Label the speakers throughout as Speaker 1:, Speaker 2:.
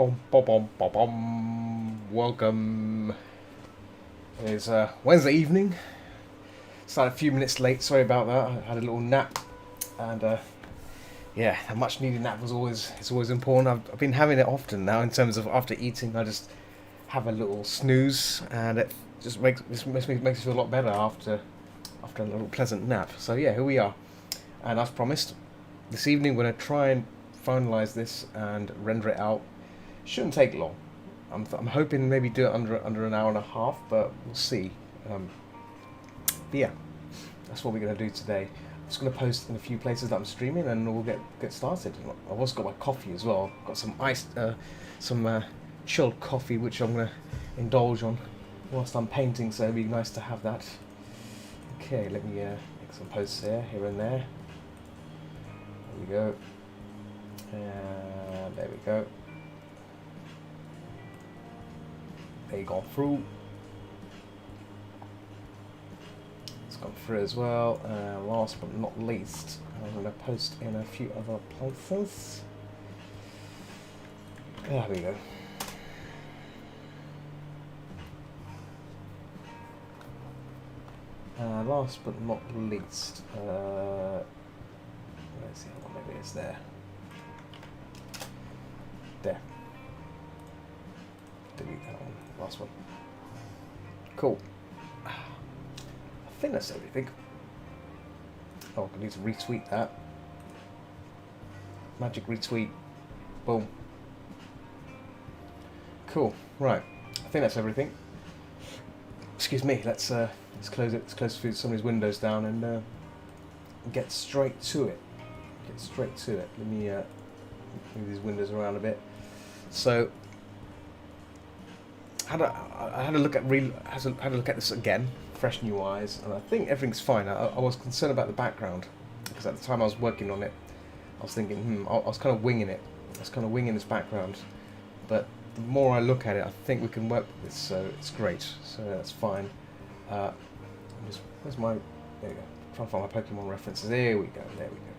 Speaker 1: Bom, bom, bom, bom, bom. Welcome. It's Wednesday evening. Started a few minutes late. Sorry about that. I had a little nap, and yeah, a much needed nap was always it's always important. I've been having it often now. In terms of after eating, I just have a little snooze, and it just makes me feel a lot better after a little pleasant nap. So yeah, here we are, and as promised, this evening we're gonna try and finalize this and render it out. Shouldn't take long. I'm hoping maybe do it under an hour and a half, but we'll see. But yeah, that's what we're gonna do today. I'm just gonna post in a few places that I'm streaming, and we'll get started. I've also got my coffee as well. Got some chilled coffee, which I'm gonna indulge on whilst I'm painting. So it'd be nice to have that. Okay, let me make some posts here and there. There we go. And there we go. They gone through. It's gone through as well. Last but not least, I'm going to post in a few other places. There we go. Last but not least, where's the other one? Maybe it's there. There. Delete that one. Last one. Cool. I think that's everything. Oh, I need to retweet that. Magic retweet. Boom. Cool. Right. I think that's everything. Excuse me. Let's close it. Let's close some of these windows down and get straight to it. Get straight to it. Let me move these windows around a bit. So. I had a look at this again, fresh new eyes, and I think everything's fine. I was concerned about the background because at the time I was working on it, I was thinking, I was kind of winging it. I was kind of winging this background, but the more I look at it, I think we can work with this. So it's great. So that's fine. Where's my? There we go. I'm trying to find my Pokemon references. There we go. There we go.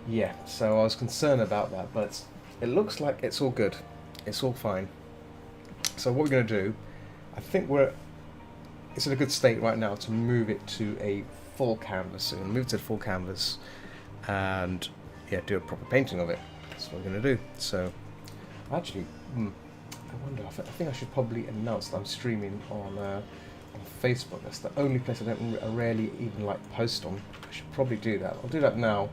Speaker 1: Yeah. So I was concerned about that, but it looks like it's all good. It's all fine. So what we're going to do, I think it's in a good state right now to move it to a full canvas. So we're going to move it to the full canvas and yeah, do a proper painting of it. That's what we're going to do. So actually, I wonder, I think I should probably announce that I'm streaming on Facebook. That's the only place I rarely even like post on. I should probably do that. I'll do that now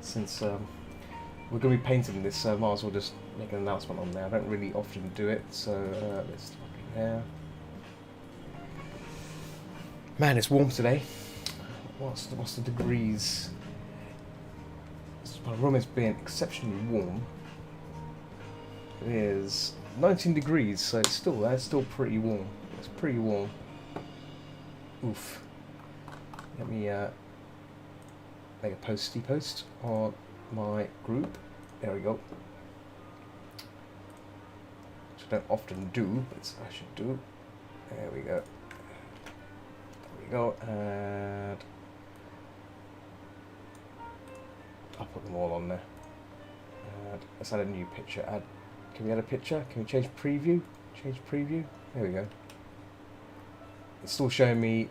Speaker 1: since we're going to be painting this, so I might as well just make an announcement on there. I don't really often do it, so let's look in there. Man, it's warm today. What's the degrees? My room is being exceptionally warm. It is 19 degrees, so it's still pretty warm. It's pretty warm. Oof. Let me make a post on my group. There we go. Which I don't often do, but I should do. There we go. There we go. And I'll put them all on there. And let's add a new picture. Can we add a picture? Can we change preview? Change preview. There we go. It's still showing me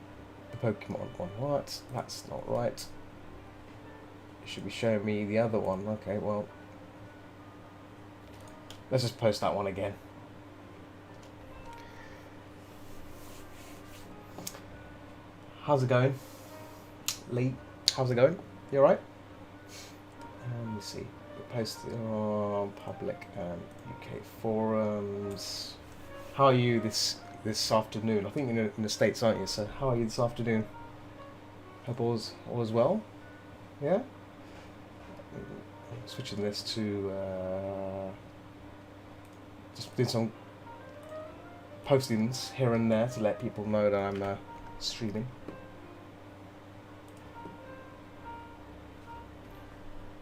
Speaker 1: the Pokemon one. What? That's not right. It should be showing me the other one. Okay, well, let's just post that one again. How's it going? Lee, how's it going? You alright? Let me see. We posted on public and UK forums. How are you this afternoon? I think you're in the States, aren't you? So how are you this afternoon? Hope all is well? Yeah? Switching this to just doing some postings here and there to let people know that I'm streaming.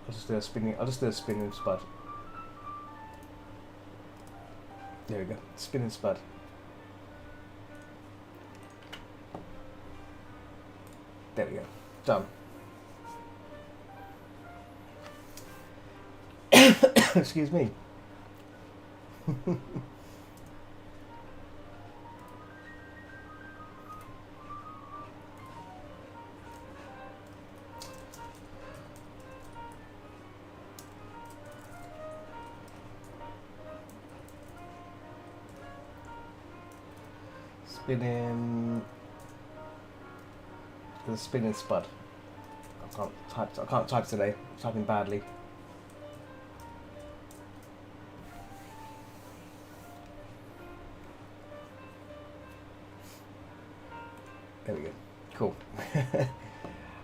Speaker 1: I'll just do a spinning spud. There we go. Spinning spud. There we go. Done. Excuse me. Spinning. The spinning spud. I can't type today. I'm typing badly. There we go. Cool.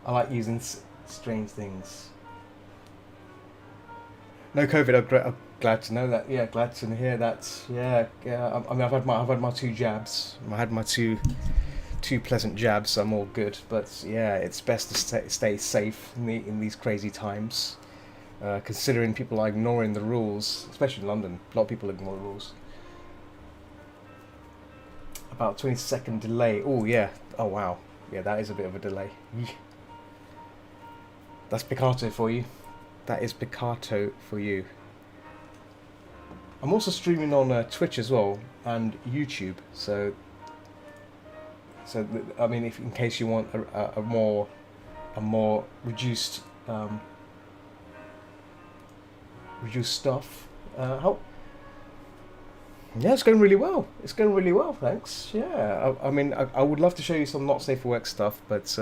Speaker 1: I like using strange things. No COVID. I'm glad to know that. Yeah, glad to hear that. Yeah, yeah. I mean, I've had my 2 jabs. I had my two pleasant jabs. So I'm all good. But yeah, it's best to stay safe in these crazy times. Considering people are ignoring the rules, especially in London, a lot of people ignore the rules. About 20-second delay. Oh yeah. Oh wow. Yeah, that is a bit of a delay. That's Picato for you. That is Picato for you. I'm also streaming on Twitch as well and YouTube. So I mean, if in case you want a more reduced stuff. How? Yeah, it's going really well. It's going really well, thanks. Yeah, I mean, I would love to show you some not safe for work stuff, but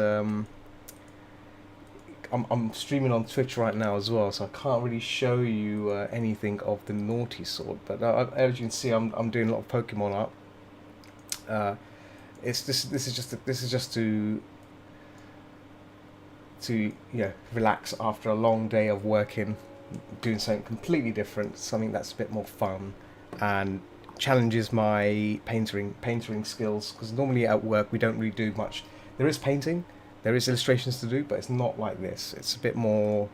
Speaker 1: I'm streaming on Twitch right now as well, so I can't really show you anything of the naughty sort. But as you can see, I'm doing a lot of Pokemon art. This is just to relax after a long day of working, doing something completely different, something that's a bit more fun, and challenges my painting skills. Because normally at work we don't really do much. There is painting. There is illustrations to do, but it's not like this. It's a bit more.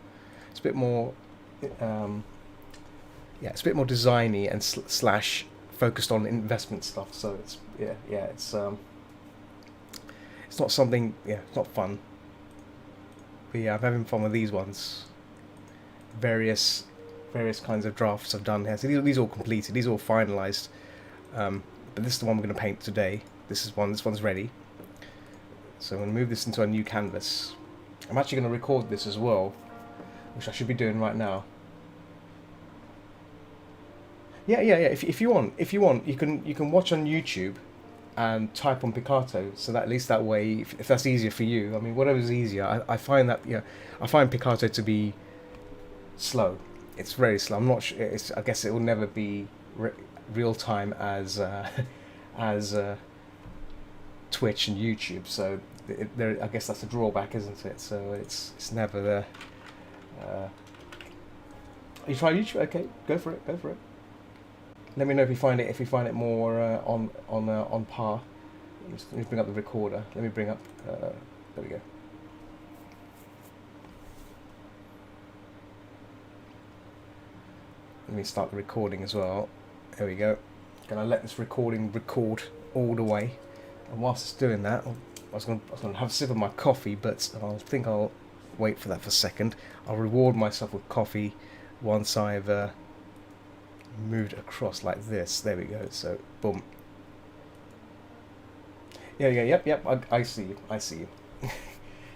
Speaker 1: It's a bit more. It's a bit more designy and slash focused on investment stuff. So it's it's not something. Yeah, it's not fun. But yeah, I'm having fun with these ones. Various kinds of drafts I've done here. So these are all completed. These are all finalized. But this is the one we're going to paint today. This one's ready. So I'm going to move this into a new canvas. I'm actually going to record this as well, which I should be doing right now. Yeah. If you want, you can watch on YouTube and type on Picato. So that at least that way, if that's easier for you, I mean, whatever's easier. I find that I find Picato to be slow. It's very slow. I'm not sure. I guess it will never be real time as Twitch and YouTube. So I guess that's a drawback, isn't it? So it's never there. You try YouTube? Okay, go for it. Let me know if you find it more on par. Let me bring up the recorder. Let me bring up. There we go. Let me start the recording as well. There we go. Gonna let this recording record all the way. And whilst it's doing that, I was gonna have a sip of my coffee, but I think I'll wait for that for a second. I'll reward myself with coffee once I've moved across like this. There we go. So boom. Yep. I see you.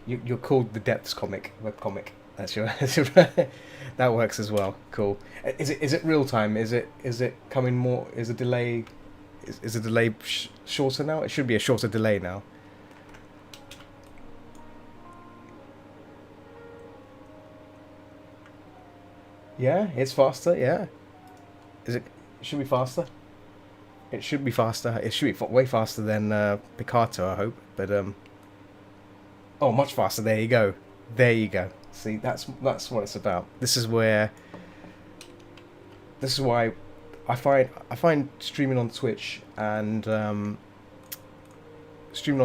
Speaker 1: You're called the Depths webcomic. That's your that works as well. Cool. Is it real time? Is it coming more? Is the delay? Is the delay shorter now? It should be a shorter delay now. Yeah, it's faster. Yeah. It should be faster. It should be faster. It should be way faster than Picato, I hope. But oh, much faster. There you go. See, that's what it's about. This is why I find streaming on Twitch and streaming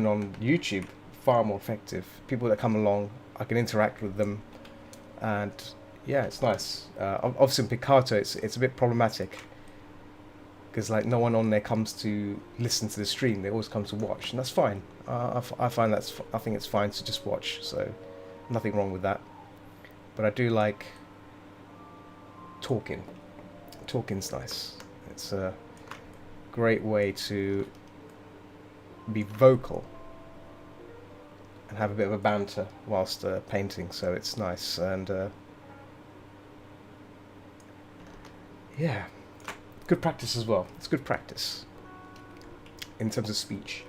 Speaker 1: on YouTube far more effective. People that come along, I can interact with them, and yeah, it's nice. Obviously in Picato, it's a bit problematic because like no one on there comes to listen to the stream. They always come to watch, and that's fine. I think it's fine to just watch. So nothing wrong with that. But I do like talking. Talking's nice. It's a great way to be vocal and have a bit of a banter whilst painting, so it's nice. And yeah, good practice as well. It's good practice in terms of speech.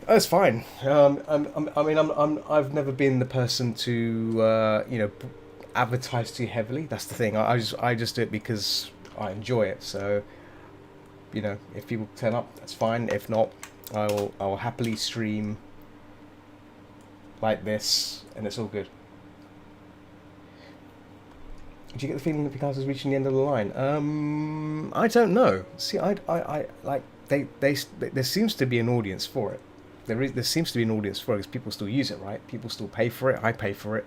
Speaker 1: Oh, it's fine. I've never been the person to advertise too heavily. That's the thing. I just do it because I enjoy it. So, if people turn up, that's fine. If not, I will happily stream like this, and it's all good. Do you get the feeling that Picasso's reaching the end of the line? I don't know. See, I like there seems to be an audience for it. There seems to be an audience for it because people still use it, right? People still pay for it. I pay for it.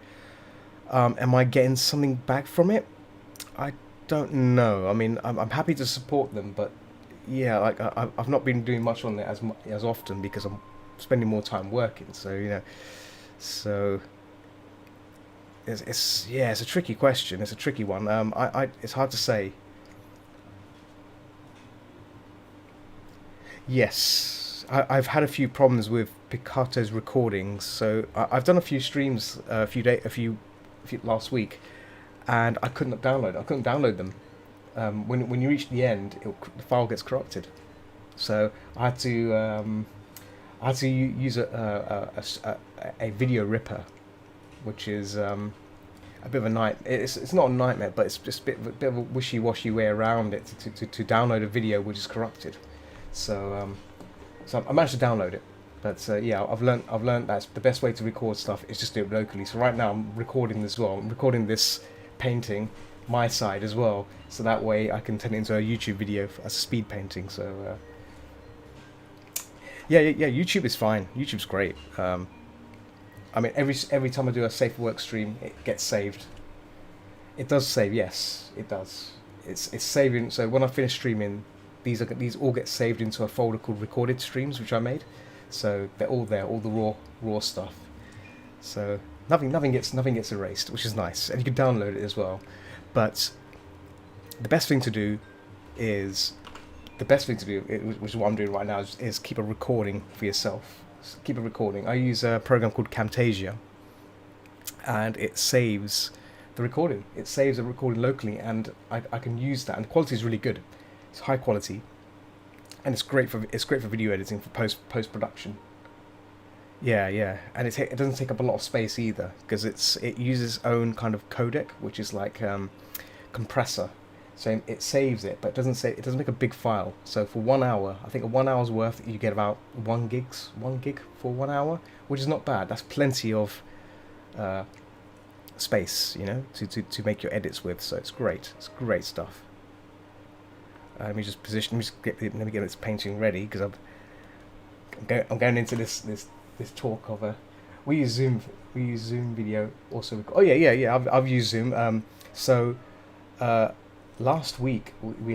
Speaker 1: Am I getting something back from it? I don't know. I mean, I'm happy to support them, but yeah, like I've not been doing much on it as often because I'm spending more time working. So so it's a tricky question. It's a tricky one. It's hard to say. Yes, I've had a few problems with Picato's recordings. So I've done a few streams last week, and I couldn't download. I couldn't download them. When you reach the end, the file gets corrupted. So I had to use a video ripper, which is a bit of a nightmare. It's not a nightmare, but it's just a bit of a wishy-washy way around it to download a video which is corrupted. So I managed to download it, but yeah, I've learned that the best way to record stuff is just do it locally. So right now I'm recording this as well. I'm recording this painting, my side as well, so that way I can turn it into a YouTube video as a speed painting. So yeah, YouTube is fine. YouTube's great. I mean, every time I do a safe work stream, it gets saved. It does save, yes, it does. It's saving. So when I finish streaming, these all get saved into a folder called recorded streams, which I made. So they're all there, all the raw stuff. So nothing gets erased, which is nice, and you can download it as well. But the best thing to do, which is what I'm doing right now, is keep a recording for yourself. Keep a recording. I use a program called Camtasia, and it saves the recording. It saves the recording locally, and I can use that. And the quality is really good. It's high quality, and it's great for video editing, for post production. Yeah, and it doesn't take up a lot of space either, because it uses its own kind of codec, which is like compressor. So it saves it, but it doesn't make a big file. So for 1 hour, I think 1 hour's worth, you get about 1 gig for 1 hour, which is not bad. That's plenty of space, to make your edits with. So it's great. It's great stuff. Let me just let me get this painting ready, because I'm going into this talk of we use Zoom video also. Oh yeah. I've used Zoom. So last week we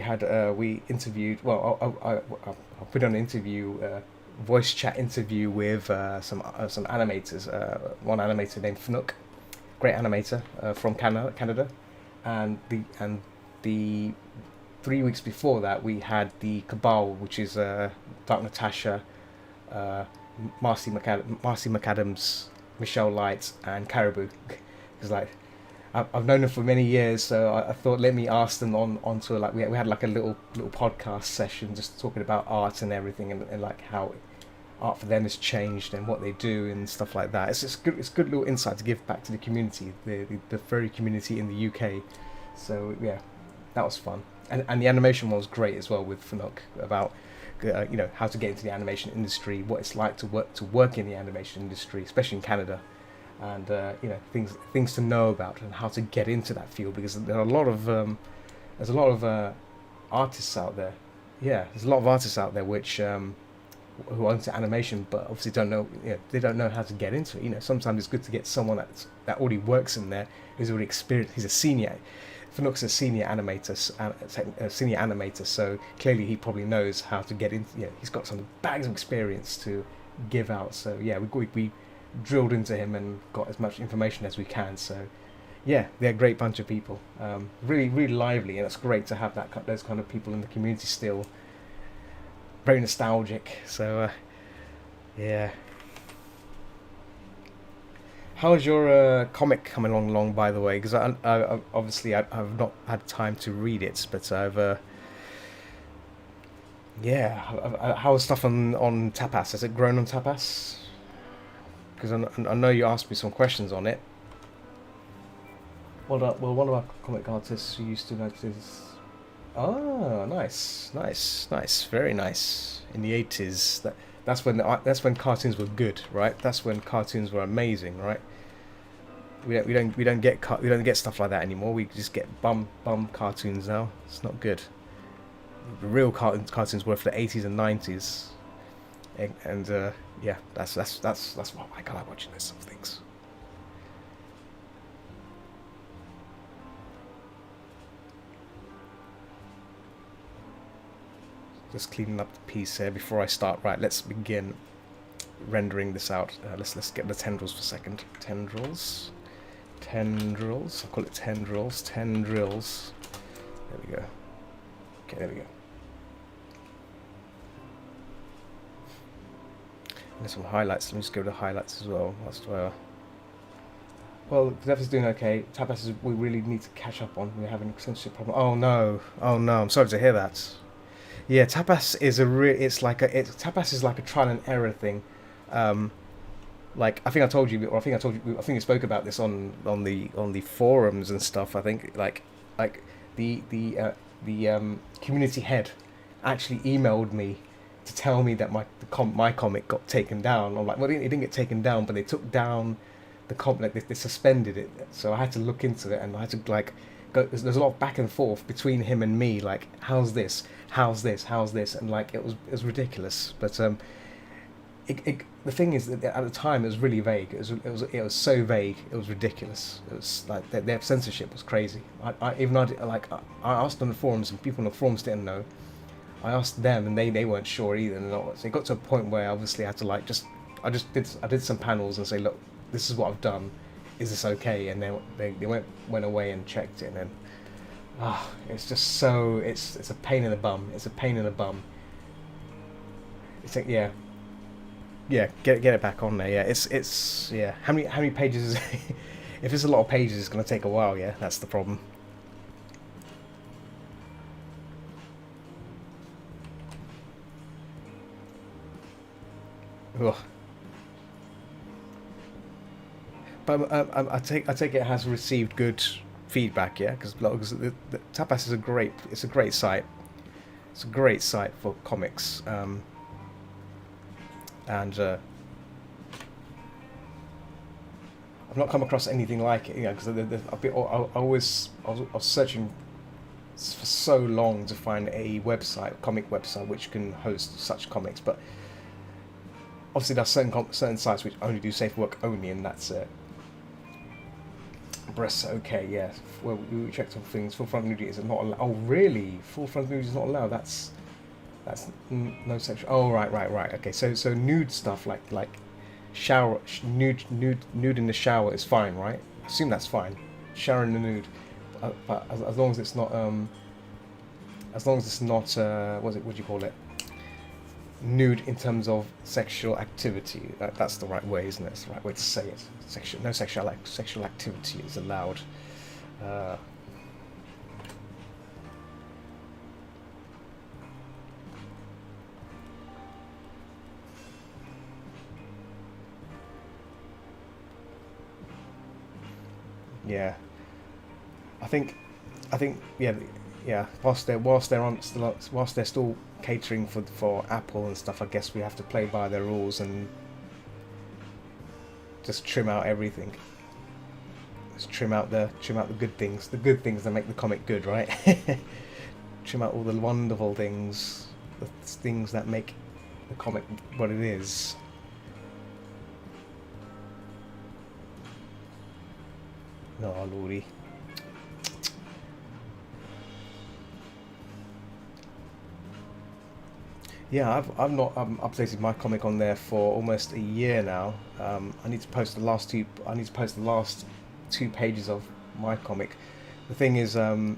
Speaker 1: interviewed. Well, I put on an interview, voice chat interview with some animators. One animator named Fnook, great animator from Canada, and the 3 weeks before that we had the Cabal, which is Dark Natasha, Marcy McAdams, Michelle Light, and Caribou. Because like I've known them for many years, so I thought let me ask them onto like we had like a little podcast session just talking about art and everything, and like how art for them has changed and what they do and stuff like that. It's good little insight to give back to the community, the furry community in the UK. So yeah, that was fun. And the animation one was great as well with Fnook, about how to get into the animation industry, what it's like to work in the animation industry, especially in Canada, and things to know about and how to get into that field, because there are a lot of artists out there. Yeah, there's a lot of artists out there which who are into animation, but obviously don't know they don't know how to get into it. Sometimes it's good to get someone that already works in there, who's already experienced. He's a senior. Fnook's a senior animator, so clearly he probably knows how to get into. He's got some bags of experience to give out. So yeah, we drilled into him and got as much information as we can. So Yeah, they're a great bunch of people. Really, really lively, and it's great to have those kind of people in the community still. Very nostalgic. So yeah. How's your comic coming along, by the way? Because obviously I've not had time to read it, but I've yeah. How's stuff on Tapas? Has it grown on Tapas? Because I know you asked me some questions on it. Well, one of our comic artists who used to notice. Oh, nice, nice, nice, very nice. In the 80s, that's when cartoons were good, right? That's when cartoons were amazing, right? We don't get stuff like that anymore. We just get bum cartoons now. It's not good. The real cartoons were for the 80s and 90s, and yeah, that's why I like watching this sort of things. Just cleaning up the piece here before I start. Right, let's begin rendering this out. Let's get the tendrils for a second. Tendrils. I'll call it tendrils. Tendrils. There we go. Okay, there we go. And there's some highlights. Let me just go to highlights as well. Well, Zeph is doing okay. Tapas is we really need to catch up on. We're having a censorship problem. Oh no! Oh no! I'm sorry to hear that. Yeah, tapas is tapas is like a trial and error thing. Um, like I think I told you, or I think I told you, I think we spoke about this on the forums and stuff. I think like the community head actually emailed me to tell me that my comic got taken down. I'm like, well, it didn't get taken down, but they took down the comic. Like they suspended it. So I had to look into it, and I had to like go. There's a lot of back and forth between him and me. Like, how's this? How's this? How's this? And like it was ridiculous. But the thing is that at the time it was really vague. It was so vague. It was ridiculous. It was like their censorship was crazy. I asked on the forums, and people on the forums didn't know. I asked them, and they weren't sure either. And so it got to a point where obviously I had to like I did some panels and say, look, this is what I've done. Is this okay? And they went away and checked it, and then it's just so it's a pain in the bum. It's a pain in the bum. It's like yeah, get it back on there. Yeah, it's yeah. How many pages is if it's a lot of pages, it's gonna take a while. Yeah, that's the problem. Ugh. But I take it has received good feedback. Yeah, because the Tapas is a great site. It's a great site for comics. And I've not come across anything like it, because I was searching for so long to find a comic website, which can host such comics. But obviously, there are certain sites which only do safe work only, and that's it. Breasts, okay, yeah. Well, we checked on things. Full front nudity is not allowed. Oh, really? Full front nudity is not allowed. That's no sexual. Oh, right. Okay, so nude stuff like shower nude in the shower is fine, right? I assume that's fine. Shower in the nude, but as long as it's not what do you call it? Nude in terms of sexual activity. That's the right way, isn't it? It's the right way to say it. No sexual activity is allowed. Uh, yeah, I think, yeah, yeah. Whilst they're still catering for Apple and stuff, I guess we have to play by their rules and just trim out everything. Just trim out the good things that make the comic good, right? Trim out all the wonderful things, the things that make the comic what it is. No, lordy. Yeah, I've not updated my comic on there for almost a year now. I need to post the last two. I need to post the last 2 pages of my comic. The thing is, the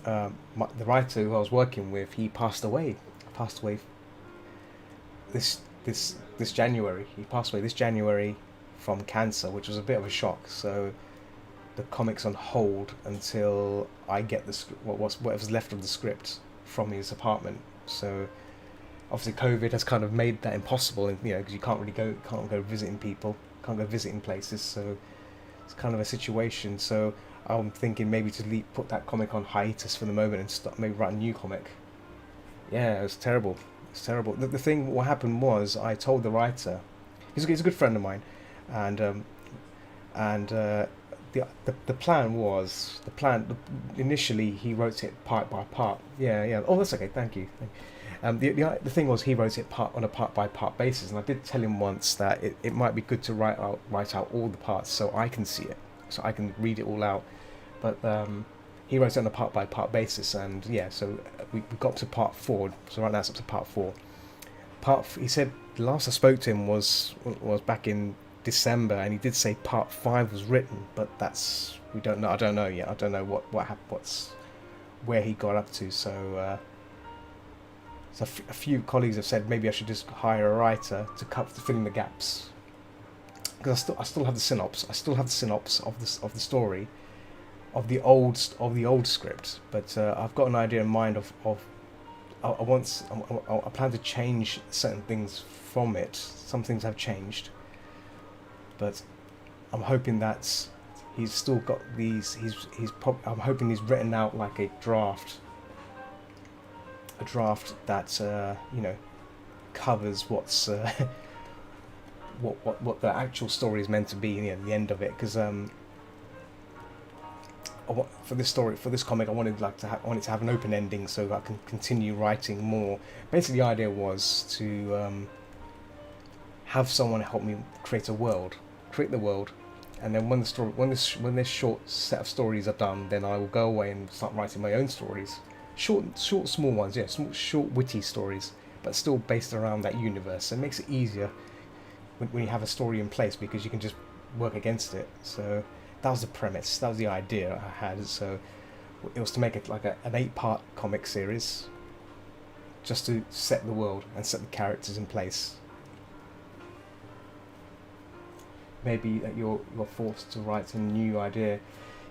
Speaker 1: writer who I was working with, he passed away. Passed away this January. He passed away this January from cancer, which was a bit of a shock. So the comic's on hold until I get the whatever's left of the script from his apartment. So obviously COVID has kind of made that impossible, and because you can't go visiting people, can't go visiting places. So it's kind of a situation. So I'm thinking maybe to put that comic on hiatus for the moment and start maybe write a new comic. Yeah, it was terrible. It's terrible. The thing, what happened was, I told the writer, he's a good friend of mine, and the plan initially he wrote it part by part. Yeah. Oh, that's okay. Thank you. The thing was, he wrote it on a part by part basis, and I did tell him once that it might be good to write out all the parts so I can see it, so I can read it all out. But he wrote it on a part by part basis, and yeah, so we got to part 4. So right now it's up to part 4. He said the last I spoke to him was back in December, and he did say part 5 was written, but we don't know. I don't know yet. I don't know what happened, where he got up to. So. So a few colleagues have said maybe I should just hire a writer to fill in the gaps, because I still have the synopsis. I still have the synopsis of the story, of the old script. But I've got an idea in mind of I plan to change certain things from it. Some things have changed, but I'm hoping that he's still got these. I'm hoping he's written out like a draft that covers what's what the actual story is meant to be, the end of it. Because for this comic, I wanted to have an open ending so that I can continue writing more. Basically, the idea was to have someone help me create the world, and then when this short set of stories are done, then I will go away and start writing my own stories. Short, small ones, yeah, short, witty stories, but still based around that universe. So it makes it easier when you have a story in place, because you can just work against it. So that was the premise, that was the idea I had. So it was to make it like an 8-part comic series, just to set the world and set the characters in place. Maybe that you're forced to write a new idea.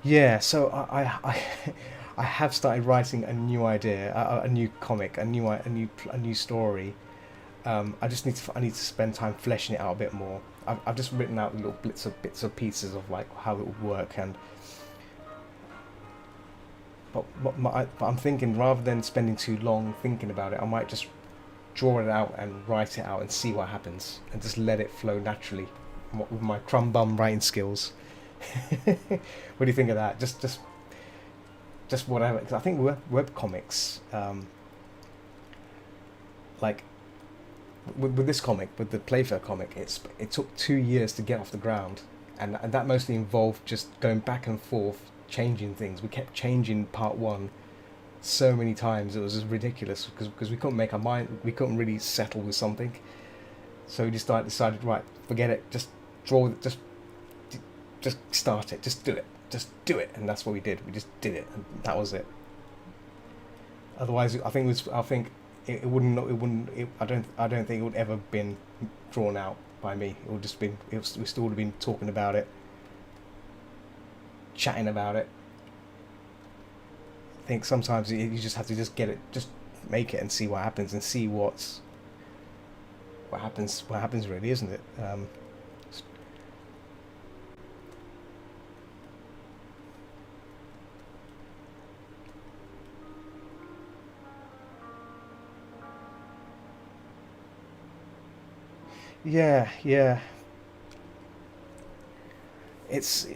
Speaker 1: Yeah, so I have started writing a new idea, a new comic, a new story. I need to spend time fleshing it out a bit more. I've just written out little bits of pieces of like how it would work, but I'm thinking, rather than spending too long thinking about it, I might just draw it out and write it out and see what happens, and just let it flow naturally with my crumb bum writing skills. What do you think of that? Just whatever. Because I think web comics, like with this comic, with the Playfair comic, it took 2 years to get off the ground, and that mostly involved just going back and forth, changing things. We kept changing part 1 so many times, it was just ridiculous, because we couldn't make our mind, we couldn't really settle with something. So we just decided, right, forget it, just draw, just start it, just do it, and that's what we did. We just did it, and that was it. Otherwise, I think it wouldn't. I don't think it would ever been drawn out by me. It would just been. We still would have been talking about it, chatting about it. I think sometimes you just have to just get it, just make it and see what happens, and see what happens. What happens, really, isn't it? Yeah. It's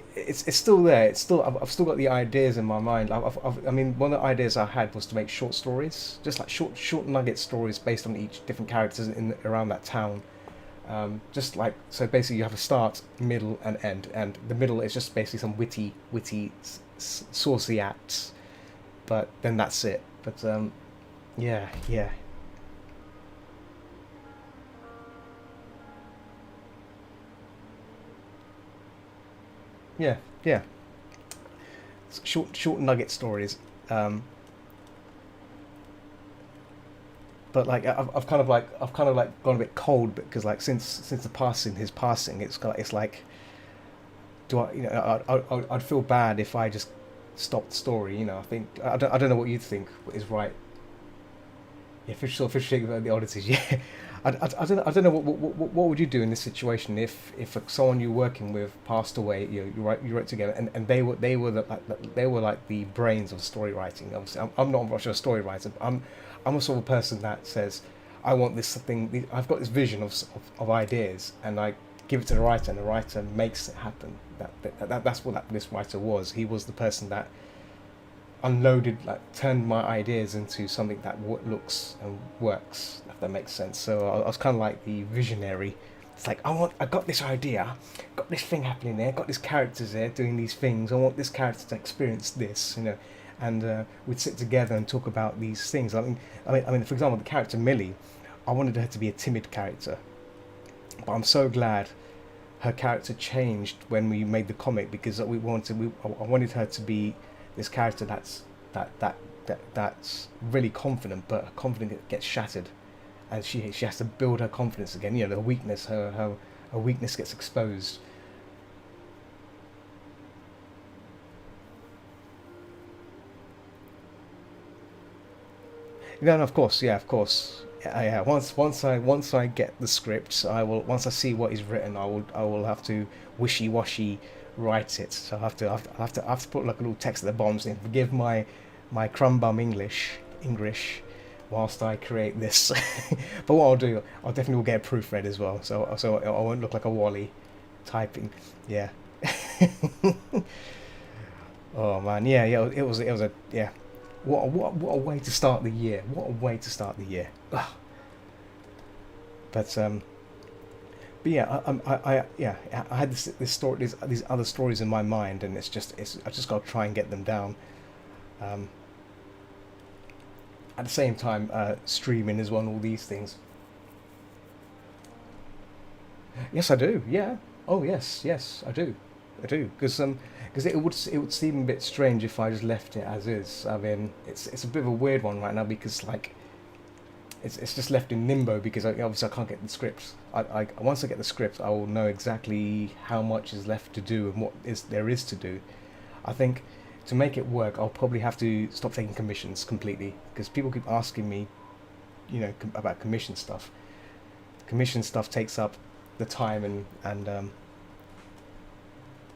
Speaker 1: still there. I've still got the ideas in my mind. I mean, one of the ideas I had was to make short stories, just like short nugget stories based on each different characters around that town. Just like, so basically you have a start, middle, and end, and the middle is just basically some witty, saucy acts, but then that's it. But yeah. Yeah, yeah. short nugget stories. Um, but like I've kind of like gone a bit cold because like since the passing his passing it's like do I, you know, I'd feel bad if I just stopped the story. You know, I don't know what you think is right. Yeah, fish shape about the oddities. Yeah, I don't know what would you do in this situation if someone you're working with passed away. You wrote together, and they were like the brains of story writing. Obviously, I'm not much of a story writer. But I'm a sort of person that says I want this thing. I've got this vision of ideas, and I give it to the writer, and the writer makes it happen. That's what this writer was. He was the person that unloaded, like turned my ideas into something that looks and works, if that makes sense. So I was kind of like the visionary. It's like I got this idea, got this thing happening there, got these characters there doing these things. I want this character to experience this, you know, and we'd sit together and talk about these things. I mean, for example, the character Millie, I wanted her to be a timid character, but I'm so glad her character changed when we made the comic because I wanted her to be this character that's really confident, but her confidence gets shattered, and she has to build her confidence again. You know, the weakness, her weakness gets exposed. No, no, of course, yeah, of course. Yeah. Once I get the script, I will. Once I see what is written, I will have to wishy washy write it. So I have to put like a little text at the bottom saying, "Forgive my crumb bum English, whilst I create this." But what I'll do, I'll definitely will get a proofread as well. So I won't look like a Wally typing. Yeah. Oh man, yeah, yeah. It was a yeah. What a way to start the year. What a way to start the year. Ugh. But yeah, yeah, I had this story, these other stories in my mind, and I just got to try and get them down. Um, at the same time, streaming as well, and all these things. Yes, I do. Yeah. Oh yes, yes, I do. I do because it would seem a bit strange if I just left it as is. I mean, it's a bit of a weird one right now because like it's just left in limbo because obviously I can't get the script. Once I get the script, I will know exactly how much is left to do and what is there is to do. I think to make it work, I'll probably have to stop taking commissions completely because people keep asking me, you know, about commission stuff. Commission stuff takes up the time and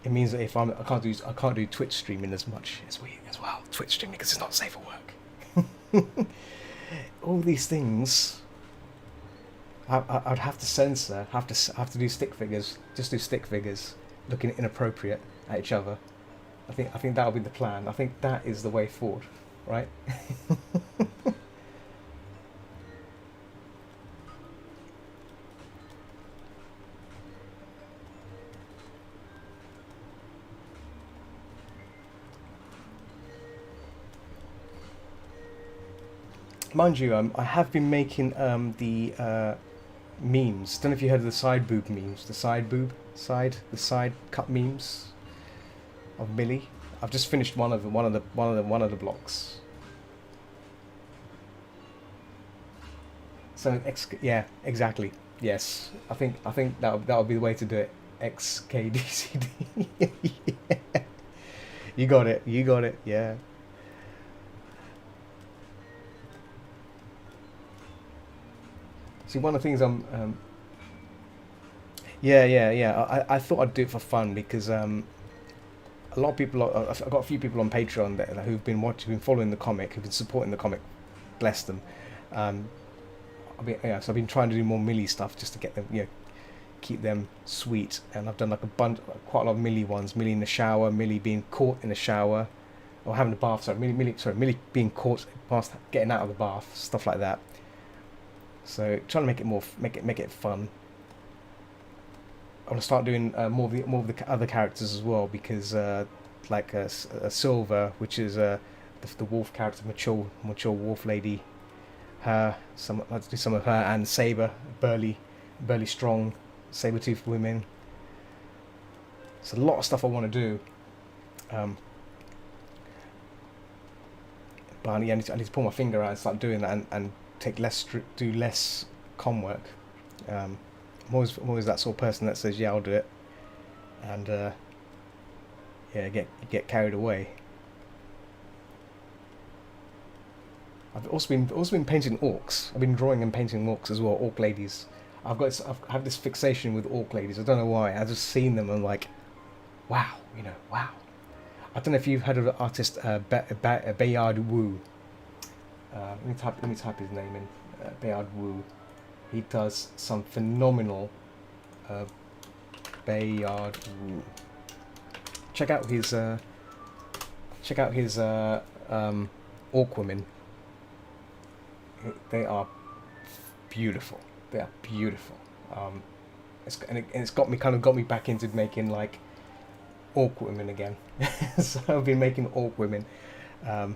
Speaker 1: it means that if I can't do Twitch streaming as much as well. Twitch streaming because it's not safe for work. All these things I'd have to censor, have to do stick figures, just do stick figures, looking inappropriate at each other. I think that'll be the plan. I think that is the way forward, right? Mind you, I have been making the memes. Don't know if you heard of the side boob memes, the side cut memes of Millie. I've just finished one of the blocks. So yeah, exactly. Yes, I think that'll be the way to do it. XKDCD. Yeah. You got it. You got it. Yeah. See, one of the things yeah, yeah, yeah. I thought I'd do it for fun because a lot of people. I've got a few people on Patreon who've been watching, been following the comic, who've been supporting the comic. Bless them. Um, so I've been trying to do more Millie stuff just to get them, you know, keep them sweet. And I've done like quite a lot of Millie ones. Millie in the shower, Millie being caught in the shower, or having a bath. Millie being caught past getting out of the bath, stuff like that. So trying to make it make it fun. I want to start doing more of the other characters as well because like a Silver, which is the wolf character, mature wolf lady. Let's do some of her and Saber, burly strong, saber-toothed women. It's a lot of stuff I want to do. Um, but I need to pull my finger out and start doing that and do less com work. I'm always that sort of person that says, yeah, I'll do it, and yeah, get carried away. I've also been painting orcs. I've been drawing and painting orcs as well, orc ladies. I have this fixation with orc ladies. I don't know why. I've just seen them and like, wow, wow. I don't know if you've heard of the artist Bayard Wu. Let me type his name in. Bayard Wu. He does some phenomenal Bayard Wu. Check out his orc women. They are beautiful. They are beautiful. It's got me back into making like orc women again. So I've been making orc women. I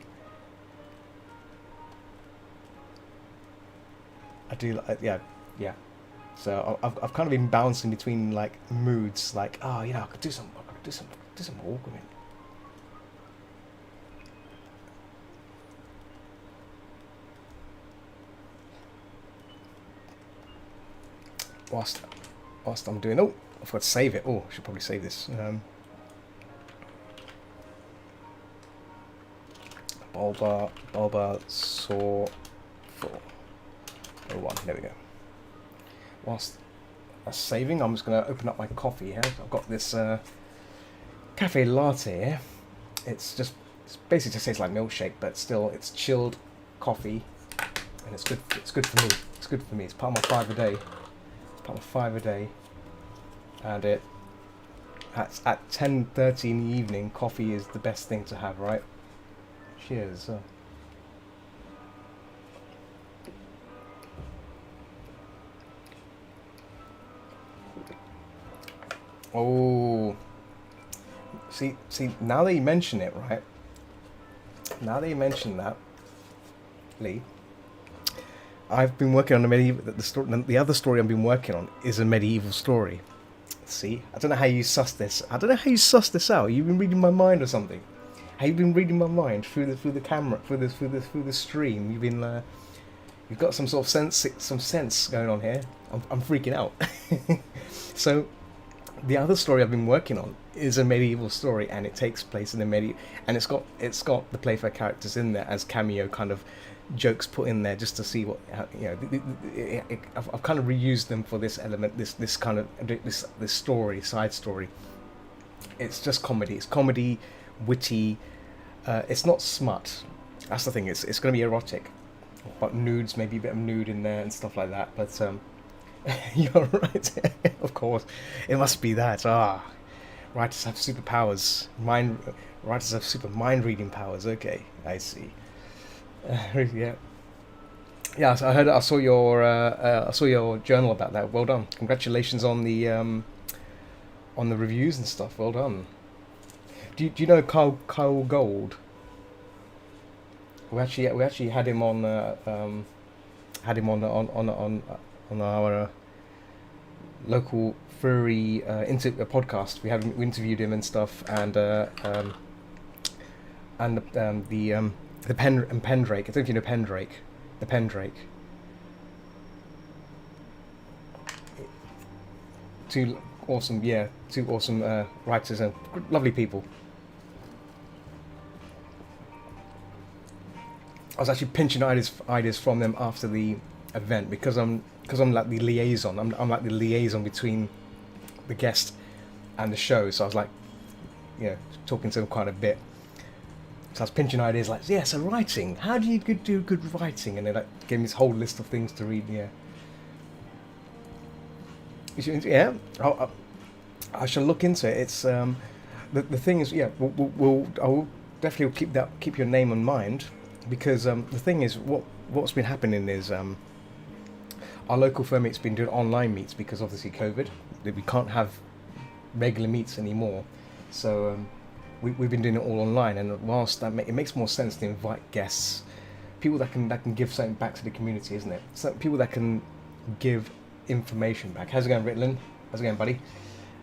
Speaker 1: do, yeah. So I've kind of been bouncing between like moods, like, oh, I could do some orc women. Whilst I'm doing, I forgot to save it. I should probably save this. Bulba saw 401. There we go. Whilst that's saving, I'm just going to open up my coffee here. I've got this cafe latte here. It's basically just tastes like milkshake, but still it's chilled coffee, and it's good. It's good for me. It's good for me. It's part of my 5 a day. And at 10:30 in the evening, coffee is the best thing to have, right? Cheers. Oh, see. Now that you mention it, right? Now that you mention that, Lee, I've been working on a medieval. The other story I've been working on is a medieval story. See, I don't know how you suss this. Out. You've been reading my mind or something. Have you been reading my mind through the camera, through the stream? You've got some sort of sense going on here. I'm freaking out. So, the other story I've been working on is a medieval story, and it takes place in and it's got the Playfair characters in there as cameo kind of jokes put in there just to see what I've kind of reused them for this element, this side story. It's just comedy. It's comedy, witty. It's not smut. That's the thing. It's going to be erotic, but nudes, maybe a bit of nude in there and stuff like that. But you're right. Of course, it must be that. Writers have superpowers. Writers have super mind reading powers. Okay, I see. Yeah. So I saw your journal about that. Well done. Congratulations on the reviews and stuff. Well done. Do you know Kyle Gold? We actually had him on our local furry podcast. We interviewed him and stuff, and the Pendrake. I don't know if you know Pendrake. The Pendrake. Two awesome writers and lovely people. I was actually pinching ideas from them after the event because I'm like the liaison. I'm like the liaison between the guest and the show. So I was like, talking to them quite a bit. So I was pinching ideas like, so writing. How do you do good writing? And they like gave me this whole list of things to read. Yeah. I shall look into it. It's the thing is, I'll definitely keep your name in mind, because the thing is, what's been happening is our local firm meet's been doing online meets because obviously COVID, we can't have regular meets anymore. So we've been doing it all online, and whilst it makes more sense to invite guests, people that can give something back to the community, isn't it? So people that can give information back. How's it going, Ritlin? How's it going, buddy?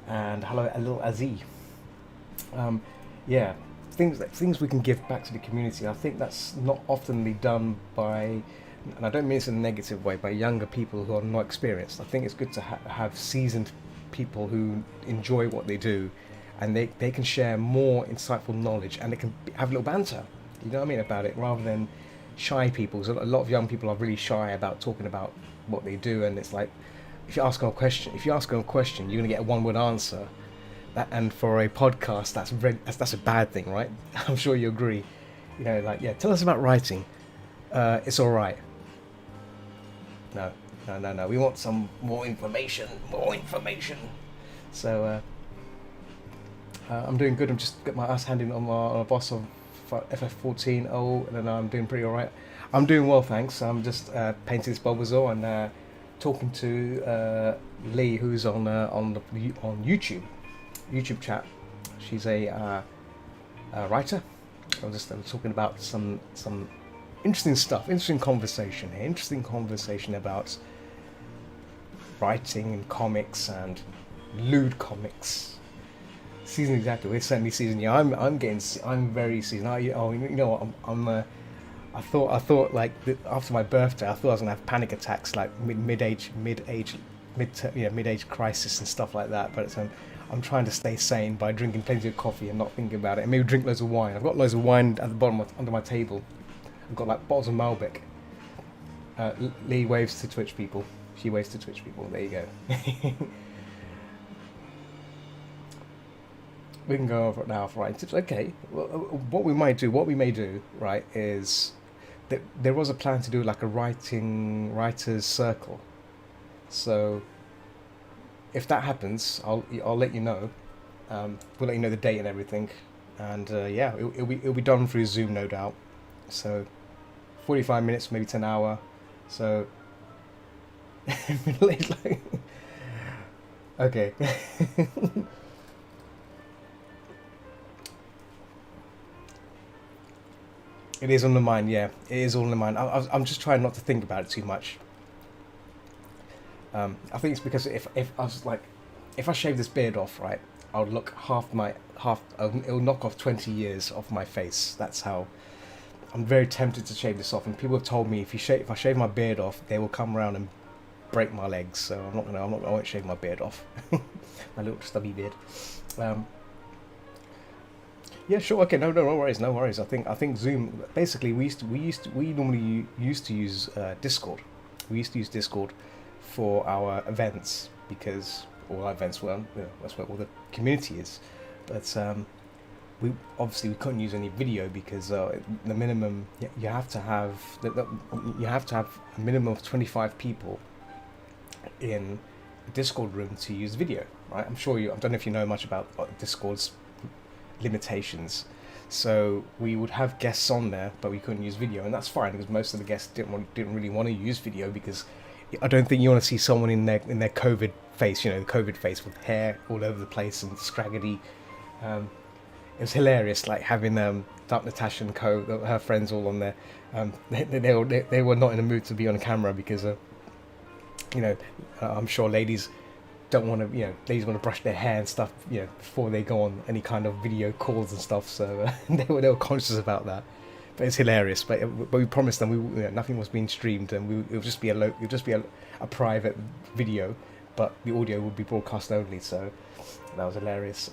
Speaker 1: And hello, little Aziz. things we can give back to the community. I think that's not oftenly done by, and I don't mean this in a negative way, by younger people who are not experienced. I think it's good to have seasoned people who enjoy what they do, and they can share more insightful knowledge, and they can have a little banter, you know what I mean, about it, rather than shy people. So a lot of young people are really shy about talking about what they do, and it's like, if you ask them a question, you're going to get a one-word answer. And for a podcast, that's a bad thing, right? I'm sure you agree. You know, like, yeah, tell us about writing. It's all right. No. We want some more information. So I'm doing good. I'm just got my ass handed on my boss of FF14. And I'm doing pretty all right. I'm doing well, thanks. I'm just painting this Bulbasaur and talking to Lee, who's on YouTube chat. She's a writer. I'm talking about some interesting stuff, interesting conversation about writing and comics and lewd comics. Season exactly. We're certainly season. Yeah, I'm very seasoned. I thought like after my birthday, I thought I was gonna have panic attacks, like mid-age crisis and stuff like that. But I'm trying to stay sane by drinking plenty of coffee and not thinking about it, and maybe drink loads of wine. I've got loads of wine at the bottom under my table. I've got like bottles of Malbec. Lee waves to Twitch people. She waves to Twitch people. There you go. We can go over it now for writing tips. Okay. Well, what we may do, right, is that there was a plan to do like a writers circle. So if that happens, I'll let you know. We'll let you know the date and everything, and yeah, it'll be done through Zoom, no doubt. So 45 minutes, maybe to an hour. So okay. It is on the mind, yeah. It is all in the mind. I'm just trying not to think about it too much. I think it's because if I was like, if I shave this beard off, right, I'll look it'll knock off 20 years off my face. That's how. I'm very tempted to shave this off, and people have told me if I shave my beard off, they will come around and break my legs. So I won't shave my beard off. My little stubby beard. Yeah, sure. Okay, no worries. I think Zoom. Basically, we normally used to use Discord. We used to use Discord for our events because all our events were, that's where all the community is. But we couldn't use any video because the minimum you have to have a minimum of 25 people in a Discord room to use video. Right? I don't know if you know much about Discord's limitations. So we would have guests on there, but we couldn't use video, and that's fine because most of the guests didn't really want to use video because I don't think you want to see someone in their COVID face, the COVID face with hair all over the place and scraggedy. It was hilarious, like having Dark Natasha and her friends all on there. They were not in the mood to be on camera because I'm sure ladies don't want to, ladies want to brush their hair and stuff, before they go on any kind of video calls and stuff. So they were conscious about that. But it's hilarious. But we promised them nothing was being streamed, and it would just be a private video, but the audio would be broadcast only. So that was hilarious.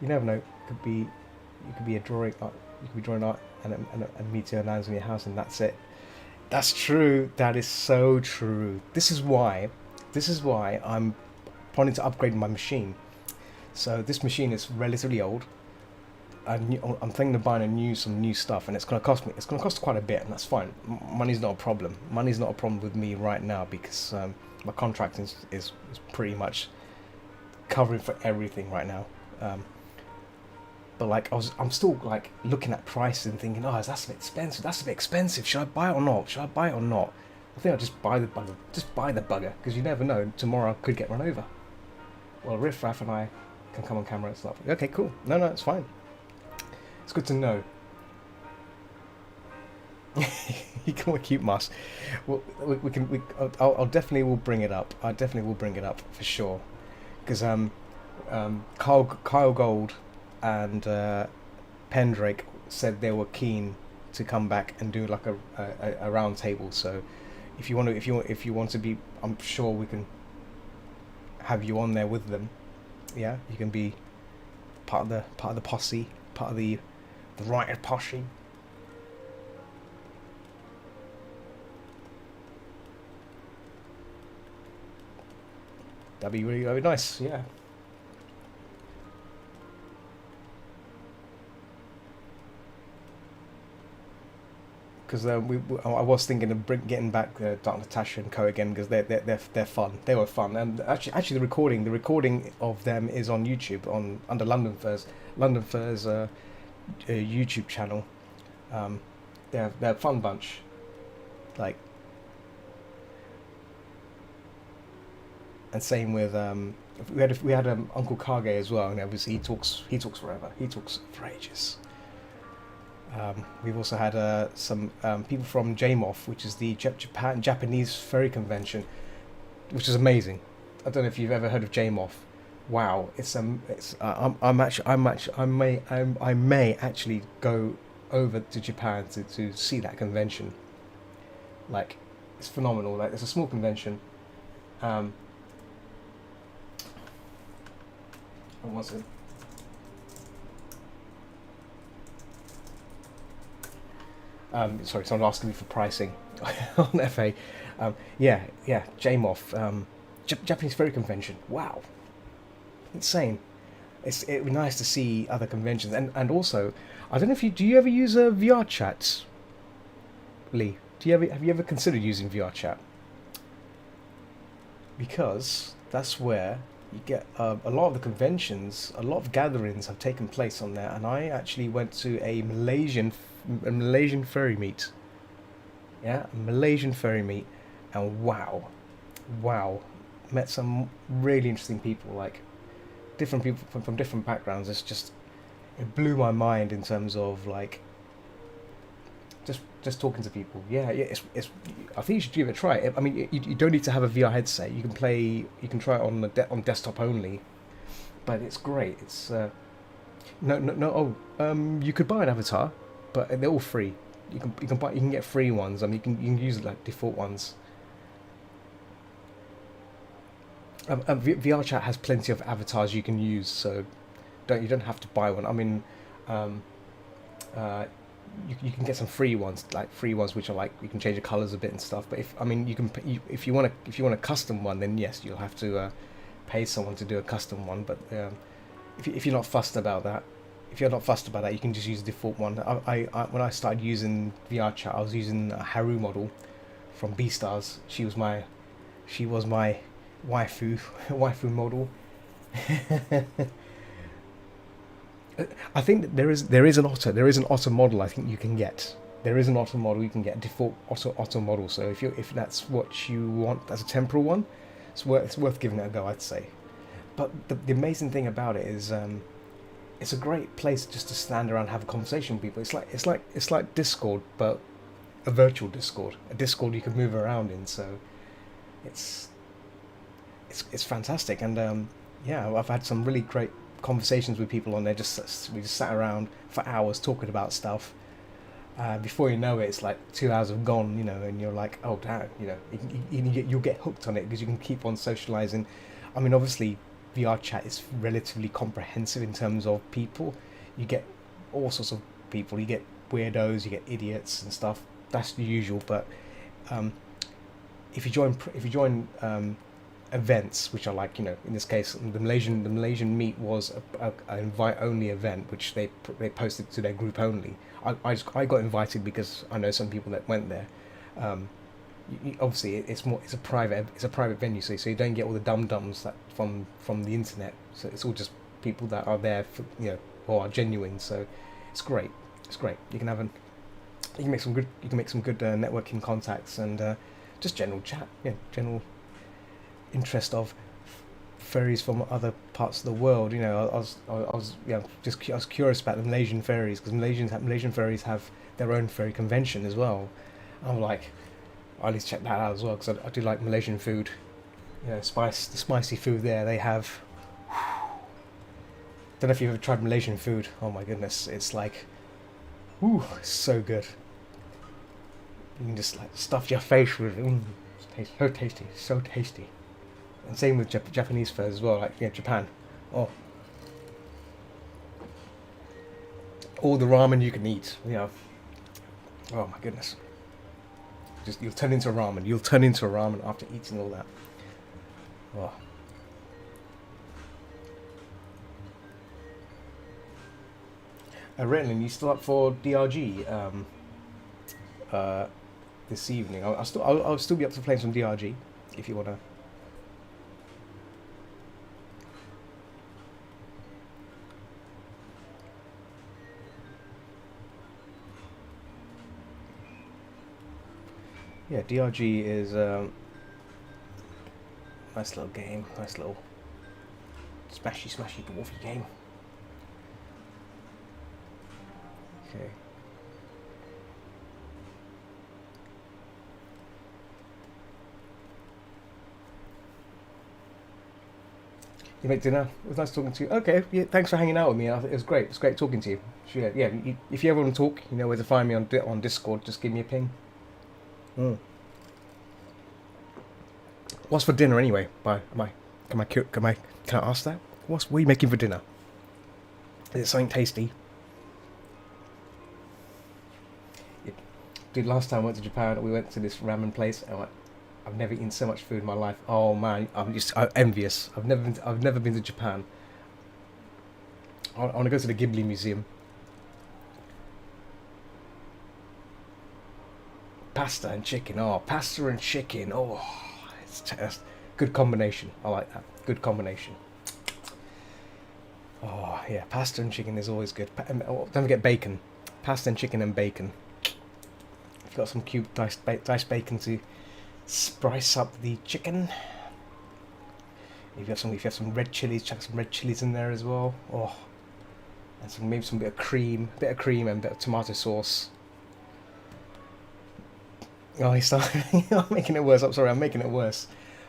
Speaker 1: You never know. You could be drawing art, and a meteor lands on your house, and that's it. That's true. That is so true. This is why I'm planning to upgrade my machine. So this machine is relatively old. I'm thinking of buying some new stuff, and it's going to cost quite a bit, and that's fine. Money's not a problem. Money's not a problem with me right now because my contract is pretty much covering for everything right now. But like I'm still like looking at prices and thinking, that's a bit expensive. Should I buy it or not? I think I'll just buy the bugger because you never know. Tomorrow I could get run over. Well, Riff Raff and I can come on camera and stuff. Okay, cool. No, it's fine. It's good to know. You can keep Mus. Well, I'll definitely will bring it up. I definitely will bring it up for sure, because Kyle Gold and Pendrake said they were keen to come back and do like a round table. So if you want to, if you want to be, I'm sure we can have you on there with them. Yeah, you can be part of the posse, part of the writer posse. That'd be nice. Yeah. Because I was thinking of getting back Dark Natasha and Co again because they're fun. They were fun, and actually the recording of them is on YouTube on under London Furs YouTube channel. They're a fun bunch. Like, and same with we had Uncle Kage as well, and obviously he talks forever. He talks for ages. We've also had some people from JMOF, which is the Japanese Furry Convention, which is amazing. I don't know if you've ever heard of JMOF. Wow, I may actually go over to Japan to see that convention. Like, it's phenomenal. Like, it's a small convention. And what's it? Sorry, someone asking me for pricing on FA. Yeah, JMOF, Japanese Furry Convention. Wow, insane. It'd be nice to see other conventions, and also, I don't know if do you ever use VR chat, Lee? Have you ever considered using VR chat? Because that's where you get a lot of the conventions, a lot of gatherings have taken place on there, and I actually went to a Malaysian furry meet. Yeah, a Malaysian furry meet, and wow, met some really interesting people, like different people from different backgrounds. It blew my mind in terms of like just talking to people. Yeah, it's I think you should give it a try. I mean, you don't need to have a VR headset. You can try it on desktop only, but it's great. It's no. You could buy an avatar, but they're all free. You can get free ones. I mean, you can use like default ones. VR chat has plenty of avatars you can use, so you don't have to buy one. I mean, you can get some free ones, which are like you can change the colors a bit and stuff. But if you want a custom one, then yes, you'll have to pay someone to do a custom one. But if you're not fussed about that, you can just use the default one. When I started using VR chat, I was using a Haru model from Beastars. She was my waifu model. I think there is an otter model. I think you can get. There is an otter model you can get, default otter model. So if that's what you want as a temporal one, it's worth giving it a go, I'd say. But the amazing thing about it is, it's a great place just to stand around and have a conversation with people. It's like Discord, but a virtual Discord, a Discord you can move around in. So it's fantastic, and yeah, I've had some really great conversations with people on there. We just sat around for hours talking about stuff. Before you know it, it's like 2 hours have gone, and you're like, oh damn, you'll get hooked on it because you can keep on socializing. I mean, obviously, VR chat is relatively comprehensive in terms of people. You get all sorts of people. You get weirdos, you get idiots and stuff. That's the usual. But if you join events, which are like, in this case, the Malaysian meet was a invite only event, which they posted to their group only. I got invited because I know some people that went there. Obviously it's a private venue, so you don't get all the dum-dums that from the internet. So it's all just people that are there for, or are genuine. So it's great. You can make some good networking contacts, and just general chat, general interest of furries from other parts of the world. I was curious about the Malaysian furries, because Malaysian furries have their own furry convention as well. I'm like, I'll need to check that out as well, because I do like Malaysian food. The spicy food there they have. Don't know if you've ever tried Malaysian food. Oh my goodness, it's like, ooh, so good. You can just like stuff your face with. So tasty, so tasty. And same with Japanese food as well, like Japan. Oh, all the ramen you can eat. Oh my goodness. Just you'll turn into a ramen. You'll turn into a ramen after eating all that. Oh. Retlin, you still up for DRG this evening? I'll still be up to playing some DRG if you wanna. Yeah, DRG is nice little game, nice little smashy dwarfy game. Okay. You make dinner. It was nice talking to you. Okay, yeah, thanks for hanging out with me. It was great. It's great talking to you. Sure, yeah. If you ever want to talk, you know where to find me on Discord. Just give me a ping. Mm. What's for dinner anyway? Can I ask that? What are you making for dinner? Is it something tasty? Dude, last time I went to Japan, we went to this ramen place. And I've never eaten so much food in my life. Oh man, I'm envious. I've never been to Japan. I want to go to the Ghibli Museum. Pasta and chicken. Oh, pasta and chicken. Oh, it's good combination. I like that. Good combination. Oh yeah, pasta and chicken is always good. Don't forget bacon. Pasta and chicken and bacon. I've got some cute diced bacon to spice up the chicken. If you have some red chilies, chuck some red chilies in there as well. Oh, and maybe some bit of cream and a bit of tomato sauce. Oh, I'm making it worse. I'm sorry, I'm making it worse.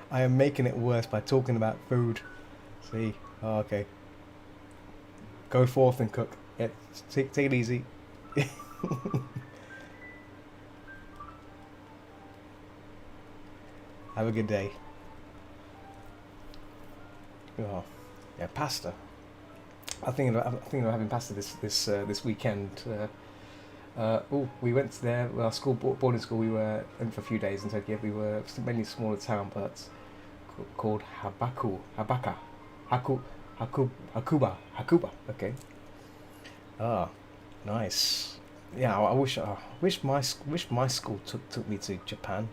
Speaker 1: I am making it worse by talking about food. See? Oh, okay. Go forth and cook. Yeah, take it easy. Have a good day. Oh, yeah, pasta. I'm thinking of having pasta this weekend. We went there. Well, boarding school. We were in for a few days in Tokyo. We were mainly a smaller town, but called Hakuba. Okay. Ah, nice. Yeah, I wish my school took me to Japan.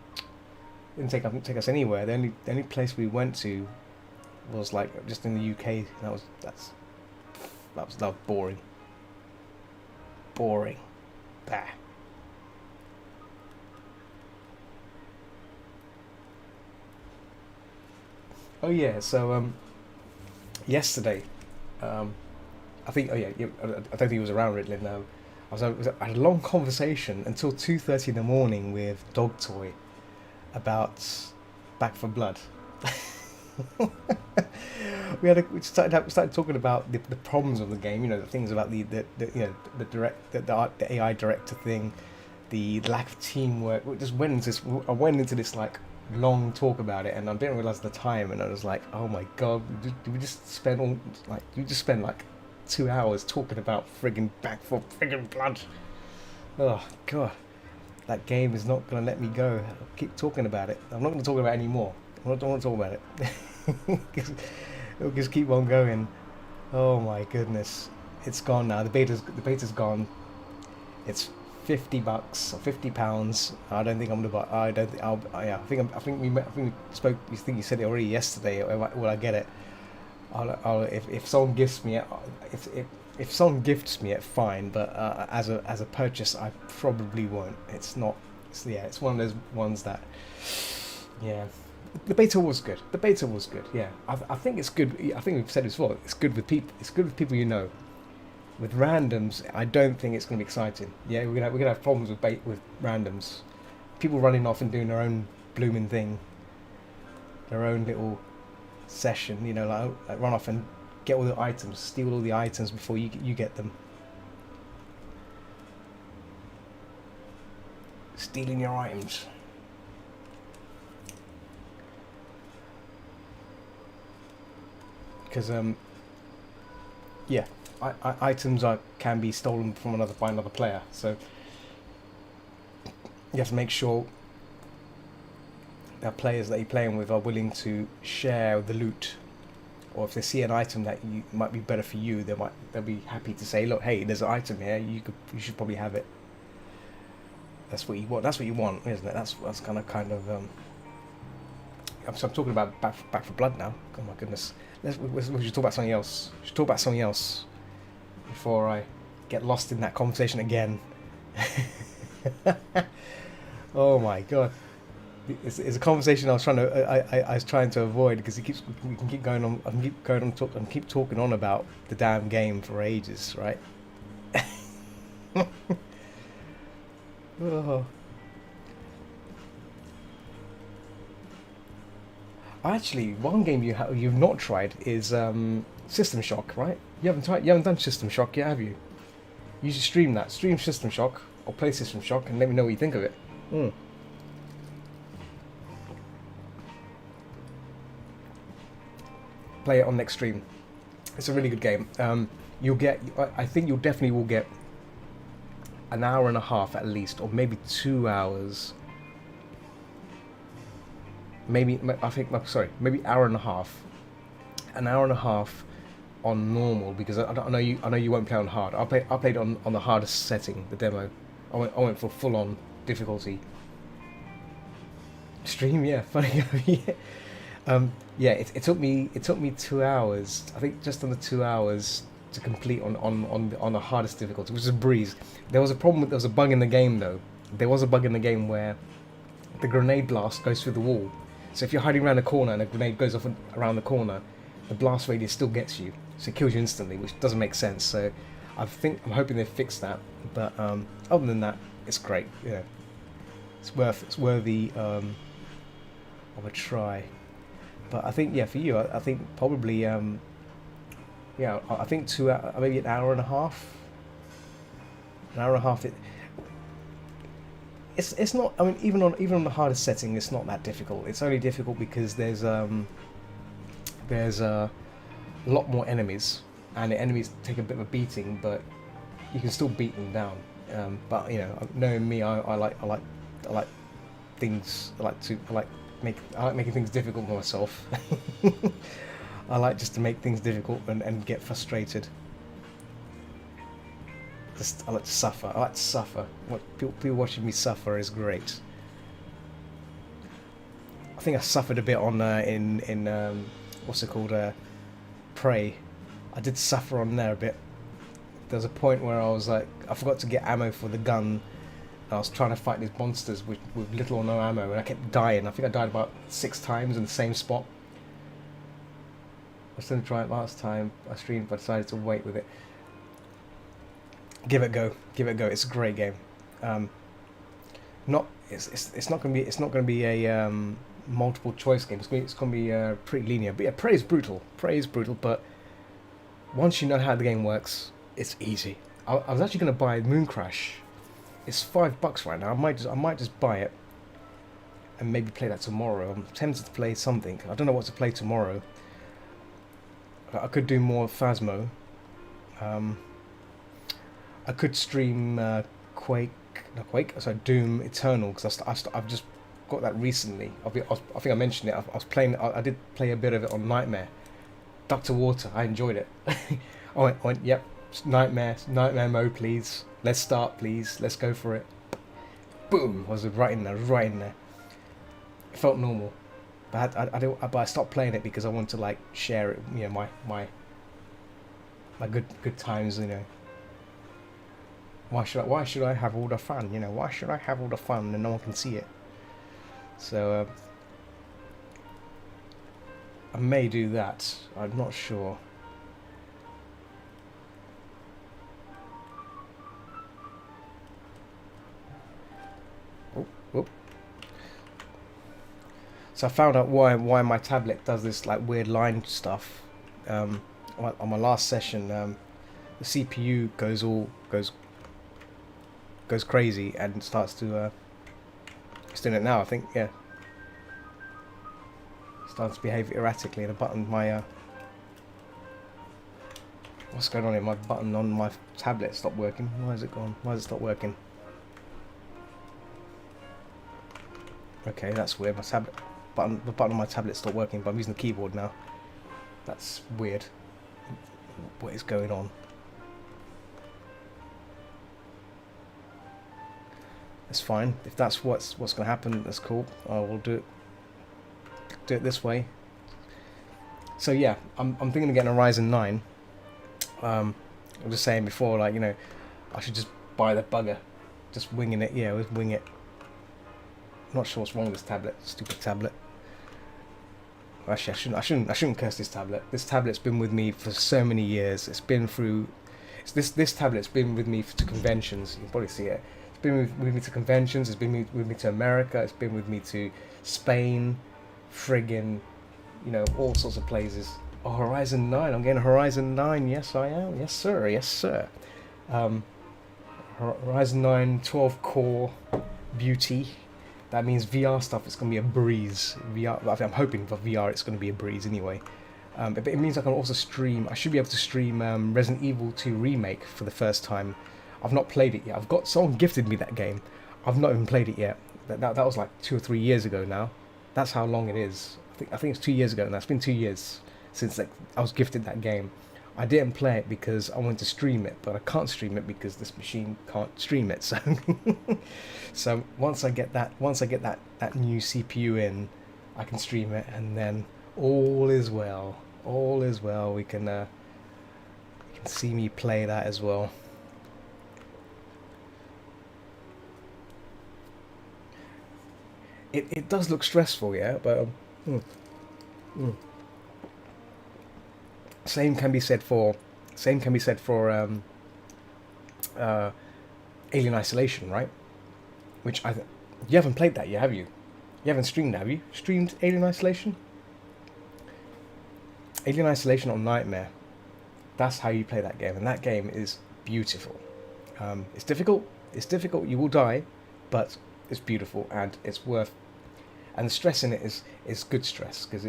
Speaker 1: Didn't take us anywhere. The only place we went to was like just in the UK. That was boring. Boring. Bah. Oh yeah. So yesterday, I think. Oh yeah. I don't think he was around Ritlin. No, I had a long conversation until 2:30 in the morning with Dog Toy about Back for Blood. we started talking about the problems of the game. You know, the things about the AI director thing, the lack of teamwork. I went into this like long talk about it, and I didn't realize the time, and I was like, oh my god, did we just spend 2 hours talking about friggin' Back for friggin' Blood? Oh god, that game is not gonna let me go. I'll keep talking about it. I'm not gonna talk about it anymore. I don't want to talk about it. It'll just keep on going. Oh my goodness, it's gone now. The beta's gone. It's $50 or £50. I don't think I'm gonna buy. I don't think I'll. Yeah, I think we spoke. You think you said it already yesterday. Will I get it? If someone gifts me it, if someone gifts me it, fine. But as a purchase, I probably won't. It's not. It's one of those ones that. Yeah. The beta was good. Yeah, I think it's good. I think we've said it before. It's good with people. It's good with people you know. With randoms, I don't think it's going to be exciting. Yeah, we're gonna have problems with randoms. People running off and doing their own blooming thing. Their own little session. You know, like run off and get all the items, steal all the items before you get them. Stealing your items. Because yeah, items can be stolen from by another player, so you have to make sure that players that you're playing with are willing to share the loot, or if they see an item that might be better for you, they'll be happy to say, look, hey, there's an item here, you should probably have it. That's what you want. That's what you want, isn't it? That's kind of I'm talking about Back 4 Blood now. Oh my goodness. We should talk about something else. We should talk about something else before I get lost in that conversation again. Oh my god. It's a conversation I was trying to avoid because we can keep going on. I can keep talking on about the damn game for ages, right? Oh. Actually, one game you've not tried is System Shock, right? You haven't done System Shock yet, have you? You should stream that. Stream System Shock or play System Shock and let me know what you think of it. Play it on next stream. It's a really good game. I think you'll definitely will get an hour and a half at least, or maybe 2 hours. Maybe hour and a half. An hour and a half on normal, because I know you won't play on hard. I played on the hardest setting, the demo. I went for full on difficulty. Stream, yeah, funny. Yeah, it took me 2 hours. I think just under 2 hours to complete on the hardest difficulty, which is a breeze. There was a bug in the game though. There was a bug in the game where the grenade blast goes through the wall. So if you're hiding around a corner and a grenade goes off around the corner, the blast radius still gets you, so it kills you instantly, which doesn't make sense. So I'm hoping they fix that. But other than that, it's great. Yeah, it's worthy of a try. But I think, yeah, for you, I think probably, yeah, I think 2 hours, maybe an hour and a half. An hour and a half. It's not. I mean, even on the hardest setting, it's not that difficult. It's only difficult because there's a lot more enemies, and the enemies take a bit of a beating, but you can still beat them down. But you know, knowing me, I like things. I like making things difficult for myself. I like just to make things difficult and get frustrated. I like to suffer. I like to suffer. People watching me suffer is great. I think I suffered a bit on in what's it called, Prey. I did suffer on there a bit. There was a point where I was like, I forgot to get ammo for the gun. I was trying to fight these monsters with little or no ammo, and I kept dying. I think I died about 6 times in the same spot. I was going to try it last time I streamed, but I decided to wait with it. Give it a go. It's a great game. It's not going to be a multiple choice game. It's going to be pretty linear. But yeah, Prey is brutal. But once you know how the game works, it's easy. I was actually going to buy Moon Crash. It's $5 right now. I might just buy it and maybe play that tomorrow. I'm tempted to play something. I don't know what to play tomorrow. I could do more Phasmo. I could stream Doom Eternal, because I've just got that recently. I think I mentioned it. I was playing. I did play a bit of it on Nightmare. Duck to Water. I enjoyed it. I went. Yep. Nightmare mode, please. Let's start, please. Let's go for it. Boom! I was right in there. It felt normal, but I stopped playing it because I want to like share it. You know, my good times. You know. Why should I have all the fun? You know, why should I have all the fun and no one can see it? So I may do that. I'm not sure. Oh. So I found out why my tablet does this like weird line stuff. on my last session, the CPU goes crazy and starts to. It's doing it now, I think. Yeah, starting to behave erratically. The button, what's going on here? My button on my tablet stopped working. Why is it gone? Why has it stopped working? Okay, that's weird. The button on my tablet stopped working, but I'm using the keyboard now. That's weird. What is going on? That's fine. If that's what's going to happen, that's cool. I will do it this way. So yeah, I'm thinking of getting a Ryzen 9. I was just saying before, like, you know, I should just buy the bugger, just winging it. Yeah, we'll wing it. I'm not sure what's wrong with this tablet. Stupid tablet. Actually, I shouldn't curse this tablet. This tablet's been with me for so many years. It's been through. This tablet's been with me to conventions. You can probably see it. It's been with me to conventions. It's been with me to America. It's been with me to Spain, friggin', you know, all sorts of places. Oh, Horizon 9. I'm getting Horizon 9. Yes, I am. Yes, sir. Yes, sir. Horizon 9 12 core beauty. That means VR stuff, it's going to be a breeze. I'm hoping for VR it's going to be a breeze anyway. But it means I can also stream. I should be able to stream Resident Evil 2 Remake for the first time. I've not played it yet. Someone gifted me that game. I've not even played it yet. That was like 2 or 3 years ago now. That's how long it is. I think it's 2 years ago now. It's been 2 years since I was gifted that game. I didn't play it because I wanted to stream it, but I can't stream it because this machine can't stream it. So, so once I get that new CPU in, I can stream it, and then all is well. All is well. You can see me play that as well. It does look stressful, yeah, but same can be said for Alien Isolation, right? Which you haven't played that yet, have you? You haven't streamed, have you? Streamed Alien Isolation? Alien Isolation on Nightmare. That's how you play that game, and that game is beautiful. It's difficult. It's difficult. You will die, but it's beautiful and it's worth. And the stress in it is good stress because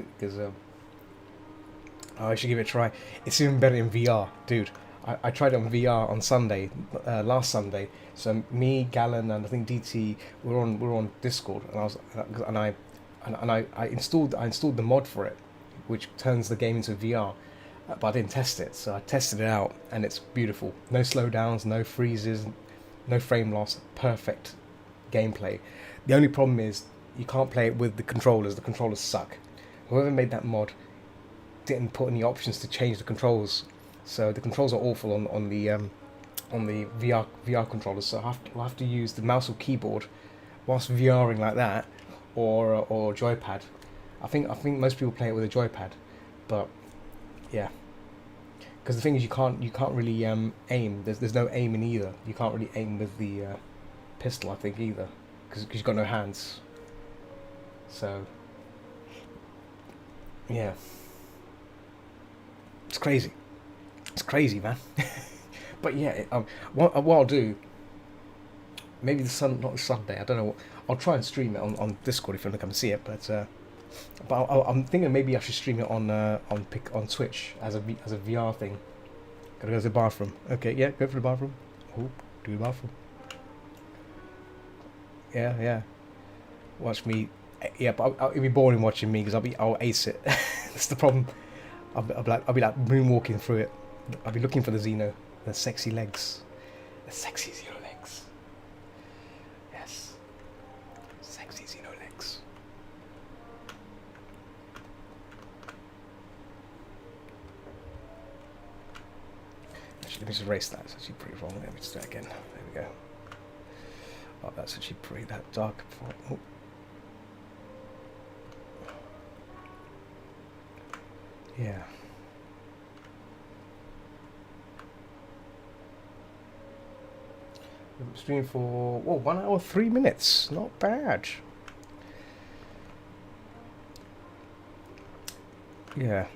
Speaker 1: I should give it a try. It's even better in VR, dude. I tried it on VR on Sunday, last Sunday. So me, Gallon, and I think DT we're on Discord, and I installed the mod for it, which turns the game into VR. But I didn't test it, so I tested it out, and it's beautiful. No slowdowns, no freezes, no frame loss. Perfect gameplay. The only problem is you can't play it with the controllers. The controllers suck. Whoever made that mod didn't put any options to change the controls, so the controls are awful on the VR controllers. So I'll have to use the mouse or keyboard whilst VRing like that, or joypad. I think most people play it with a joypad, but yeah, because the thing is you can't really aim. There's no aim in either. You can't really aim with the pistol, I think, either, because you've got no hands. So yeah. It's crazy. It's crazy, man. But yeah, what I'll do, maybe not the Sunday, I don't know. I'll try and stream it on Discord if you want to come and see it. But I'm thinking maybe I should stream it on Twitch as a VR thing. Gotta go to the bathroom. Okay, yeah, go for the bathroom. Oh, do the bathroom. Yeah. Watch me. Yeah, but it'll be boring watching me because I'll ace it. That's the problem. I'll be like moonwalking through it. I'll be looking for the Xeno, the sexy legs, the sexy Xeno legs. Yes, sexy Xeno legs. Actually, let me just erase that. It's actually pretty wrong. Let me just do it again. There we go. Oh, that's actually pretty that dark. Oh. Yeah. Stream for 1 hour 3 minutes. Not bad. Yeah.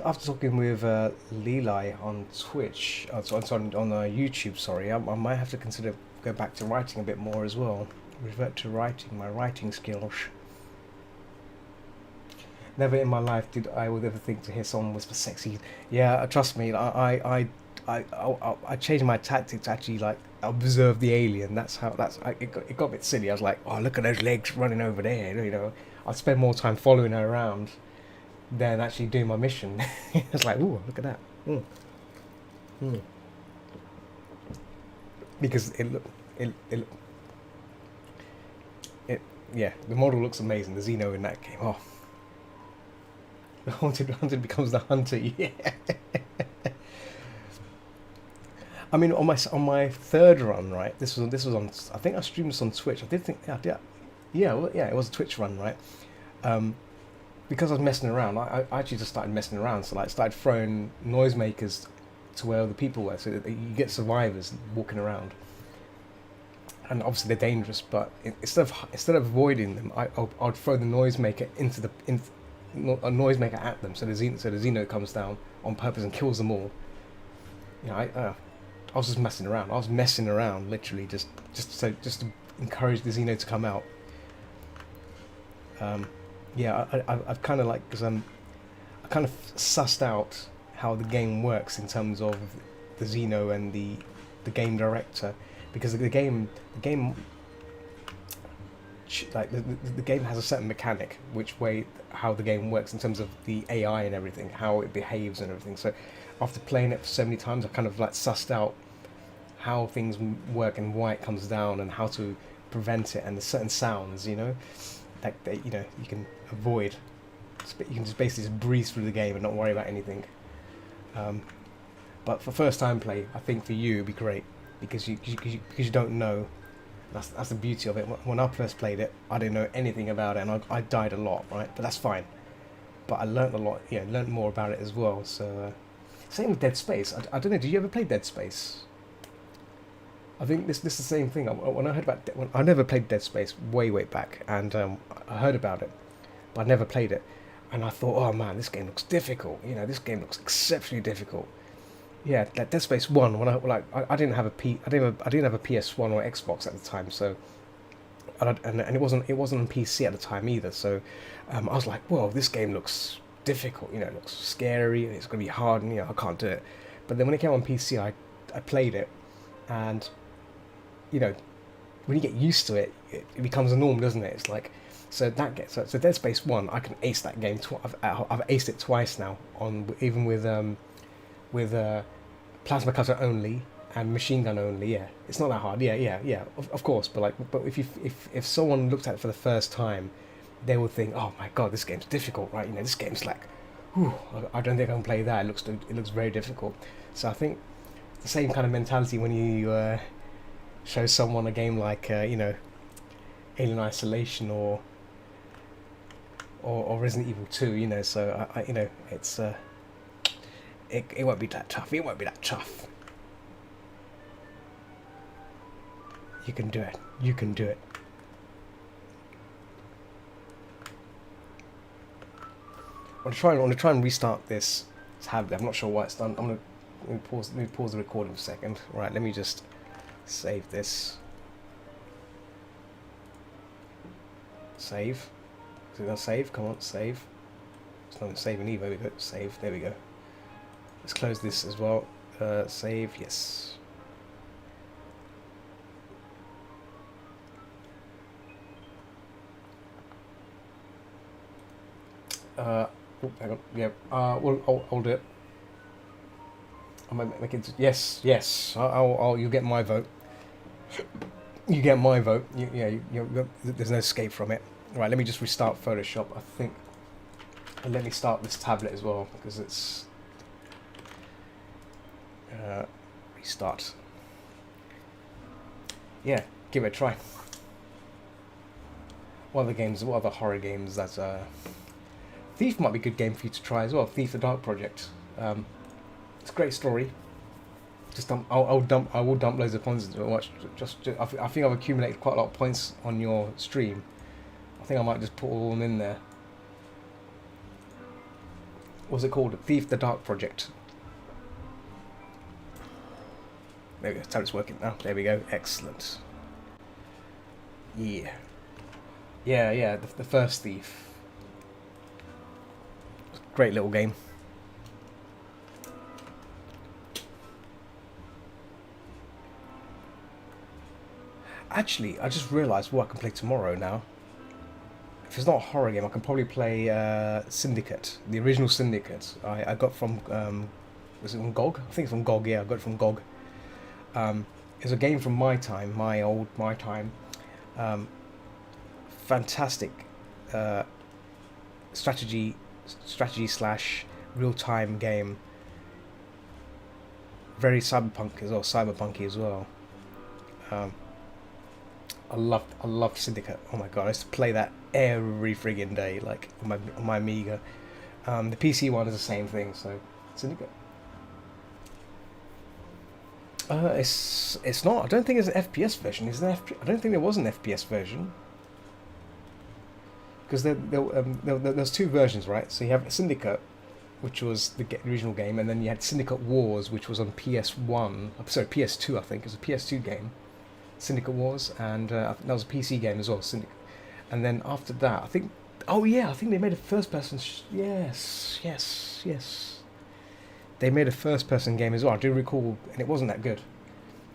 Speaker 1: after talking with Leli on Twitch, on YouTube, sorry, I might have to consider go back to writing a bit more as well. Revert to writing, my writing skills. Never in my life did I would ever think to hear someone whisper sexy. Yeah, trust me, I changed my tactic to actually like observe the alien. It got a bit silly. I was like, oh, look at those legs running over there. You know, I'd spend more time following her around than actually doing my mission. It's like, ooh, look at that. Mm. Mm. Because it yeah, the model looks amazing. The Xeno in that game. Oh, the hunted becomes the hunter. Yeah. I mean, on my third run, right? This was on. I think I streamed this on Twitch. I did think, yeah, it was a Twitch run, right? Because I was messing around, I actually just started messing around. So like, started throwing noisemakers to where the people were, so that you get survivors walking around. And obviously they're dangerous, but instead of avoiding them, I'd throw the noisemaker a noisemaker at them, so the Xeno comes down on purpose and kills them all. You know, I was just messing around. I was messing around, literally, just to encourage the Xeno to come out. Yeah, I've kind of like, because I kind of sussed out how the game works in terms of the Xeno and the game director, because the game like the game has a certain mechanic how the game works in terms of the AI and everything, how it behaves and everything. So after playing it for so many times, I kind of like sussed out how things work and why it comes down and how to prevent it, and the certain sounds, you know, that you know you can avoid. You can just basically just breeze through the game and not worry about anything. But for first time play, I think for you it'd be great, because you don't know. That's the beauty of it. When I first played it, I didn't know anything about it, and I died a lot, right? But that's fine. But I learned a lot, learned more about it as well. So, same with Dead Space. I don't know. Did you ever play Dead Space? I think this is the same thing. When I heard about, I never played Dead Space way back, and I heard about it, but I never played it, and I thought, oh man, this game looks difficult. You know, this game looks exceptionally difficult. Yeah, that Dead Space 1. When I didn't have a PS1 or Xbox at the time, so and it wasn't on PC at the time either. So I was like, whoa, this game looks difficult. You know, it looks scary, and it's gonna be hard, and I can't do it. But then when it came on PC, I played it, and when you get used to it, it becomes a norm, doesn't it? It's like, so Dead Space 1, I can ace that game. I've aced it twice now, even with plasma cutter only and machine gun only. Yeah, it's not that hard. Yeah. Of course, but if someone looked at it for the first time, they would think, oh my god, this game's difficult, right? This game's like, whew, I don't think I can play that. It looks very difficult. So I think the same kind of mentality when you show someone a game like Alien Isolation or Resident Evil 2. So it's it won't be that tough. It won't be that tough. You can do it. You can do it. I'm gonna try and restart this tablet. I'm not sure why it's done. Let me pause the recording for a second. Right, let me just save this. Save. Is it gonna save? Come on, save. It's not saving either. We go save. There we go. Let's close this as well. Save. Yes. Oh, hang on. Yeah. I'll do it. I might make it. Yes. You get my vote. You get my vote. There's no escape from it. Right. Let me just restart Photoshop. I think. And let me start this tablet as well, because it's restart. Yeah. Give it a try. What other horror games that Thief might be a good game for you to try as well. Thief: The Dark Project. It's a great story. I will dump loads of points into it. I think I've accumulated quite a lot of points on your stream. I think I might just put all of them in there. What's it called? Thief the Dark Project. There we go. It's working now. There we go. Excellent. Yeah. Yeah. The first Thief. Great little game. Actually, I just realised what I can play tomorrow now. If it's not a horror game, I can probably play Syndicate, the original Syndicate. I got from, was it on GOG? I think it's on GOG, yeah, I got it from GOG. It's a game from my time, my time. Fantastic strategy slash real-time game. Very cyberpunky as well. I loved Syndicate. Oh my god, I used to play that every friggin' day, like on my Amiga. The PC one is the same thing, so Syndicate. It's not. I don't think it's an FPS version. Is there? I don't think there was an FPS version. Because there's two versions, right? So you have Syndicate, which was the original game, and then you had Syndicate Wars, which was on PS1. Sorry, PS2, I think. It was a PS2 game. Syndicate Wars, and that was a PC game as well, Syndicate. And then after that, I think, I think they made a first-person. Yes. They made a first-person game as well. I do recall, and it wasn't that good.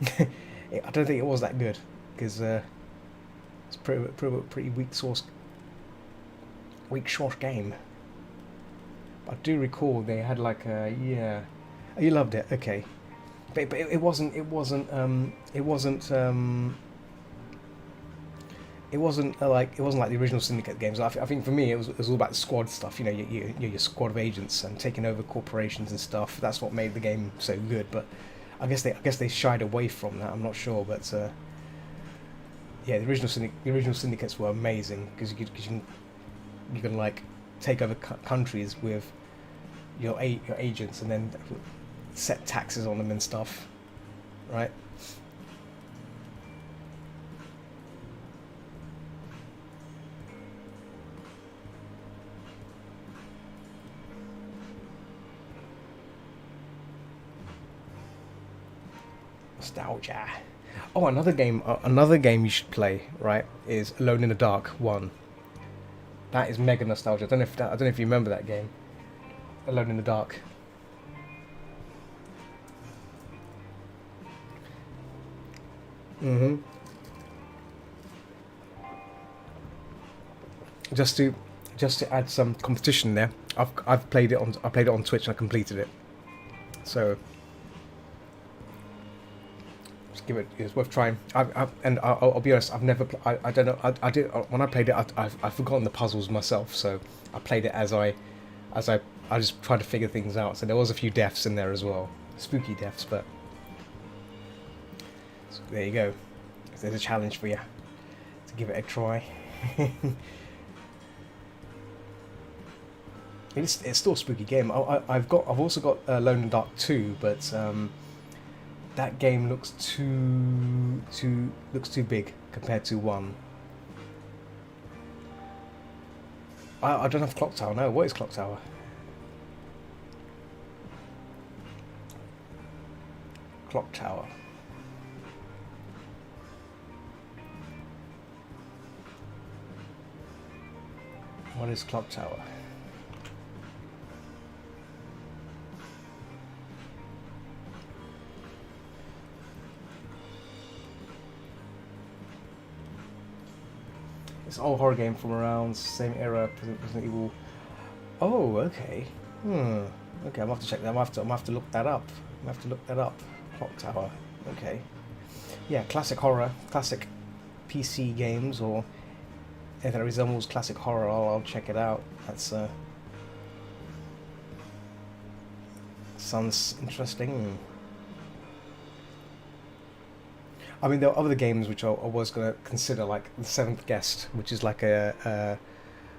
Speaker 1: I don't think it was that good because it's pretty weak source game. But I do recall they had like a Oh, you loved it, okay. But it wasn't like the original Syndicate games. I think for me it was all about the squad stuff. You know, your squad of agents and taking over corporations and stuff. That's what made the game so good. But I guess they shied away from that. I'm not sure, but yeah, the original Syndicates were amazing because you can like take over countries with your agents and then set taxes on them and stuff, right? Nostalgia. Oh, another game you should play, right, is Alone in the Dark 1. That is mega nostalgia. I don't know if you remember that game. Alone in the Dark. Just to add some competition there, I played it on Twitch and I completed it. So just it's worth trying. I'll be honest, I've never I don't know, I did when I played it, I've forgotten the puzzles myself, so I played it as I just tried to figure things out. So there was a few deaths in there as well, spooky deaths, but so there you go. There's a challenge for you to give it a try. It's still a spooky game. I've also got Alone in the Dark 2, but that game looks too big compared to 1. I don't have Clock Tower. No, what is Clock Tower? Clock Tower. What is Clock Tower? It's an old horror game from around same era, Resident Evil. Oh, okay. Okay, I'm gonna have to check that. I'm gonna have to look that up. Clock Tower. Okay. Yeah, classic horror, classic PC games, or anything that resembles classic horror. I'll check it out. That's sounds interesting. I mean, there are other games which I was going to consider, like The Seventh Guest, which is like a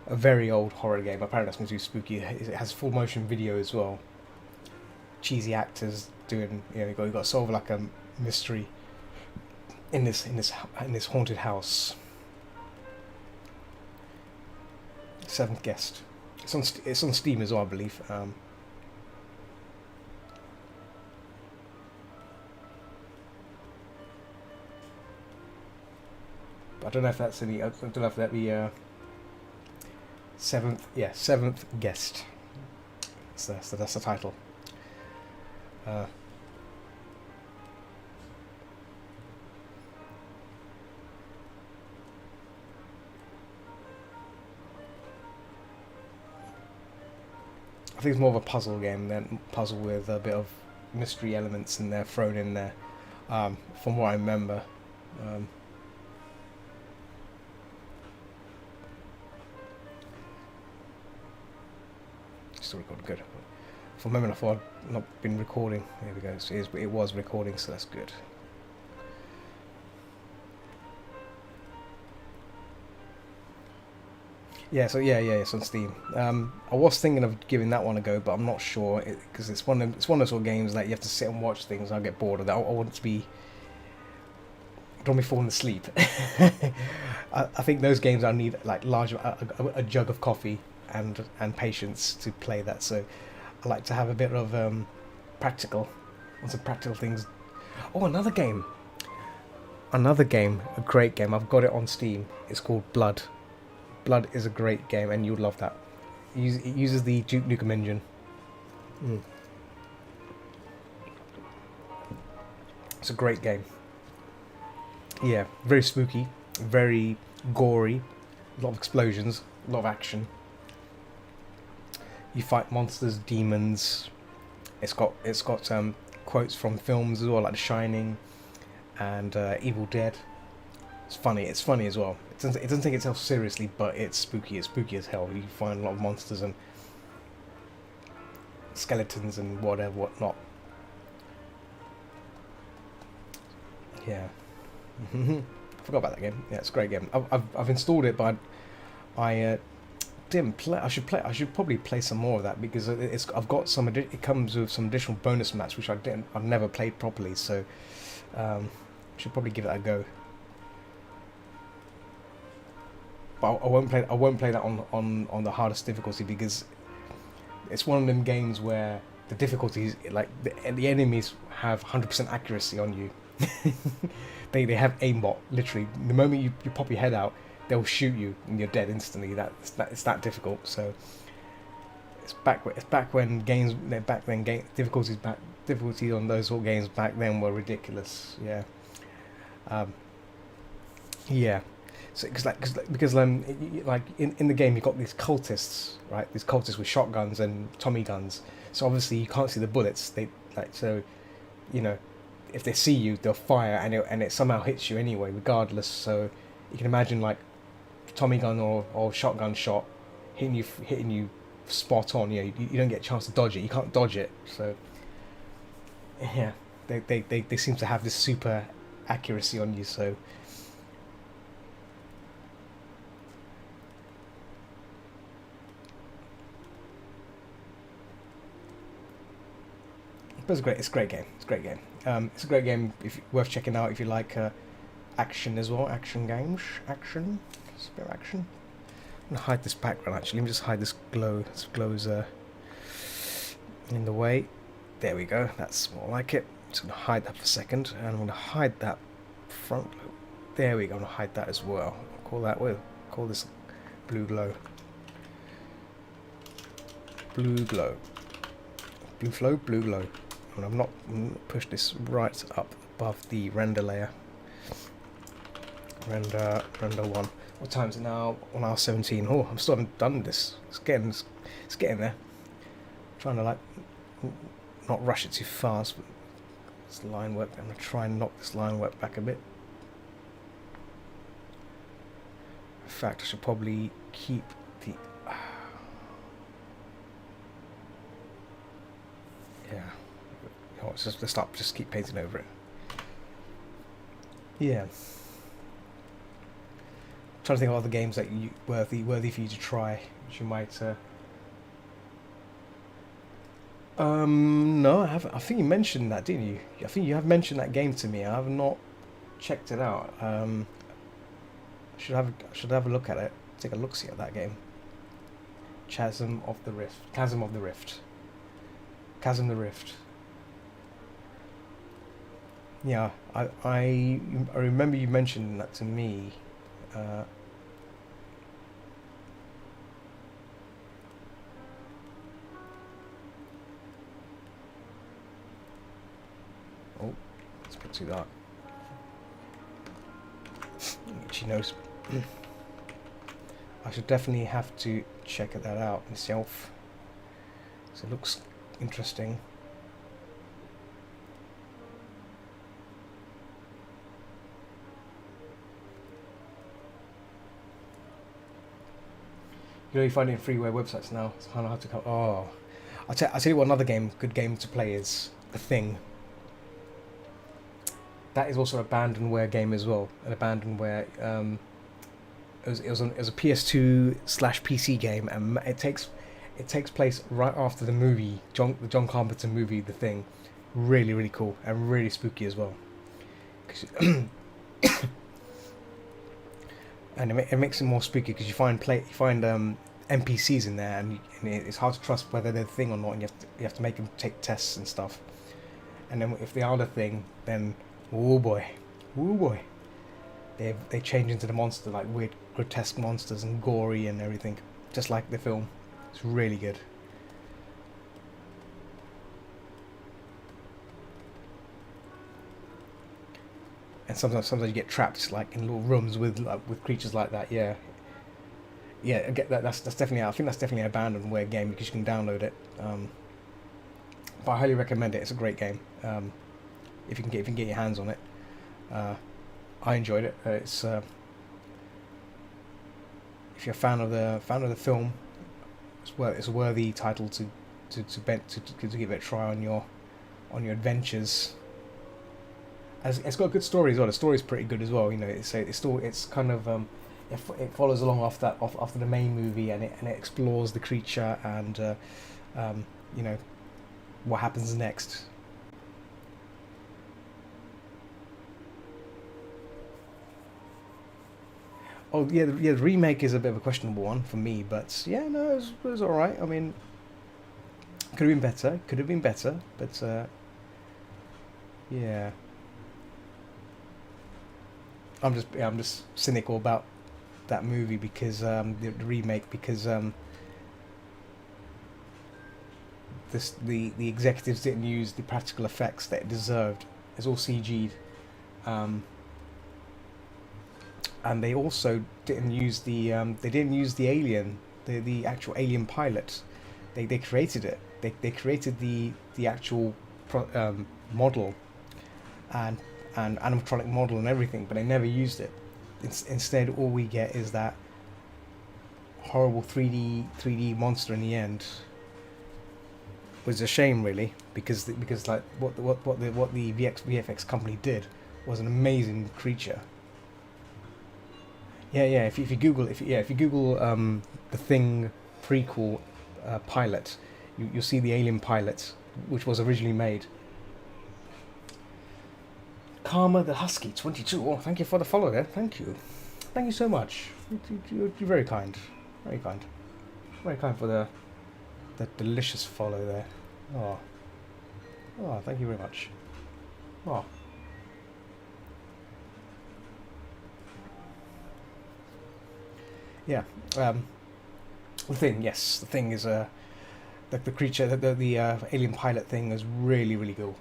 Speaker 1: very old horror game. Apparently that's going to be spooky. It has full motion video as well. Cheesy actors doing, you've got to solve like a mystery in this haunted house. Seventh Guest. It's on Steam as well, I believe. But I don't know if that's any. I don't know if that be seventh guest. So that's the title. I think it's more of a puzzle game than puzzle with a bit of mystery elements in there thrown in there, from what I remember. Still recording, good. For a moment I thought I'd not been recording. There we go. So it was recording, so that's good. It's on Steam. I was thinking of giving that one a go, but I'm not sure because it's one of those sort of games that you have to sit and watch things. I'll get bored of that. I want to be, don't be falling asleep. I think those games I need like a jug of coffee and patience to play that. So I like to have a bit of practical, some practical things. Oh, another game, a great game. I've got it on Steam. It's called Blood. Blood is a great game, and you'd love that. It uses the Duke Nukem engine. It's a great game. Yeah, very spooky, very gory, a lot of explosions, a lot of action. You fight monsters, demons. It's got quotes from films as well, like The Shining and Evil Dead. It's funny as well. It doesn't take itself seriously, but it's spooky. It's spooky as hell. You find a lot of monsters and skeletons and whatnot. Yeah. Forgot about that game. Yeah, it's a great game. I've installed it, but I didn't play. I should probably play some more of that because I've got some. It comes with some additional bonus maps which I've never played properly. So should probably give that a go. But I won't play that on the hardest difficulty because it's one of them games where the difficulties, like the enemies have 100% accuracy on you. they have aimbot, literally. The moment you pop your head out, they'll shoot you and you're dead instantly. It's that difficult. So it's back when difficulties on those sort of games back then were ridiculous. Yeah. Yeah. So because like in the game you've got these cultists, right? These cultists with shotguns and Tommy guns. So obviously you can't see the bullets. If they see you, they'll fire and it somehow hits you anyway, regardless. So you can imagine like Tommy gun or shotgun shot hitting you spot on. You don't get a chance to dodge it. You can't dodge it. So yeah, they seem to have this super accuracy on you. So. But it's a great game. It's a great game. It's a great game. Worth checking out if you like action as well. Action games. Action. It's a bit of action. I'm gonna hide this background actually. Let me just hide this glow. This glow's in the way. There we go. That's more like it. I'm just gonna hide that for a second, and I'm gonna hide that front glow. There we go. I'm gonna hide that as well. Call this blue glow. Blue glow. Blue flow. Blue glow. And I'm not push this right up above the render layer. Render 1. What time is it now? 1 hour 17. Oh, I'm still haven't done this. It's getting there. I'm trying to like not rush it too fast, but this line work. I'm gonna try and knock this line work back a bit. In fact, I should probably keep the. Yeah. Let's stop. Just keep painting over it. Yeah. I'm trying to think of other games that worthy for you to try, which you might. No, I haven't. I think you mentioned that, didn't you? I think you have mentioned that game to me. I have not checked it out. Should have a look at it. Take a look see at that game. Chasm of the Rift. Chasm of the Rift. Chasm the Rift. Yeah, I remember you mentioned that to me. Uh, oh, it's a bit too dark. She knows. I should definitely have to check that out myself. So it looks interesting. You know, you find it in freeware websites now. It's kind of hard to come. Oh, I'll tell you what. Another good game to play is The Thing. That is also an abandonware game as well. An abandonware. It was a PS2/PC game, and it takes place right after the movie, the John Carpenter movie, The Thing. Really, really cool and really spooky as well. And it makes it more spooky because you find NPCs in there, and it's hard to trust whether they're the thing or not, and you have to make them take tests and stuff. And then if they are the thing, then oh boy, they change into the monster, like weird grotesque monsters and gory and everything, just like the film. It's really good. And sometimes you get trapped like in little rooms with creatures like that. Yeah, I get that. That's definitely. I think that's definitely an abandonware game because you can download it. But I highly recommend it. It's a great game. If you can get your hands on it. I enjoyed it. It's if you're a fan of the film, it's a worthy title to give it a try on your adventures. It's got a good story as well. The story's pretty good as well. You know, it's kind of it follows along after the main movie, and it explores the creature and you know what happens next. Oh yeah, the remake is a bit of a questionable one for me, but yeah, no, it was all right. I mean, could have been better, but yeah. I'm just cynical about that movie because the remake because the executives didn't use the practical effects that it deserved. It's all CG'd, and they also didn't use the alien, the actual alien pilot. They created it. They created the actual model and animatronic model and everything, but they never used it. Instead, all we get is that horrible 3D monster in the end. Was a shame, really, because like what the VFX company did was an amazing creature. Yeah. If you Google The Thing prequel pilot, you'll see the alien pilot, which was originally made. Karma the Husky 22. Oh, thank you for the follow there. Thank you so much. You're very kind, very kind for the delicious follow there. Oh, thank you very much. Oh. Yeah. The Thing, yes, The Thing is the creature, the alien pilot thing is really, really cool.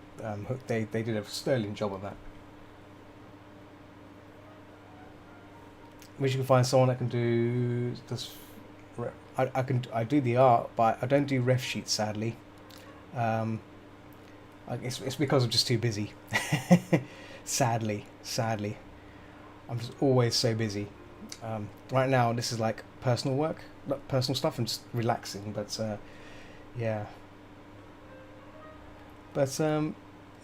Speaker 1: They did a sterling job on that. Wish you could find someone that can do this. I do the art, but I don't do ref sheets, sadly. It's because I'm just too busy. sadly, I'm just always so busy. Right now, this is like personal work, not personal stuff. I'm just relaxing, but yeah. But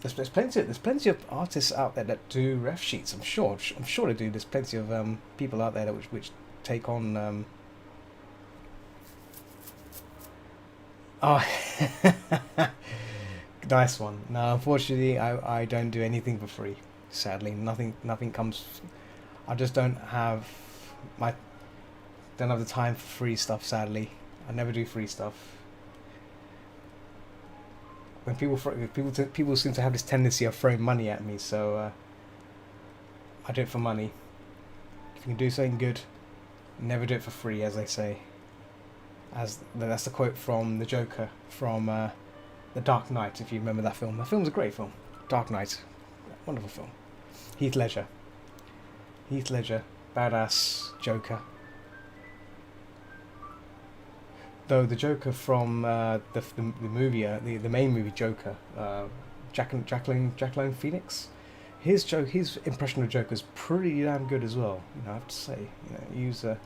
Speaker 1: there's plenty of artists out there that do ref sheets. I'm sure they do. There's plenty of people out there that which take on. Oh, nice one. No, unfortunately, I don't do anything for free. Sadly, nothing comes. I just don't have the time for free stuff. Sadly, I never do free stuff. When people seem to have this tendency of throwing money at me, so I do it for money. If you can do something good, never do it for free, as they say. That's the quote from the Joker from The Dark Knight, if you remember that film. That film's a great film. Dark Knight, wonderful film. Heath Ledger, badass Joker. Though the Joker from the movie, the main movie Joker, Joaquin Phoenix, his impression of Joker is pretty damn good as well. You know, I have to say, he was a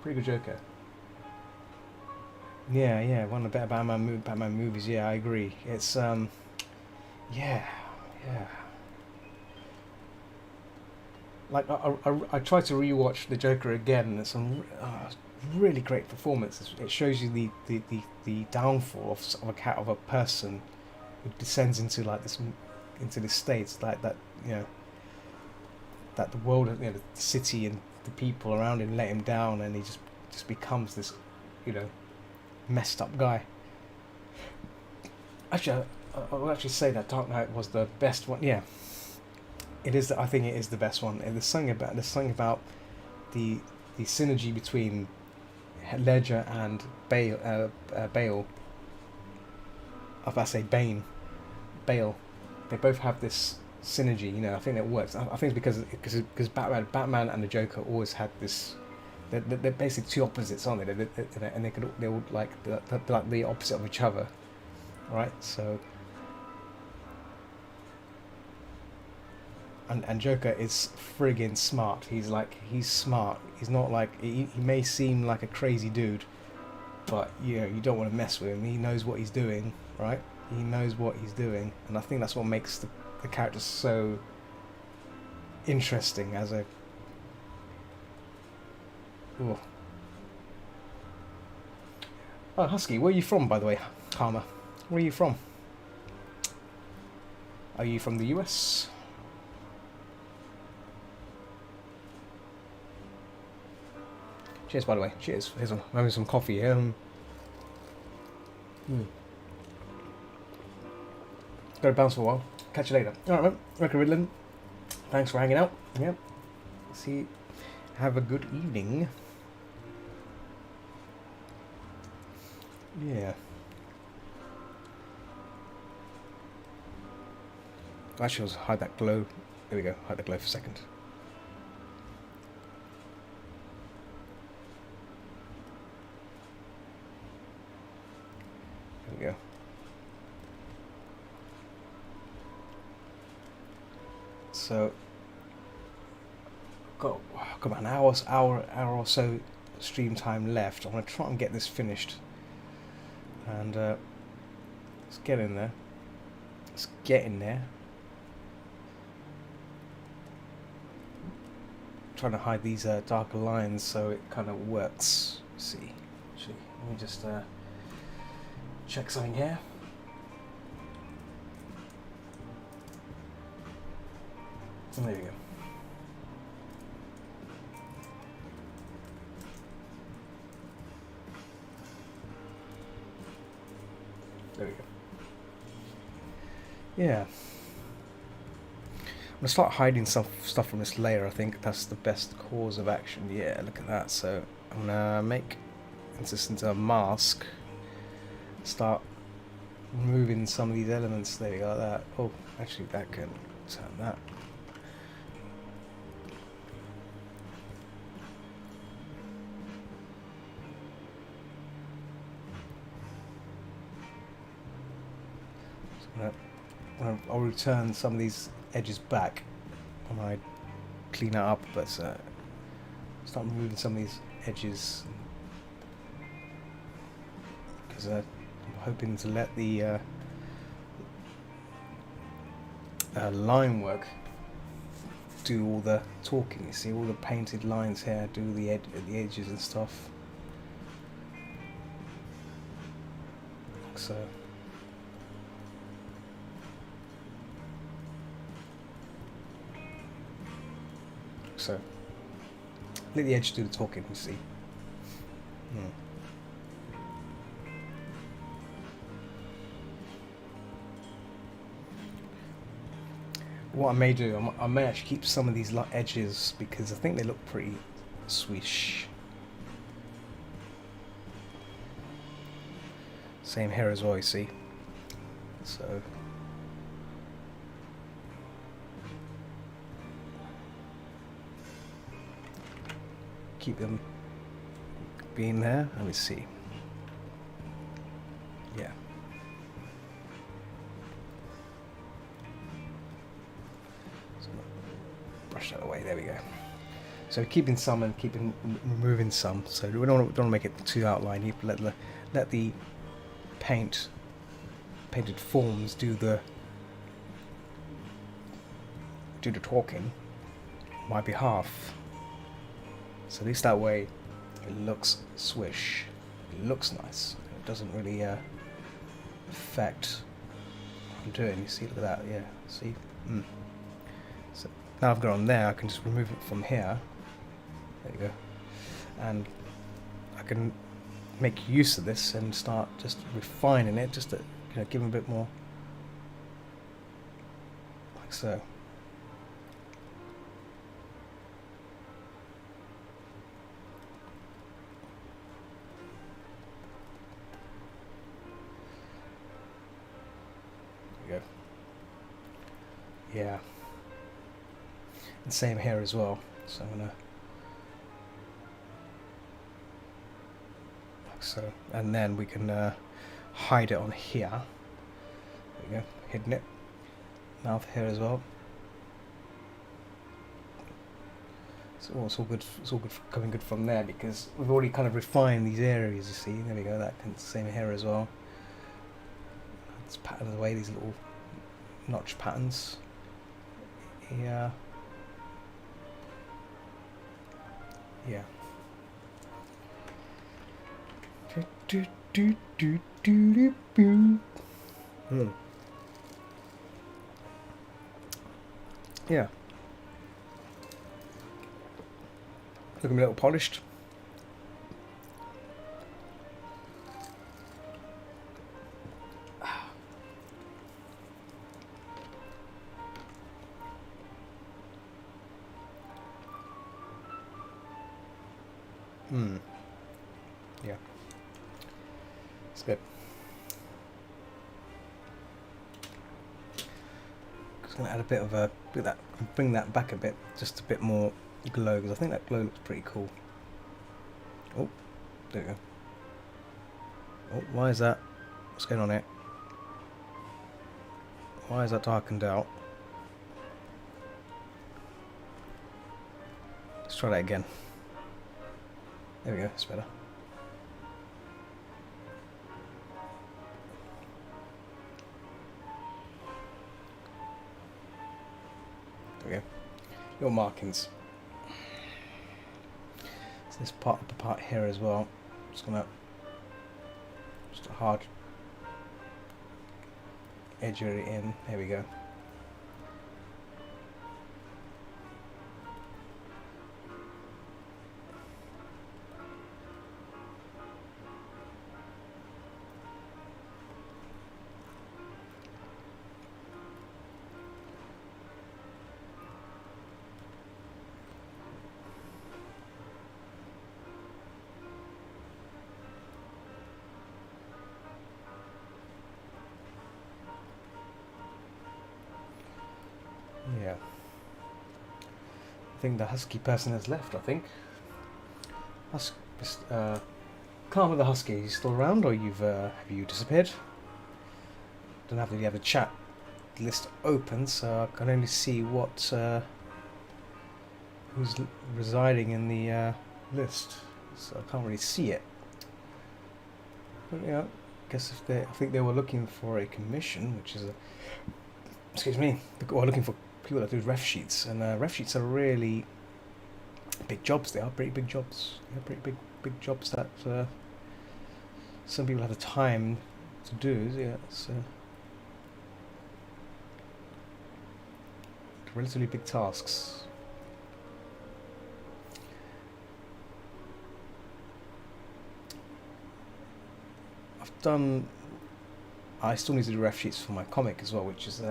Speaker 1: pretty good Joker. Yeah, one of the better Batman movies. Yeah, I agree. It's yeah. Like I tried to rewatch the Joker again, and it's some really great performances. It shows you the downfall of a person who descends into like this state, like that, that the world, the city and the people around him let him down, and he just becomes this, messed up guy. Actually, I would actually say that Dark Knight was the best one. Yeah, it is. I think it is the best one. And there's something about the synergy between Ledger and Bale. I say Bane. Bale. They both have this synergy. I think it works. I think it's because Batman and the Joker always had this. They're basically two opposites, aren't they? And they're all like the opposite of each other, right? So, and Joker is friggin' smart. He's smart. He's not like he may seem like a crazy dude, but you don't want to mess with him. He knows what he's doing, right? He knows what he's doing, and I think that's what makes the character so interesting as a. Ooh. Oh, Husky, where are you from, by the way, Karma? Where are you from? Are you from the US? Cheers, by the way. Cheers. I'm having some coffee here. Gotta bounce for a while. Catch you later. Alright, man. Record Ridlin. Thanks for hanging out. Yep. See. Have a good evening. Yeah. Actually, I'll hide that glow. There we go. Hide the glow for a second. There we go. So, got about an hour or so stream time left. I'm gonna try and get this finished. And let's get in there. Trying to hide these darker lines so it kind of works. Let's see. Actually, let me just check something here. And there we go. There we go. Yeah. I'm going to start hiding some stuff from this layer. I think that's the best course of action. Yeah, look at that. So I'm going to make this into a mask. Start removing some of these elements. There we go, like that. Oh, actually that can turn that. I'll return some of these edges back when I clean it up, but start removing some of these edges because I'm hoping to let the line work do all the talking. You see all the painted lines here do the edges and stuff. So. So, let the edge do the talking, you see. what I may do, I may actually keep some of these edges because I think they look pretty swish. Same here as well, you see. So keep them being there. Let me see. Yeah. So brush that away. There we go. So keeping some and removing some. So we don't want to make it too outlined. You let the painted forms do the talking on my behalf. So at least that way it looks swish. It looks nice. It doesn't really affect what I'm doing. You see, look at that. Yeah. See. So now I've got on there, I can just remove it from here. There you go. And I can make use of this and start just refining it, just to give them a bit more, like so. There we go. Yeah. And same here as well. So I'm gonna, like so, and then we can hide it on here. There we go, hidden it. Mouth here as well. So it's all good. It's all good, coming good from there because we've already kind of refined these areas. You see, there we go. That can same here as well. Let's pattern away these little notch patterns. Yeah. Yeah. Yeah. Looking a little polished. Yeah. It's good. Just gonna add a bit of bring that back a bit, just a bit more glow, because I think that glow looks pretty cool. Oh, there we go. Oh, why is that? What's going on here? Why is that darkened out? Let's try that again. There we go, it's better. There we go. Little markings. So this upper part here as well. Just a hard edge it in. There we go. Yeah. I think the husky person has left, I think. Karma the husky, is he still around, or have you disappeared? Don't have to have a chat list open, so I can only see what who's residing in the list. So I can't really see it. But yeah, I guess I think they were looking for a commission, which is looking for people that do ref sheets, and ref sheets are really big jobs. They are pretty big jobs. They're pretty big jobs that some people have the time to do. Yeah, it's relatively big tasks. I still need to do ref sheets for my comic as well, which is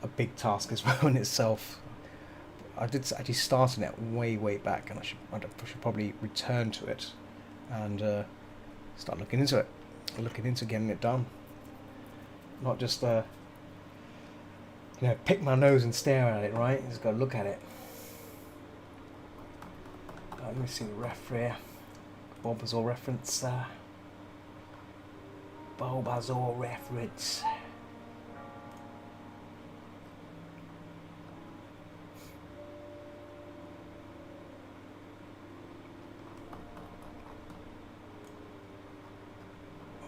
Speaker 1: a big task as well in itself. I did actually start on it way back, and I should probably return to it and start looking into it, looking into getting it done. Not just pick my nose and stare at it, right? Just gotta look at it. Let me see the ref here. Bulbasaur reference. Bulbasaur reference.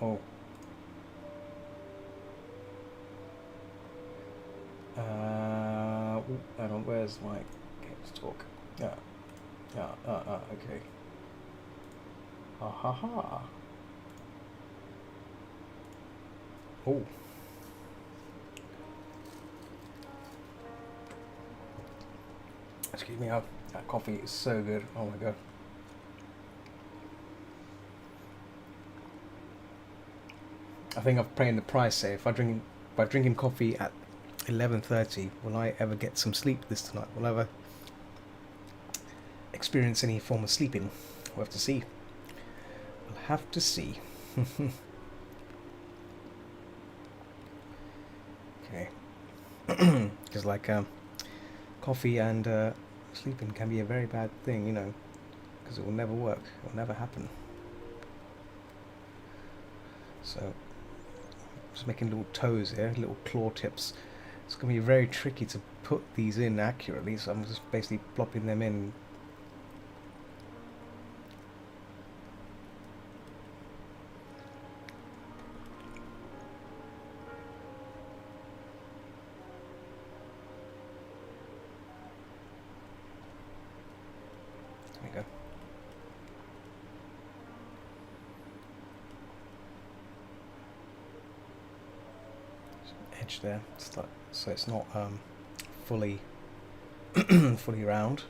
Speaker 1: Oh. Hang on, where's my games talk? Yeah. Okay. Ha. Oh. Excuse me, that coffee is so good. Oh my god. I think I've paying the price here. By drinking coffee at 11:30, will I ever get some sleep this tonight? Will I ever experience any form of sleeping? We'll have to see. We'll have to see. Okay. Because coffee and sleeping can be a very bad thing, because it will never work. It will never happen. So, just making little toes here, little claw tips. It's going to be very tricky to put these in accurately, so I'm just basically plopping them in. There we go. Edge there, so it's not fully fully round.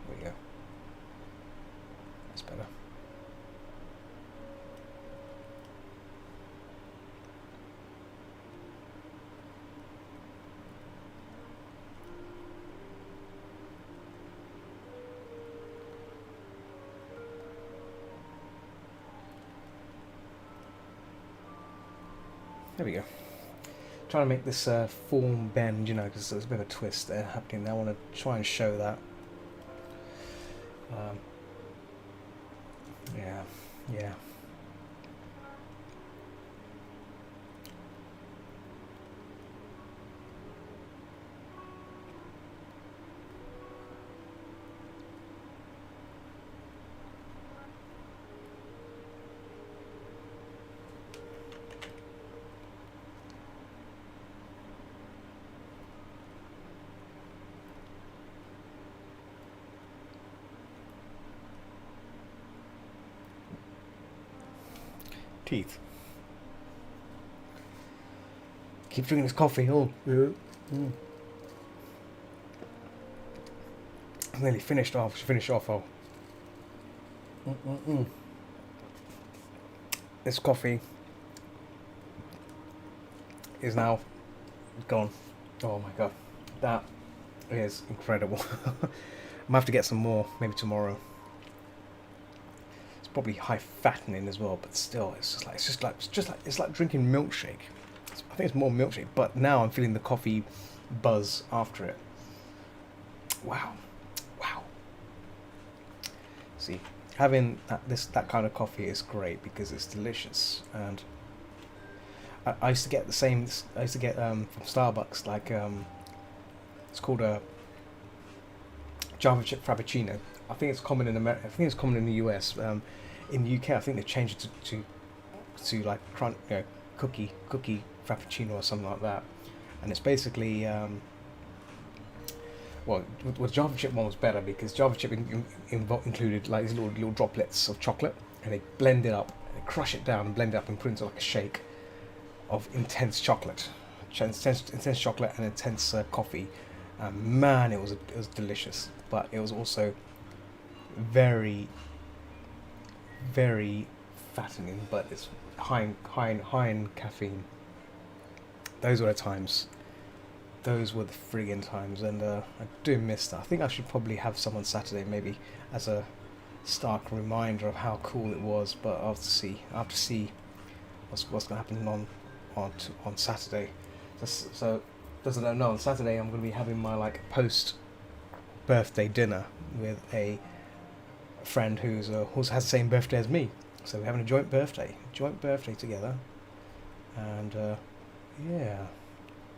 Speaker 1: There we go. That's better. There we go. Trying to make this form bend, because there's a bit of a twist there happening. I want to try and show that. Yeah. Teeth. Keep drinking this coffee. Oh, yeah. I'm nearly finished off. Should finish off. Oh. This coffee is now gone. Oh my god, that is incredible. I'm gonna have to get some more, maybe tomorrow. Probably high fattening as well, but still, it's like drinking milkshake. I think it's more milkshake, but now I'm feeling the coffee buzz after it. Wow. See, having that kind of coffee is great because it's delicious, and I used to get the same. I used to get from Starbucks, it's called a Java chip frappuccino. I think it's common in America. I think it's common in the US. In the UK, I think they changed it to like cookie frappuccino or something like that. And it's basically with Java chip one was better because Java chip included like these little droplets of chocolate, and they blend it up, they crush it down, and blend it up, and put it into like a shake of intense chocolate, intense chocolate and intense coffee. Man, it was delicious, but it was also very, very fattening, but it's high in caffeine. Those were the times. Those were the friggin' times, and I do miss that. I think I should probably have some on Saturday, maybe as a stark reminder of how cool it was. But I'll have to see. I have to see what's going to happen on Saturday. So doesn't know on Saturday I'm going to be having my like post birthday dinner with a friend who has the same birthday as me. So we're having a joint birthday together, and yeah,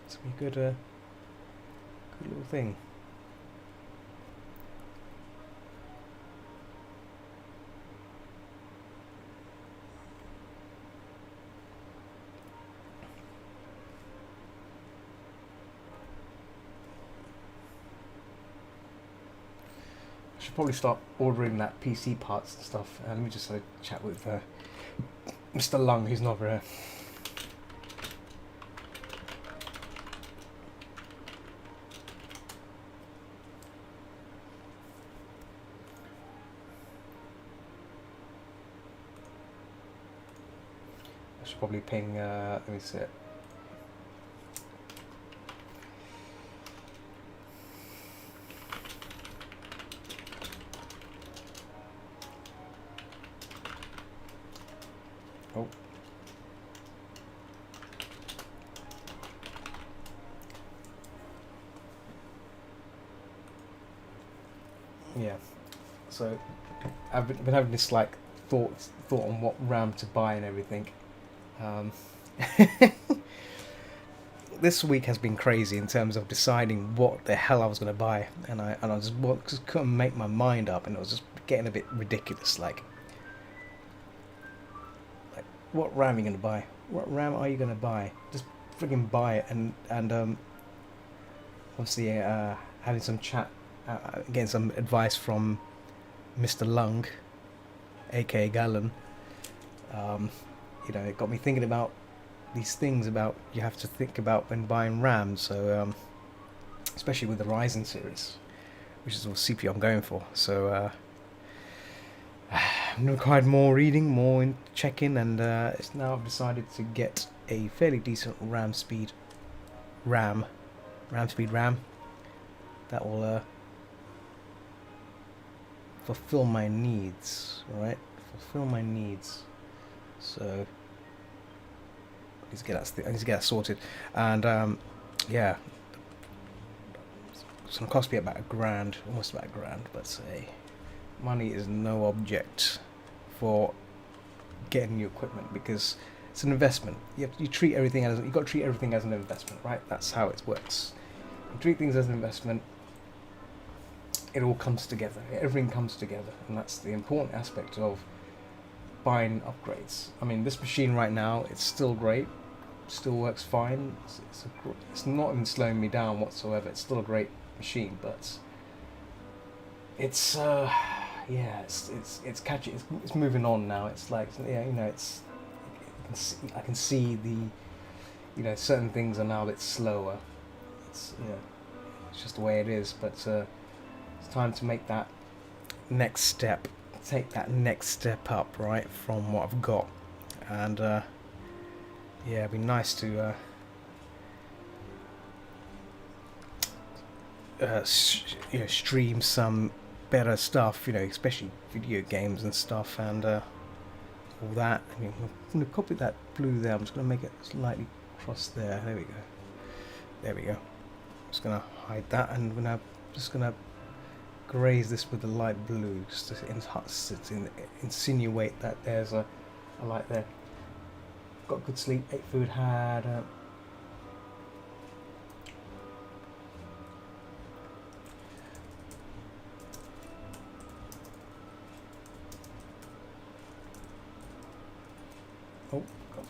Speaker 1: it's gonna be a good little thing. I should probably start ordering that PC parts and stuff. Let me just have a chat with Mr. Lung, who's not here. I should probably ping. Let me see it. Oh. Yeah. So I've been having this like thought on what RAM to buy and everything. This week has been crazy in terms of deciding what the hell I was going to buy, and I just couldn't make my mind up, and it was just getting a bit ridiculous. Like what RAM are you going to buy? What RAM are you going to buy? Just friggin' buy it, and obviously having some chat, getting some advice from Mr. Lung, aka Gallon. It got me thinking about these things about you have to think about when buying RAM. So especially with the Ryzen series, which is the CPU I'm going for. So I've required more reading, more checking, and it's now I've decided to get a fairly decent RAM speed RAM that will fulfill my needs, right? Fulfill my needs. So I need to get that sorted, and yeah, it's gonna cost me about £1,000, almost about £1,000. But say, money is no object for getting new equipment because it's an investment. You got to treat everything as an investment, right? That's how it works. You treat things as an investment. It all comes together. Everything comes together, and that's the important aspect of buying upgrades. I mean, this machine right now, it's still great, still works fine. It's not even slowing me down whatsoever. It's still a great machine, but it's it's catchy. It's moving on now. It's like, I can see the certain things are now a bit slower. It's just the way it is. But it's time to make that next step. Take that next step up, right, from what I've got, and it'd be nice to stream some better stuff, especially video games and stuff, and all that. I mean, I'm going to copy that blue there. I'm just going to make it slightly across there. There we go. I'm just going to hide that, and I'm just going to graze this with the light blue just to insinuate that there's a light there. Got good sleep, ate food, had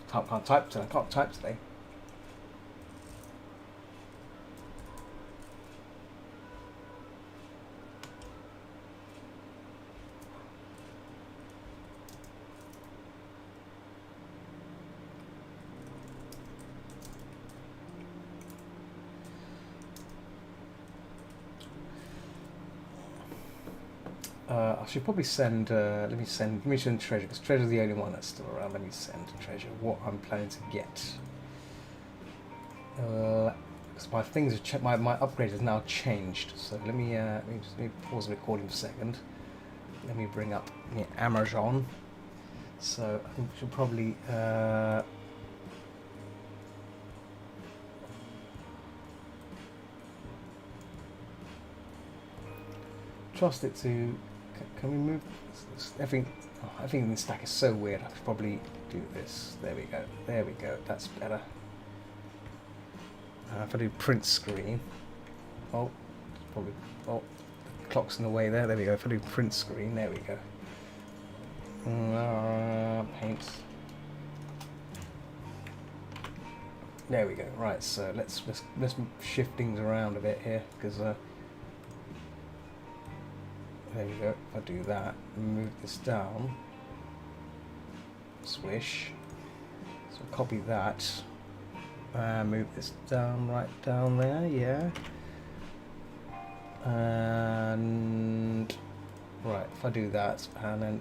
Speaker 1: can't type today. I can't type today. I should probably send. Let me send treasure, because treasure's the only one that's still around. Let me send treasure. What I'm planning to get. Because my things have my upgrade has now changed. So let me pause the recording for a second. Let me bring up Amazon. So I think we should probably. Trust it to. Can we move? Everything in this stack is so weird. I could probably do this. There we go. There we go. That's better. If I do print screen. Oh, probably. Oh, the clock's in the way there. There we go. If I do print screen, there we go. Paint. There we go. Right. So let's shift things around a bit here, because. There we go. If I do that, move this down, swish. So copy that, move this down, right down there, yeah. And right, if I do that, and then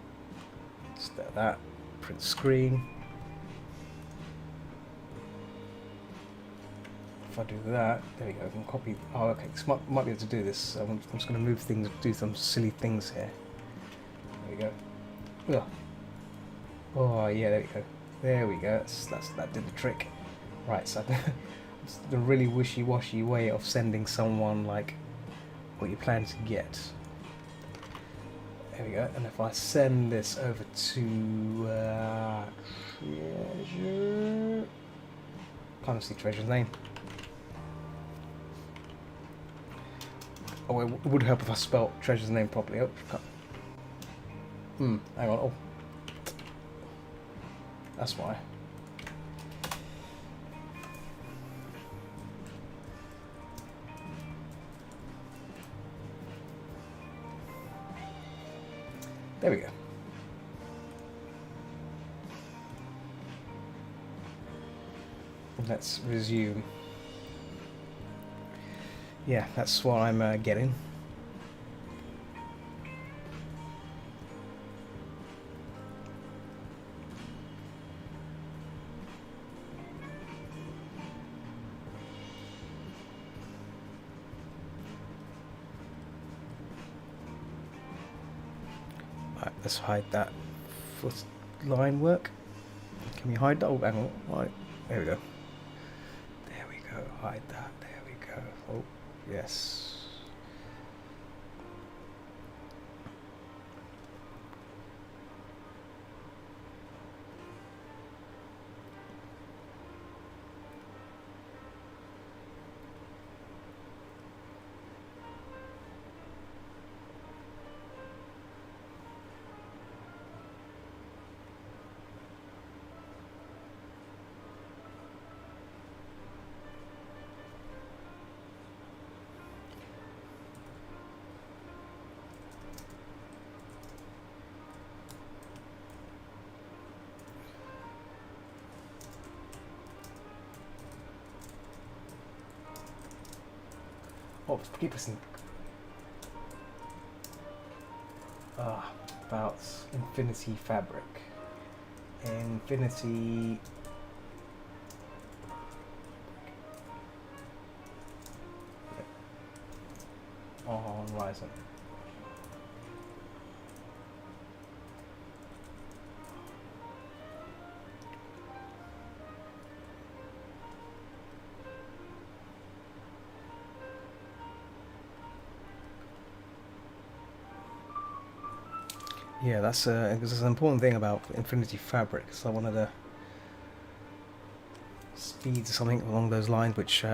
Speaker 1: set that, print screen. If I do that, there we go, I can copy. Oh, okay, might be able to do this. I'm just going to move things, do some silly things here. There we go. Ugh. Oh, yeah, there we go. There we go. That did the trick. Right, so it's the really wishy-washy way of sending someone, like, what you plan to get. There we go. And if I send this over to treasure. Can't see treasure's name. Oh, it would help if I spelled treasure's name properly. Oh, hang on. Oh, that's why. There we go. Let's resume. Yeah, that's what I'm getting. Right, let's hide that foot line work. Can we hide that? Oh, hang on. Right, there we go. There we go. Hide that. There we go. Oh. Yes. Oh, keep pressing. About Infinity Fabric. Infinity. On Ryzen. Yeah, that's because an important thing about Infinity Fabric. So I wanted to speed something along those lines, which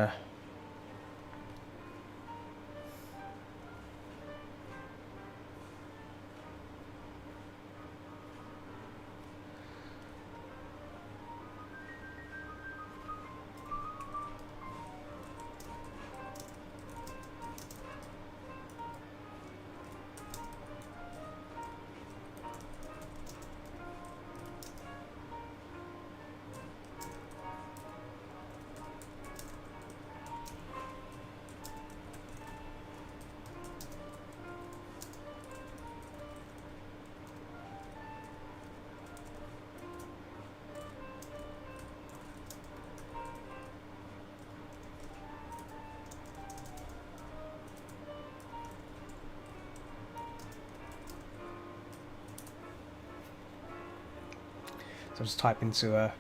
Speaker 1: So just type into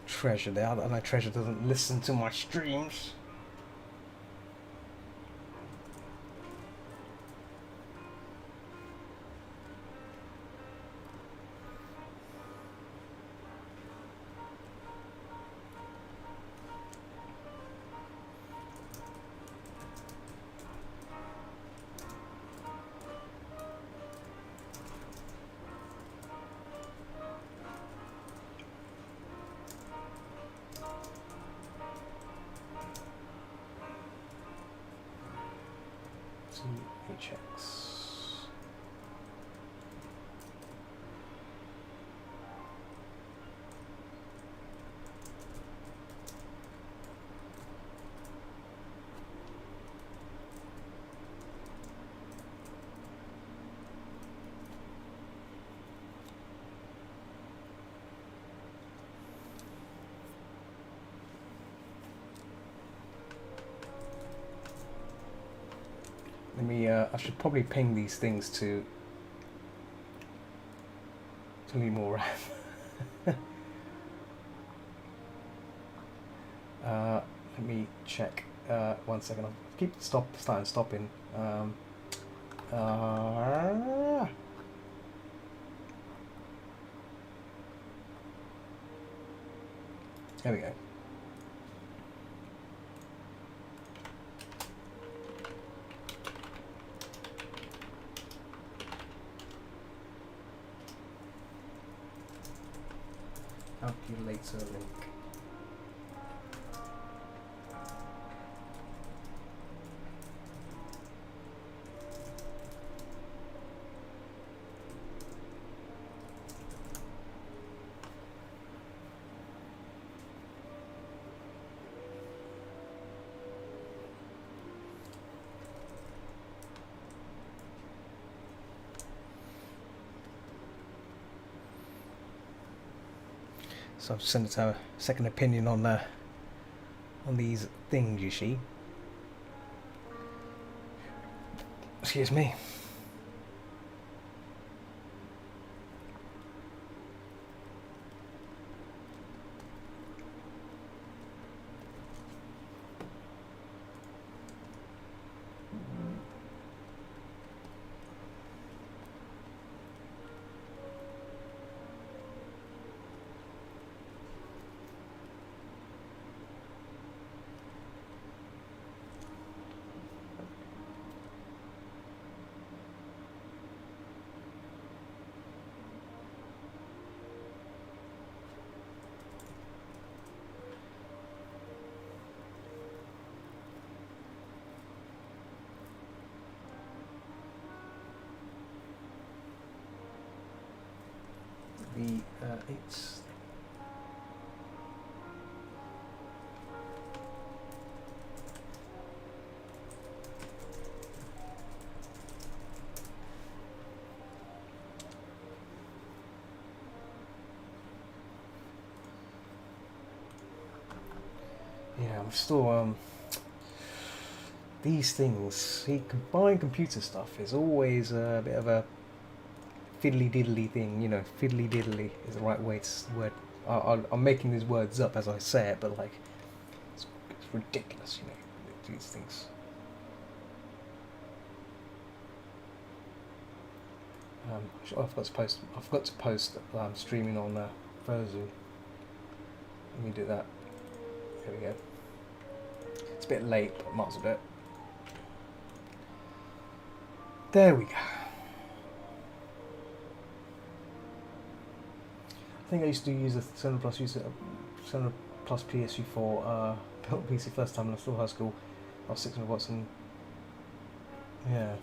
Speaker 1: Treasure there. I know Treasure doesn't listen to my streams. HX. Let me, I should probably ping these things to need more RAM. Let me check. 1 second. I'll keep stopping. There we go. Calculator link. So I've sent it to a second opinion on these things, you see. Excuse me. It's yeah, I'm still these things. See, buying computer stuff is always a bit of a fiddly diddly thing, you know. Fiddly diddly is the right way to word. I'm making these words up as I say it, but like, it's ridiculous, you know, these things. I forgot to post streaming on Verzu. Let me do that. There we go. It's a bit late, but might as well do it. There we go. I think I used to use a 7 Plus PSU4 built PC first time when I was still high school. I was 600 watts and yeah.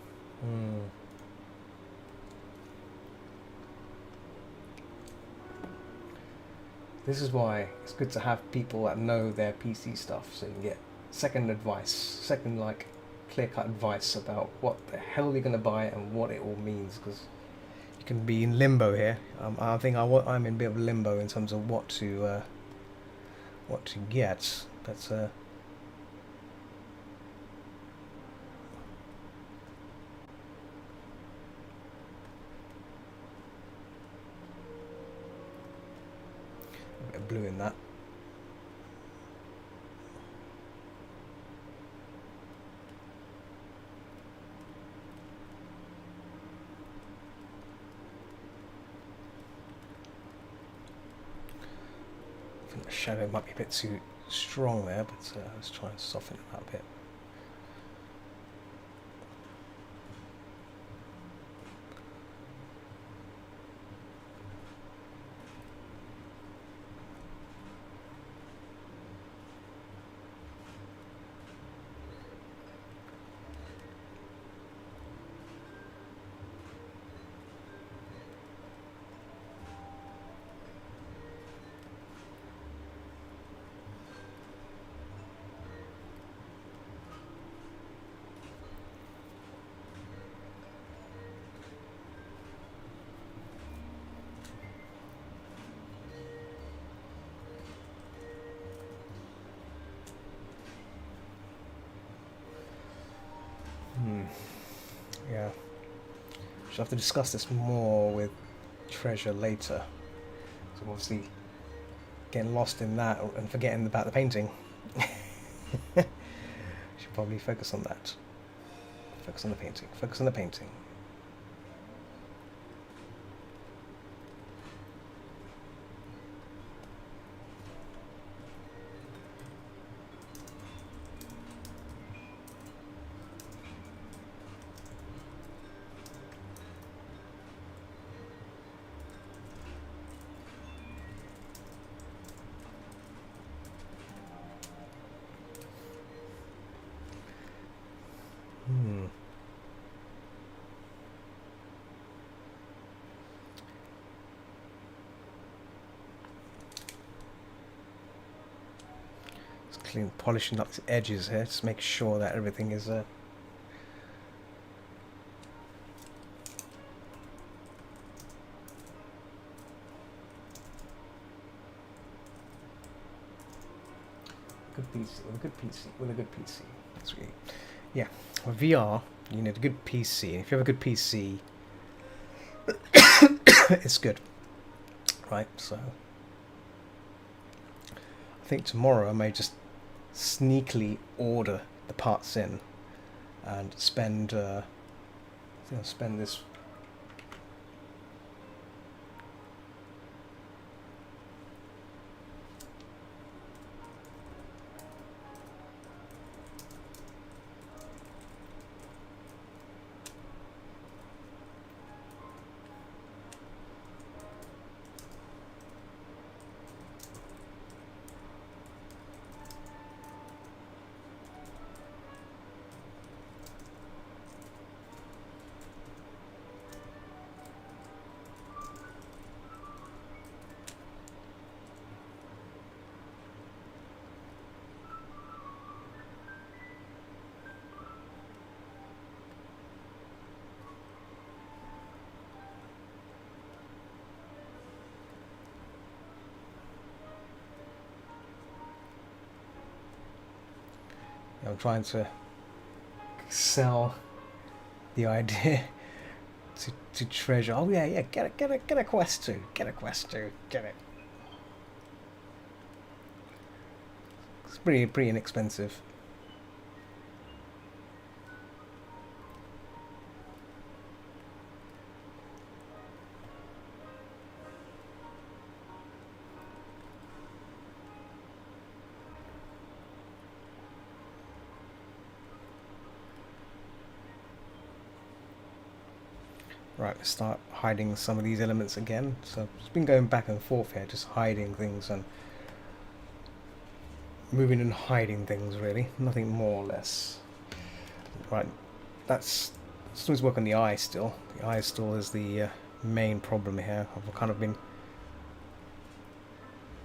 Speaker 1: This is why it's good to have people that know their PC stuff, so you can get second like clear-cut advice about what the hell you're going to buy and what it all means, because you can be in limbo here. I think I'm in a bit of limbo in terms of what to get, but A bit of blue in that. I think the shadow might be a bit too strong there, but let's try and soften it out a bit. Yeah. Should have to discuss this more with Treasure later. So I'm obviously getting lost in that and forgetting about the painting. Should probably focus on that. Focus on the painting. Focus on the painting. Clean, polishing up the edges here, just make sure that everything is good PC with a good PC with a good PC. That's really, yeah. With VR, you need a good PC. If you have a good PC, it's good, right? So I think tomorrow I may just sneakily order the parts in and spend spend this I'm trying to sell the idea to Treasure. Oh yeah, get a Quest 2. Get a Quest 2. Get it. It's pretty inexpensive. Right, let's start hiding some of these elements again. So it's been going back and forth here, just hiding things and moving and hiding things, really. Nothing more or less. Right, let's always work on the eye still. The eye still is the main problem here. I've kind of been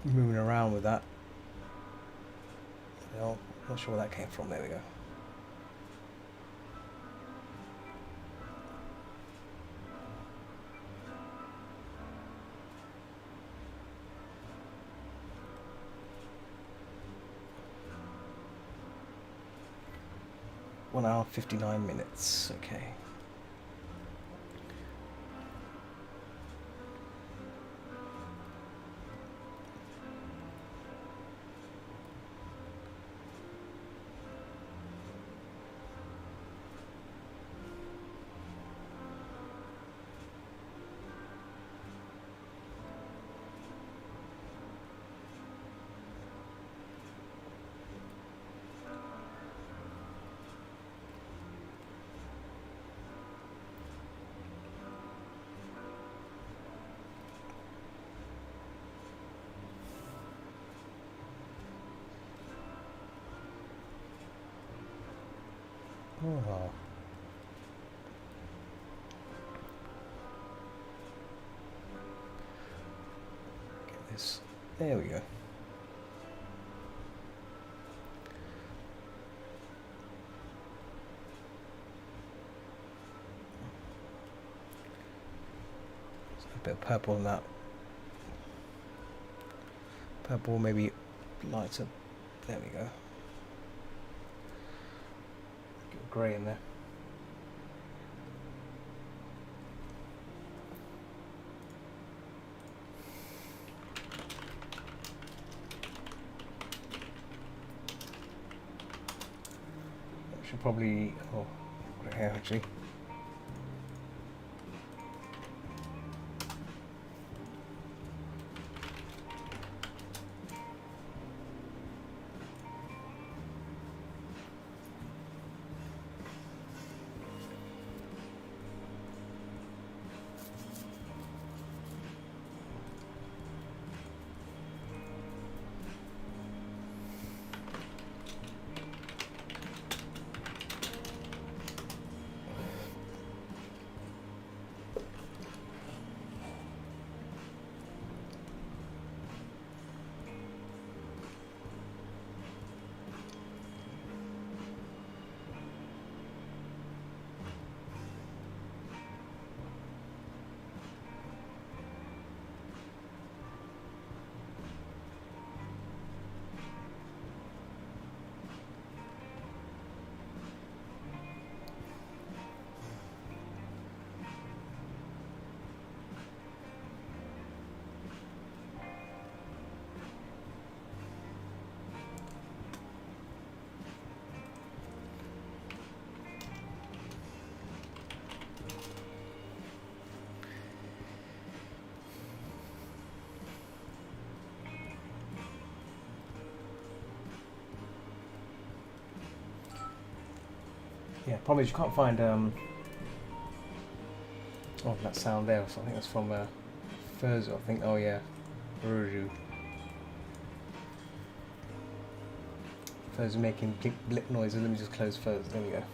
Speaker 1: moving around with that. Well, not sure where that came from. There we go. One hour, 59 minutes. Okay. Oh. Get this. There we go. A bit of purple in that. Purple, maybe lighter. There we go. Get grey in there. I should probably. Oh, got it here actually. Yeah, probably you can't find oh, that sound there. So I think that's from Furzo. I think. Oh yeah, Uruju. Furzo making blip noises. Let me just close Furzo. There we go.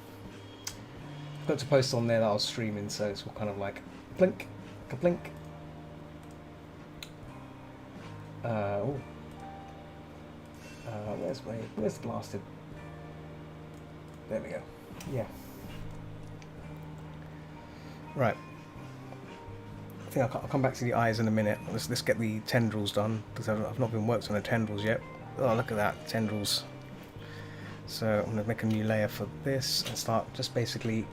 Speaker 1: Got to post on there that I was streaming, so it's all kind of like blink, kablink. Oh. Where's the blasted? There we go. Yeah. Right. I think I'll come back to the eyes in a minute. Let's get the tendrils done, because I've not been worked on the tendrils yet. Oh, look at that, tendrils. So I'm going to make a new layer for this and start just basically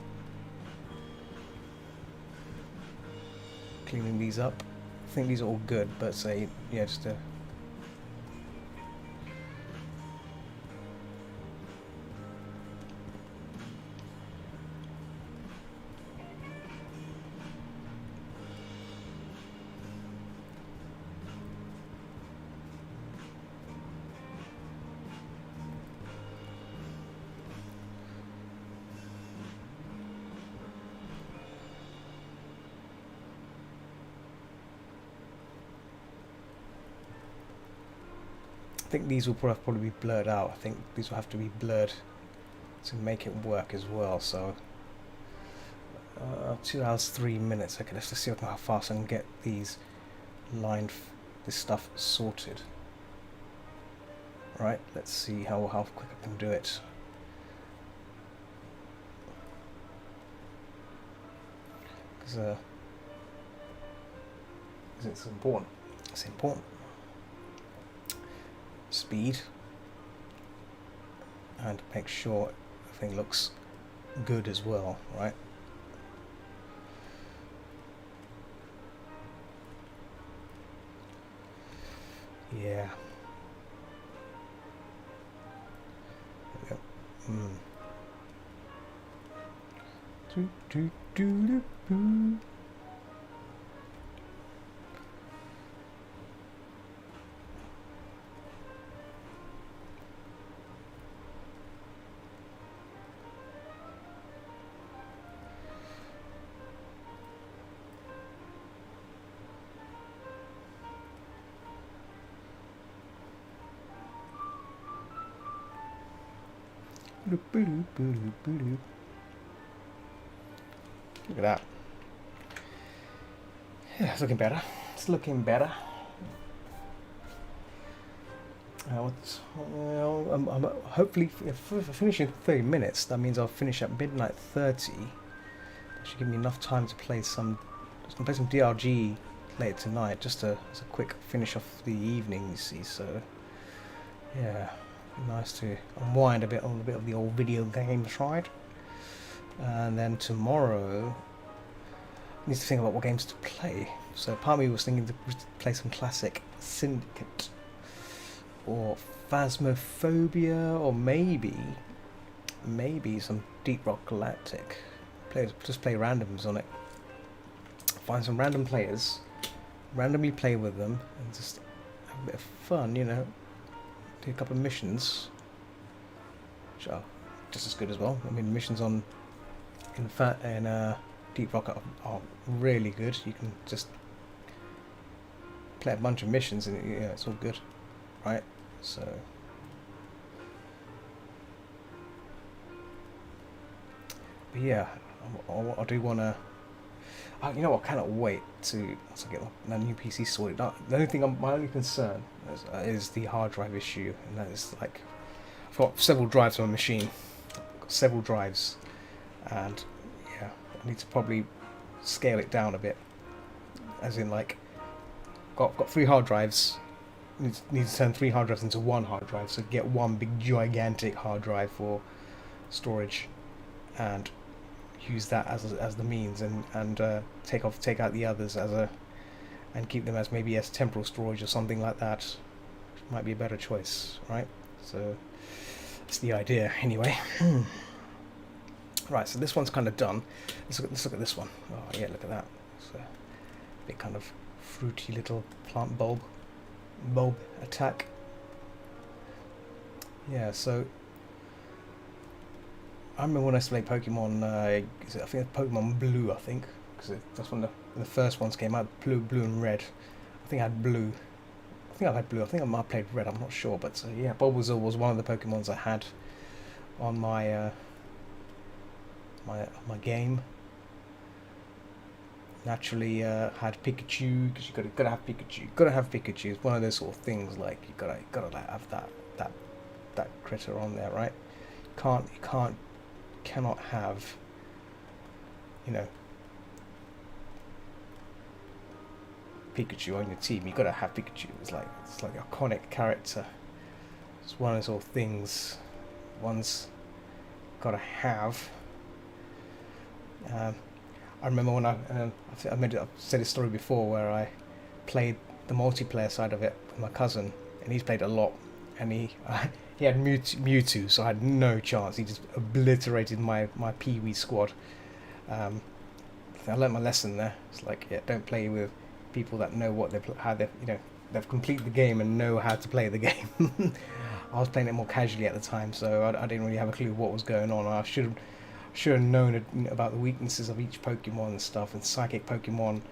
Speaker 1: cleaning these up. I think these are all good, but say, yeah, just to... I think these will probably be blurred out. I think these will have to be blurred to make it work as well. So 2 hours 3 minutes. Okay, let's just see how fast I can get these this stuff sorted. Right, let's see how quick I can do it. Because it's important. It's important. Speed, and make sure everything looks good as well, right? Yeah. There we go. Do, do, do, do, do. Look at that. Yeah, it's looking better. It's looking better. I'm hopefully, if I finish in 30 minutes, that means I'll finish at midnight 30. That should give me enough time to play some. Just gonna play some DRG later tonight, just as a quick finish off the evening. You see, so yeah, nice to unwind a bit on a bit of the old video games, right? And then tomorrow, I need to think about what games to play. So part of me was thinking to play some classic Syndicate, or Phasmophobia, or maybe some Deep Rock Galactic. Just play randoms on it. Find some random players, randomly play with them, and just have a bit of fun, you know. Do a couple of missions, which are just as good as well. I mean, missions in Deep Rock are really good. You can just play a bunch of missions, and yeah, it's all good, right? So. But yeah, I do want to. You know what? I cannot wait to get my new PC sorted. My only concern is the hard drive issue, and that is like I've got several drives on my machine. I've got several drives, and yeah, I need to probably scale it down a bit. As in, like, got 3 hard drives. Need to turn 3 hard drives into 1 hard drive, so get one big gigantic hard drive for storage, and use that as the means, and take out the others and keep them as temporal storage or something like that. Might be a better choice, right? So that's the idea anyway. Right, so this one's kind of done. Let's look at this one. Oh yeah, look at that. It's a big kind of fruity little plant bulb attack. Yeah, so I remember when I used to play Pokemon, I think Pokemon Blue, because that's when the first ones came out, blue and red. I think I had blue. I think I've had blue. I think I might have played red, I'm not sure. But yeah, Bulbasaur was one of the Pokemons I had on my my game. Naturally, had Pikachu, because you gotta have Pikachu. Gotta have Pikachu. It's one of those sort of things, like you gotta like, have that critter on there, right? You cannot have, you know, Pikachu on your team. You gotta have Pikachu. It's like an iconic character. It's one of those sort of things one's gotta have. I remember when I've said this story before, where I played the multiplayer side of it with my cousin, and he's played a lot, and he had Mewtwo, so I had no chance. He just obliterated my Pee-wee squad. I learned my lesson there. It's like, yeah, don't play with people that know they've completed the game and know how to play the game. I was playing it more casually at the time, so I didn't really have a clue what was going on. I should have known about the weaknesses of each Pokemon and stuff. And Psychic Pokemon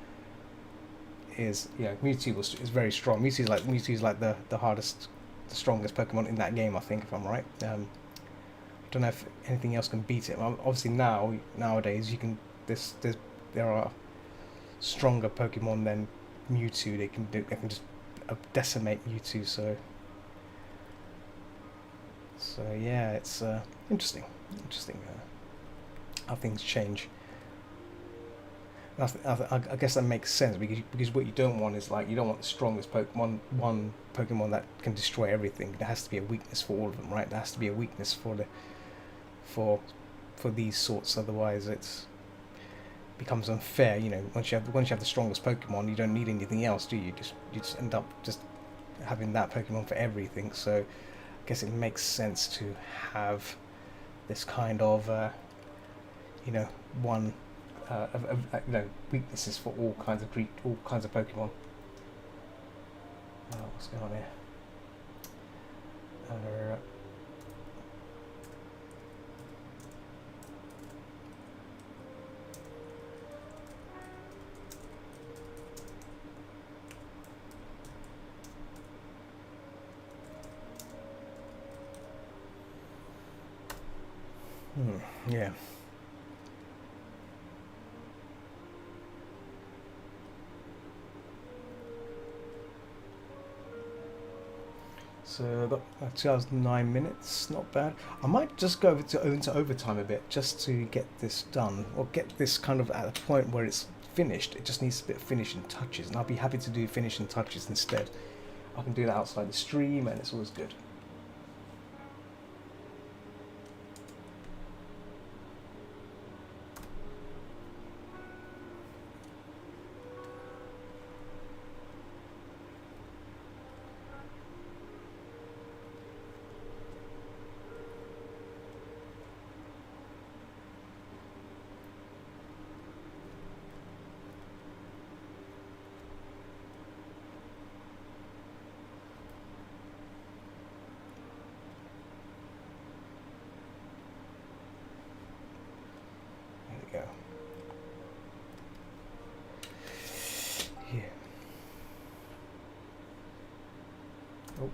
Speaker 1: is, Mewtwo is very strong. Mewtwo is like the hardest, the strongest Pokemon in that game, I think, if I'm right. I don't know if anything else can beat it. Obviously nowadays there are stronger Pokemon than Mewtwo. They can just decimate Mewtwo. So yeah, it's interesting how things change. I guess that makes sense, because what you don't want is, like, you don't want the strongest Pokemon, one Pokemon that can destroy everything. There has to be a weakness for all of them, right? There has to be a weakness for these sorts. Otherwise, it becomes unfair. Once you have the strongest Pokemon, you don't need anything else, do you? You just end up just having that Pokemon for everything. So I guess it makes sense to have this kind of one. Weaknesses for all kinds of Pokemon. What's going on here? Yeah. So about 2009 minutes, not bad. I might just go into overtime a bit just to get this done, or get this kind of at a point where it's finished. It just needs a bit of finishing touches, and I'll be happy to do finishing touches instead. I can do that outside the stream, and it's always good. Go. Here. Oh.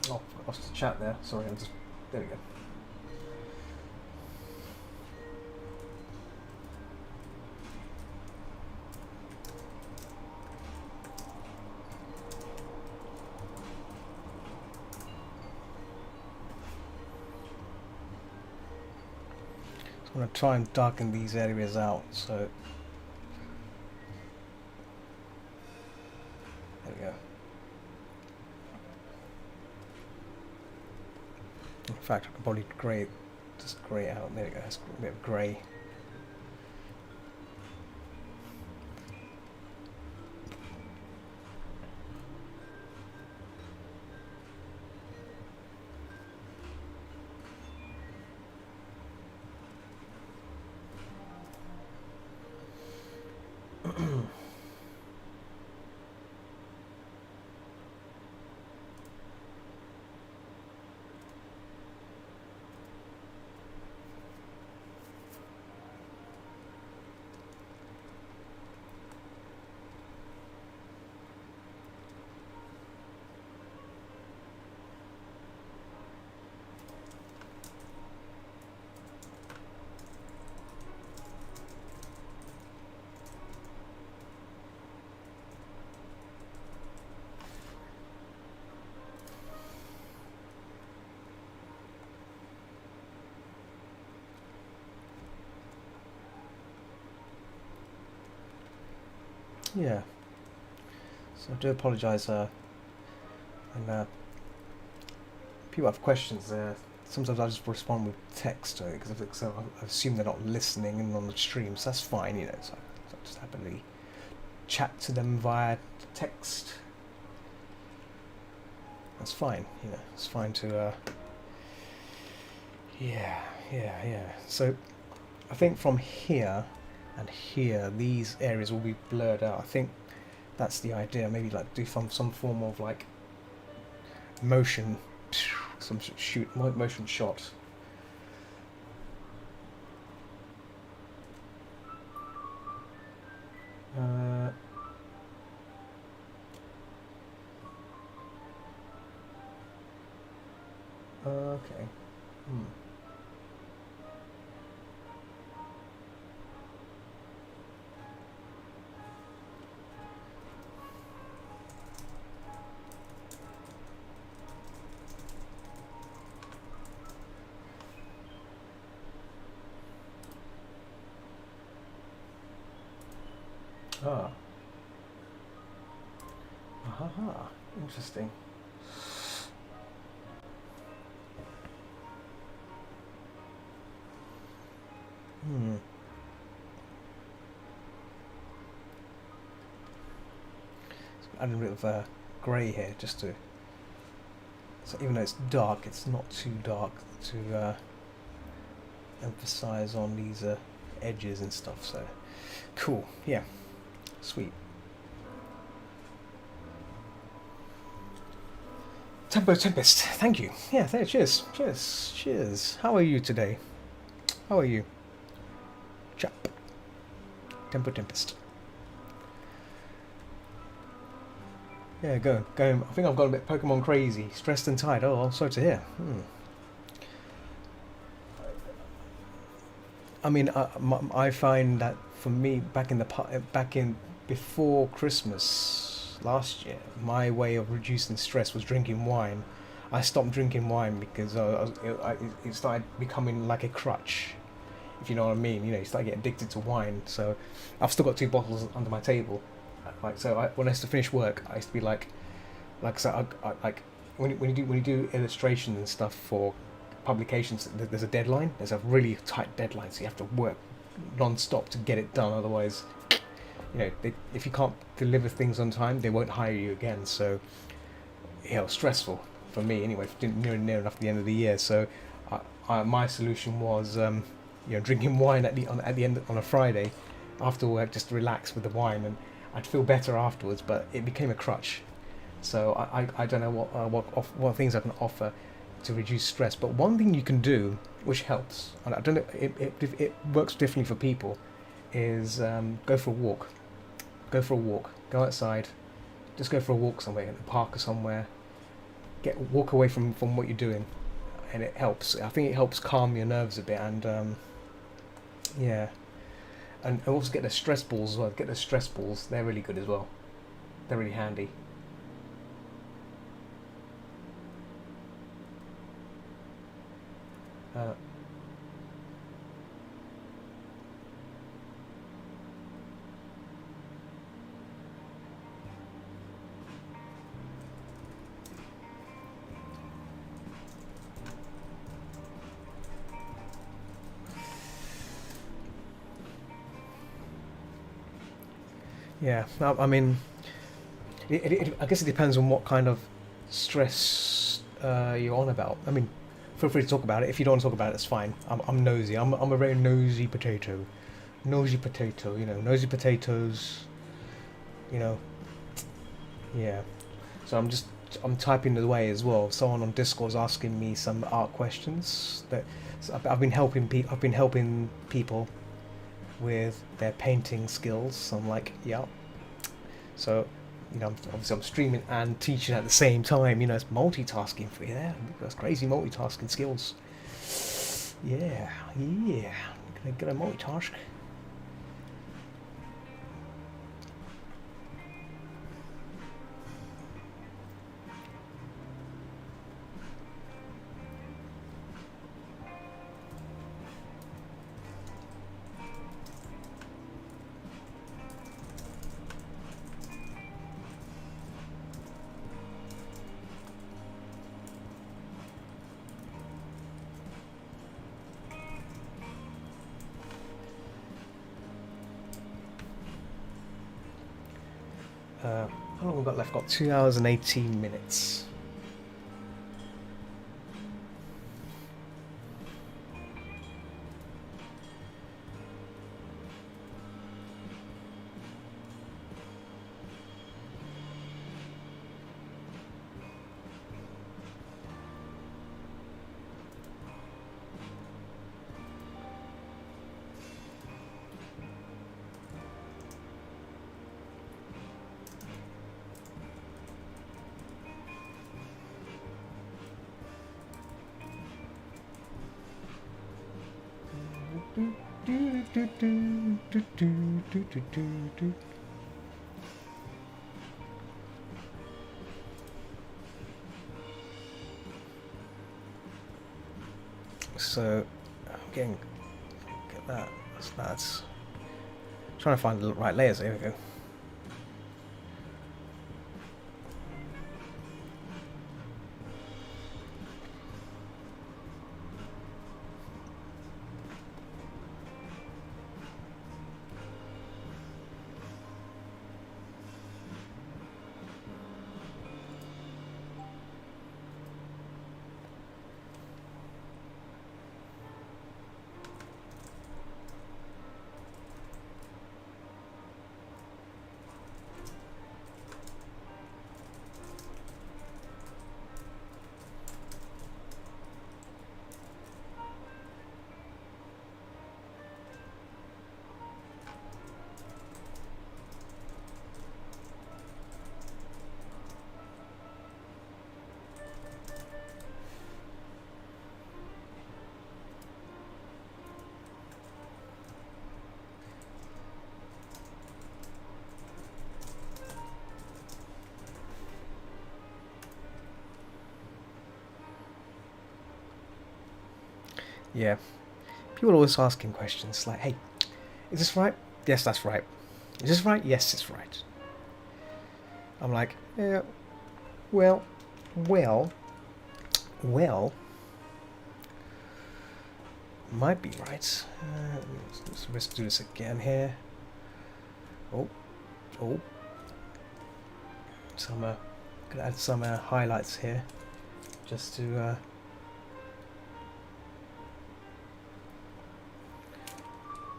Speaker 1: Oh, I lost the chat there. Sorry, I'm just... There we go. So I'm going to try and darken these areas out, so... There we go. In fact, I can probably just grey out. There we go. That's a bit of grey. Yeah. So I do apologise, and people have questions. Sometimes I just respond with text because I assume they're not listening in on the stream, so that's fine, you know. So I just happily chat to them via text. That's fine, you know. It's fine to. Yeah. So I think from here and here, these areas will be blurred out. I think that's the idea. Maybe like do some form of like motion, some motion shot. Okay. Ah. Aha. Interesting. adding a bit of grey here just to. So even though it's dark, it's not too dark to emphasize on these edges and stuff. So cool, yeah, sweet. Tempo Tempest, thank you. Yeah, cheers, cheers, cheers. How are you today? How are you, chap? Tempo Tempest. Yeah, going. I think I've gone a bit Pokemon crazy, stressed and tired. Oh, I'm sorry to hear. I mean, I find that for me, back in before Christmas last year, my way of reducing stress was drinking wine. I stopped drinking wine because it started becoming like a crutch, if you know what I mean. You know, you start getting addicted to wine. So I've still got 2 bottles under my table. Like, so when I used to finish work, I used to be like so like when you do illustrations and stuff for publications, there's a deadline. There's a really tight deadline, so you have to work non-stop to get it done. Otherwise, you know, if you can't deliver things on time, they won't hire you again. So, you know, stressful for me anyway. Near enough the end of the year. So, my solution was, you know, drinking wine at the end on a Friday after work, just to relax with the wine, and I'd feel better afterwards. But it became a crutch. So I don't know what things I can offer to reduce stress. But one thing you can do, which helps, and I don't know, it works differently for people, is go for a walk. Go for a walk. Go outside. Just go for a walk somewhere, in the park or somewhere. Walk away from what you're doing, and it helps. I think it helps calm your nerves a bit, and yeah, and also get the stress balls as well. Get the stress balls. They're really good as well. They're really handy. Uh, yeah, I mean, I guess it depends on what kind of stress you're on about. I mean, feel free to talk about it. If you don't want to talk about it, it's fine. I'm nosy. I'm a very nosy potato. Nosy potato, you know, nosy potatoes, you know, yeah. So I'm typing away as well. Someone on Discord's asking me some art questions that so I've been helping people with their painting skills. So I'm like, yeah. So, you know, obviously I'm streaming and teaching at the same time. You know, it's multitasking for you there. That's crazy multitasking skills. Yeah, yeah. Gonna multitask. How long have we got left? Got 2 hours and 18 minutes. So, I'm getting get that. That's trying to find the right layers. There we go. Yeah. People are always asking questions like, hey, is this right? Yes, that's right. Is this right? Yes, it's right. I'm like, yeah, well, well, well, might be right. Let's do this again here. Oh, oh. Some, gonna add some highlights here, just to.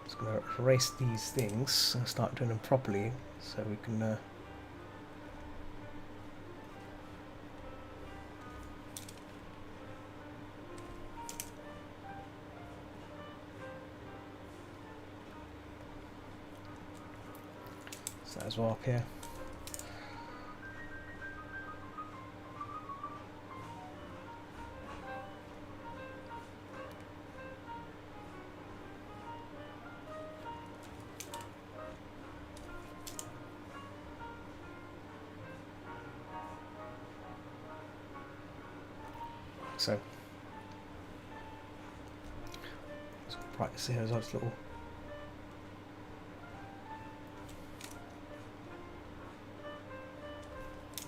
Speaker 1: Just gonna erase these things and start doing them properly, so we can. So as well up here. So let's practice here as well, just little.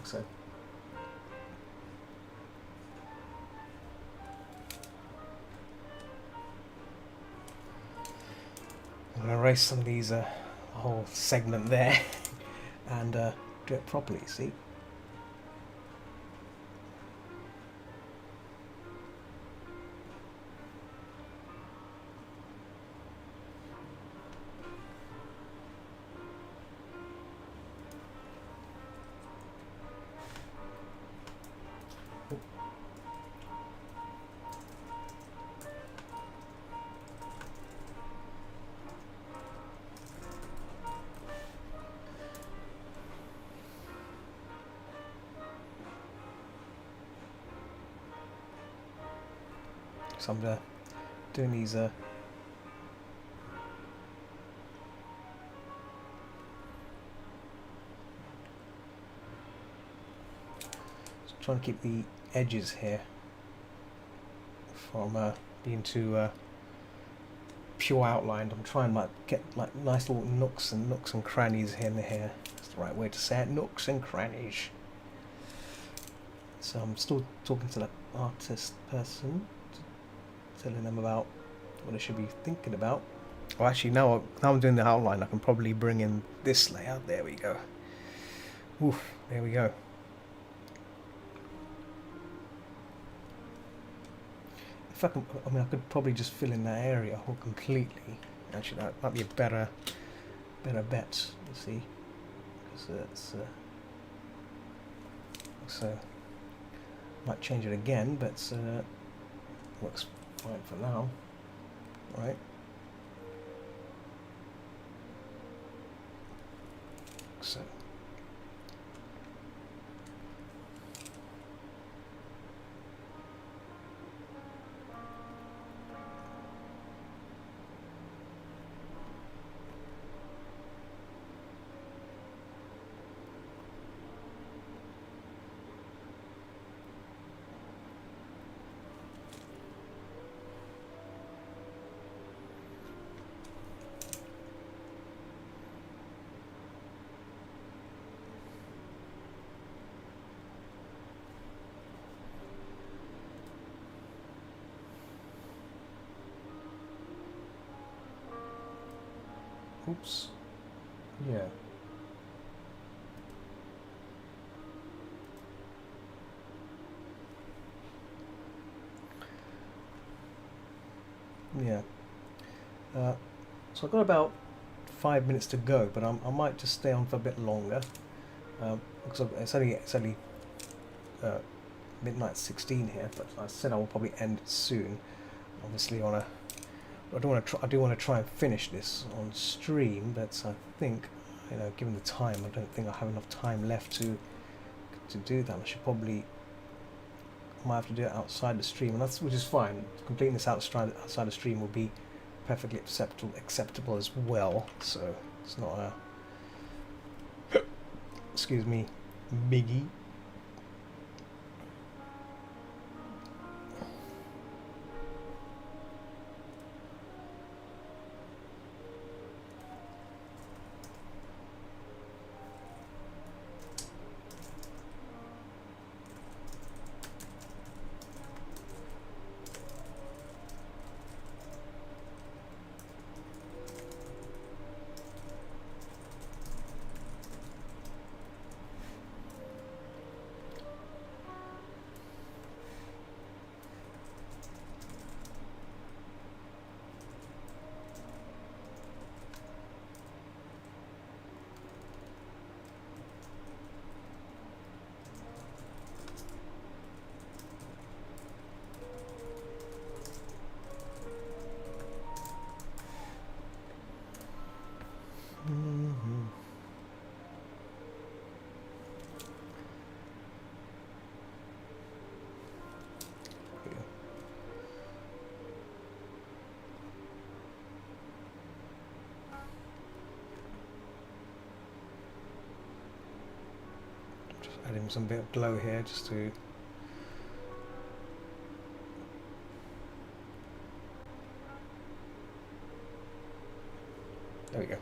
Speaker 1: So. I'm going to erase some of these, whole segment there, and do it properly, see? So I'm doing these just trying to keep the edges here from being too pure outlined. I'm trying to get like nice little nooks and crannies here and there. That's the right way to say it, nooks and crannies. So I'm still talking to the artist person, telling them about what they should be thinking about. Oh, actually, now I'm doing the outline, I can probably bring in this layout. There we go. Oof, there we go. If I can, I mean, I could probably just fill in that area whole completely. Actually, that might be a better bet. You see, because it's so might change it again, but works fine for now, right? So. Oops. Yeah. Yeah. So I've got about 5 minutes to go, but I might just stay on for a bit longer because it's only midnight 16 here. But I said I will probably end it soon. Obviously, I do want to try and finish this on stream, but I think, given the time, I don't think I have enough time left to do that. I might have to do it outside the stream, and which is fine. Completing this outside the stream will be perfectly acceptable as well. So it's not a excuse me, biggie. Mm-hmm. Just adding some bit of glow here just to. There we go.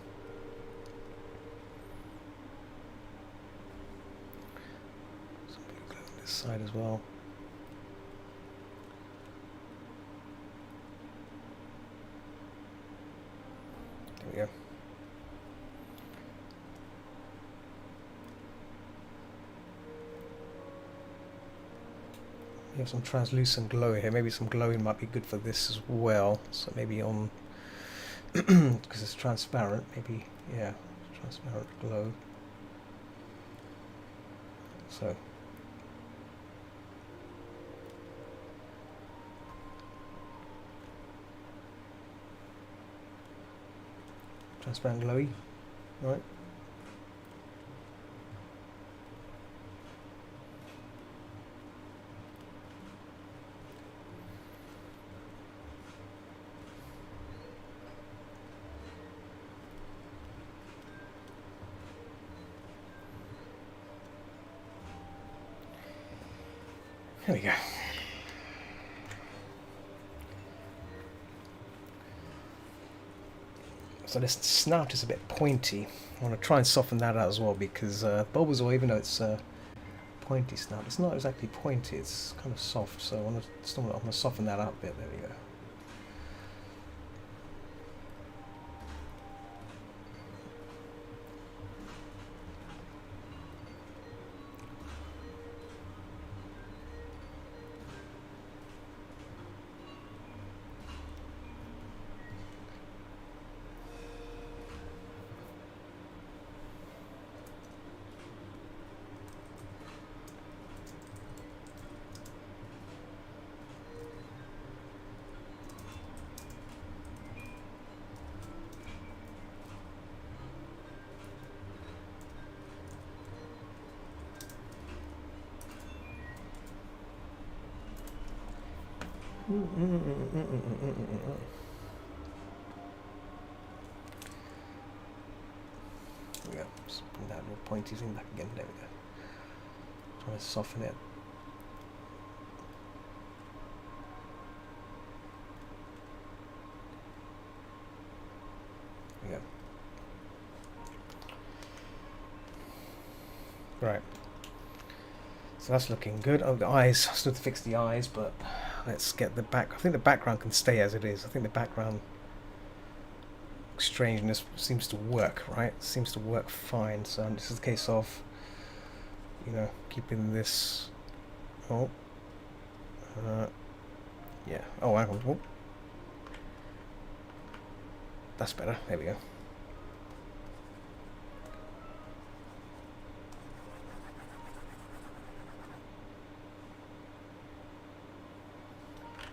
Speaker 1: Some blue glow on this side as well. There we go. We have some translucent glow here. Maybe some glowing might be good for this as well. So maybe on, because it's transparent, maybe, yeah, transparent glow. So transparent glowy, right? There we go. So this snout is a bit pointy. I want to try and soften that out as well because Bulbasaur, even though it's pointy snout, it's not exactly pointy, it's kind of soft. So I want to soften that out a bit. There we go. Yeah, just bring that little pointy thing back again. There we go. Trying to soften it. There we go. Right. So that's looking good. Oh, the eyes. I still have to fix the eyes, but let's get the back. I think the background can stay as it is. I think the background strangeness seems to work, right? Seems to work fine. So this is a case of, you know, keeping this. Oh, yeah. Oh, hang on. Oh. That's better. There we go.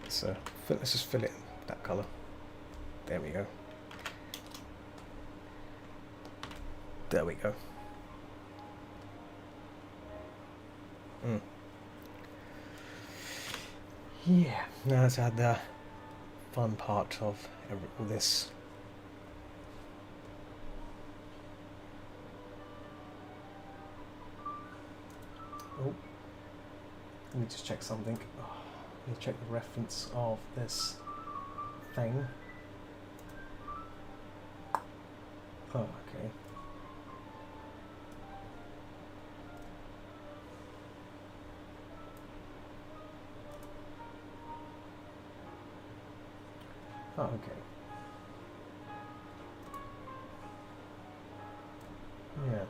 Speaker 1: So let's just fill it in that colour. There we go. There we go. Yeah, now let's add the fun part of all this. Oh, let me just check something. Oh, let me check the reference of this thing. Oh, okay. Oh, okay. Yeah.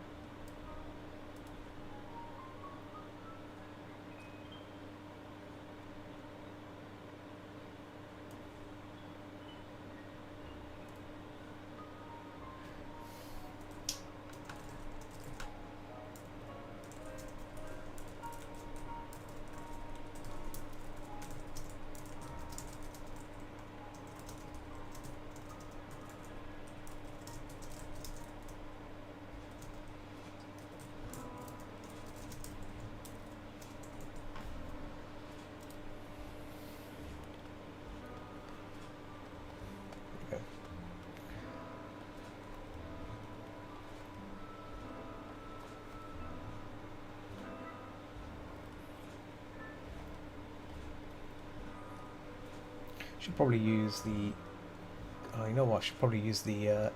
Speaker 1: Should probably use the. Oh, you know what? Should probably use the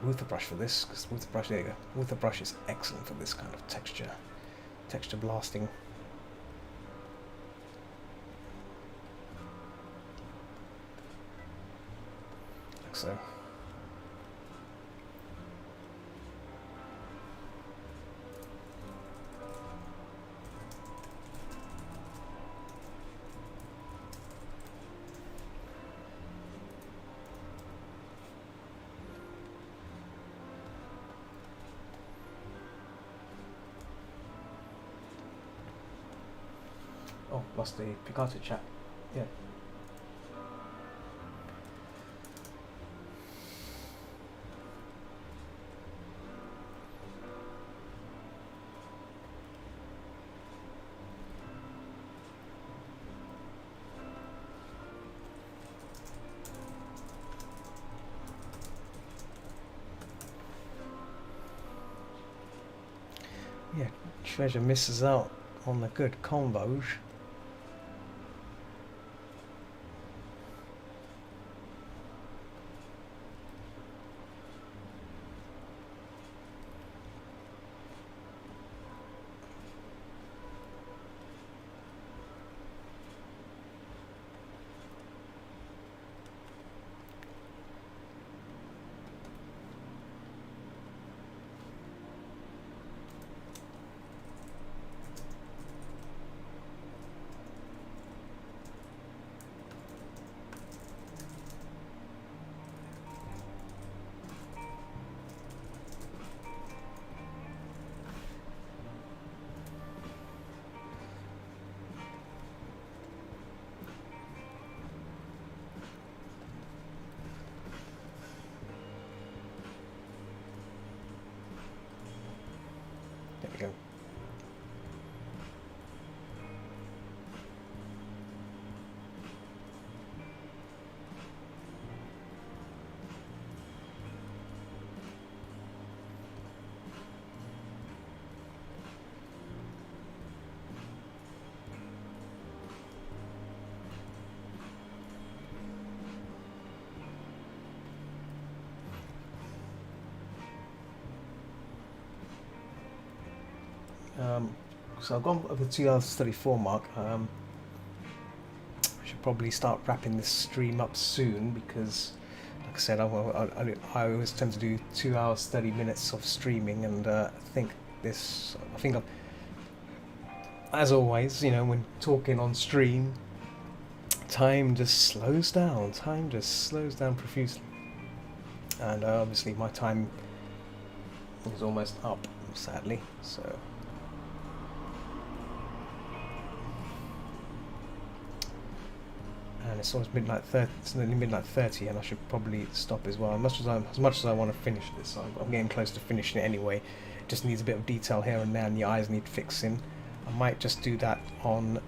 Speaker 1: Luther brush for this, because Luther brush. There you go. Luther brush is excellent for this kind of texture blasting. Like so. Oh, lost the Picasso chat. Yeah. Yeah, Treasure misses out on the good combos. There we go. So I've gone over the 2 hours 34 mark. I should probably start wrapping this stream up soon because, like I said, I always tend to do 2 hours 30 minutes of streaming, and I think as always, you know, when talking on stream, time just slows down. Time just slows down profusely, and obviously my time is almost up, sadly. So. And it's almost midnight 30. It's nearly midnight 30, and I should probably stop as well. As much as I want to finish this, I'm getting close to finishing it anyway. It just needs a bit of detail here and there, and the eyes need fixing. I might just do that on.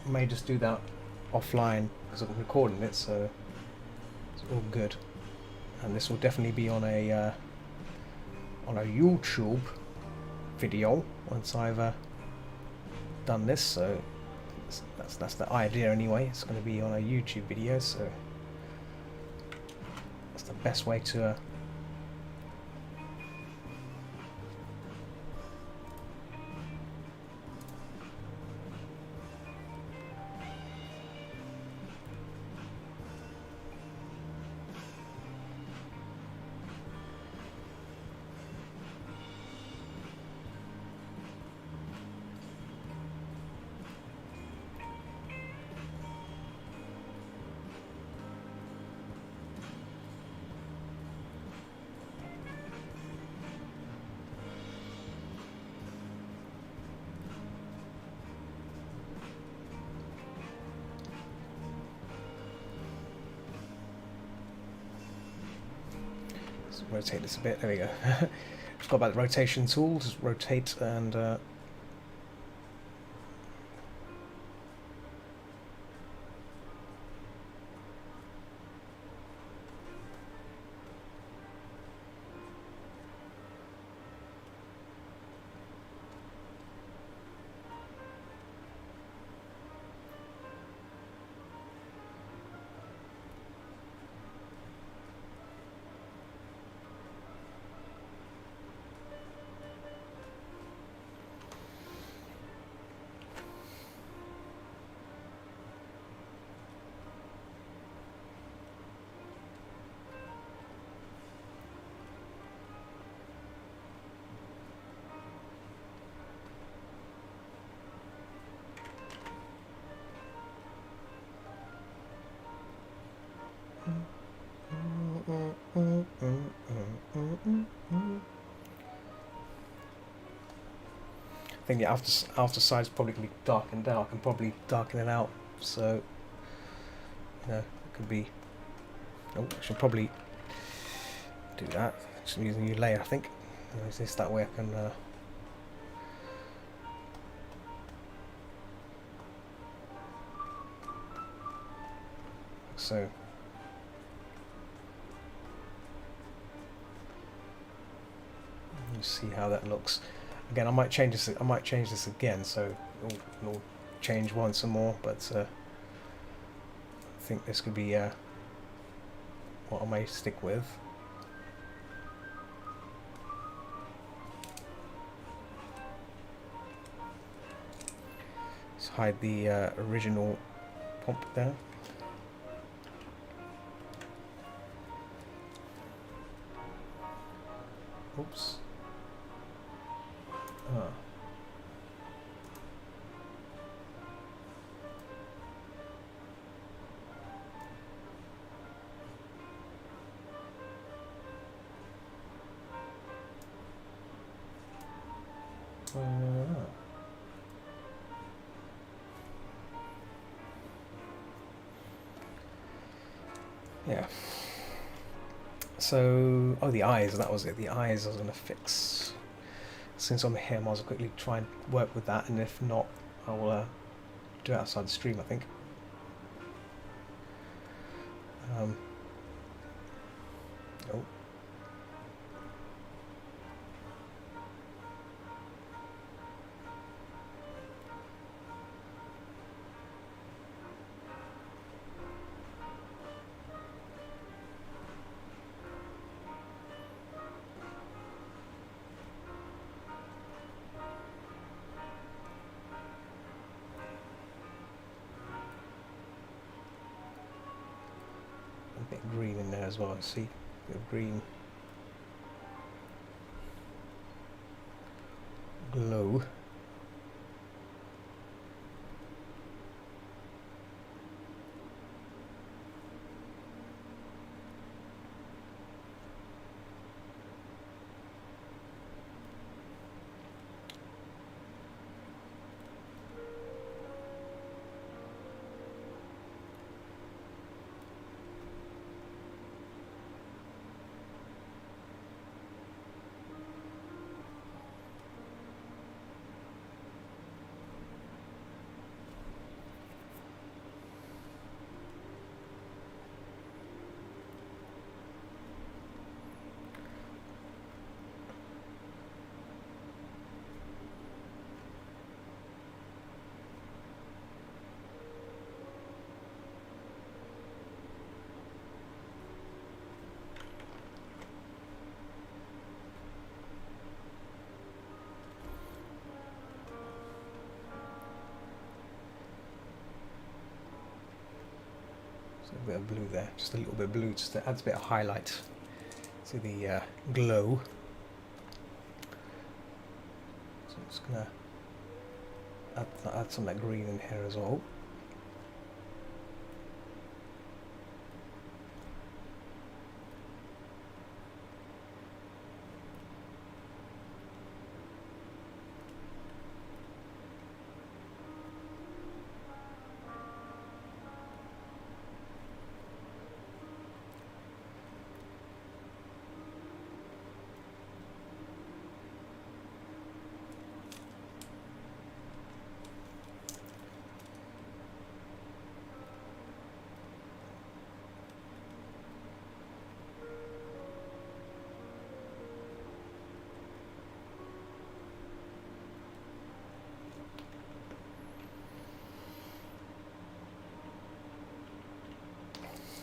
Speaker 1: I may just do that offline because I'm recording it, so it's all good. And this will definitely be on a YouTube video once I've done this. So. That's the idea anyway. It's going to be on a YouTube video, so that's the best way to rotate this a bit. There we go. Just got about the rotation tool. Just rotate and I think the after side is probably going to be darkened out. I can probably darken it out, so it could be. Oh, I should probably do that. Just use a new layer, I think. Use this that way. I can. So. You see how that looks. Again, I might change this. I might change this again, so it'll change once and more. But I think this could be what I may stick with. Let's hide the original pomp there. Oops. Ah. Yeah. So, oh, the eyes, that was it. The eyes I was going to fix. Since I'm here, I might as well quickly try and work with that, and if not, I'll do it outside the stream, I think. Oh. A bit of green in there as well, see? A bit of green glow. So a bit of blue there, just a little bit of blue, just to adds a bit of highlight to the glow. So I'm just gonna add some of that green in here as well.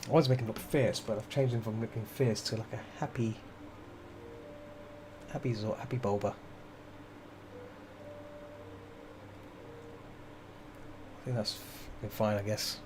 Speaker 1: I was making it look fierce, but I've changed him from looking fierce to like a happy Bulba. I think that's fine, I guess.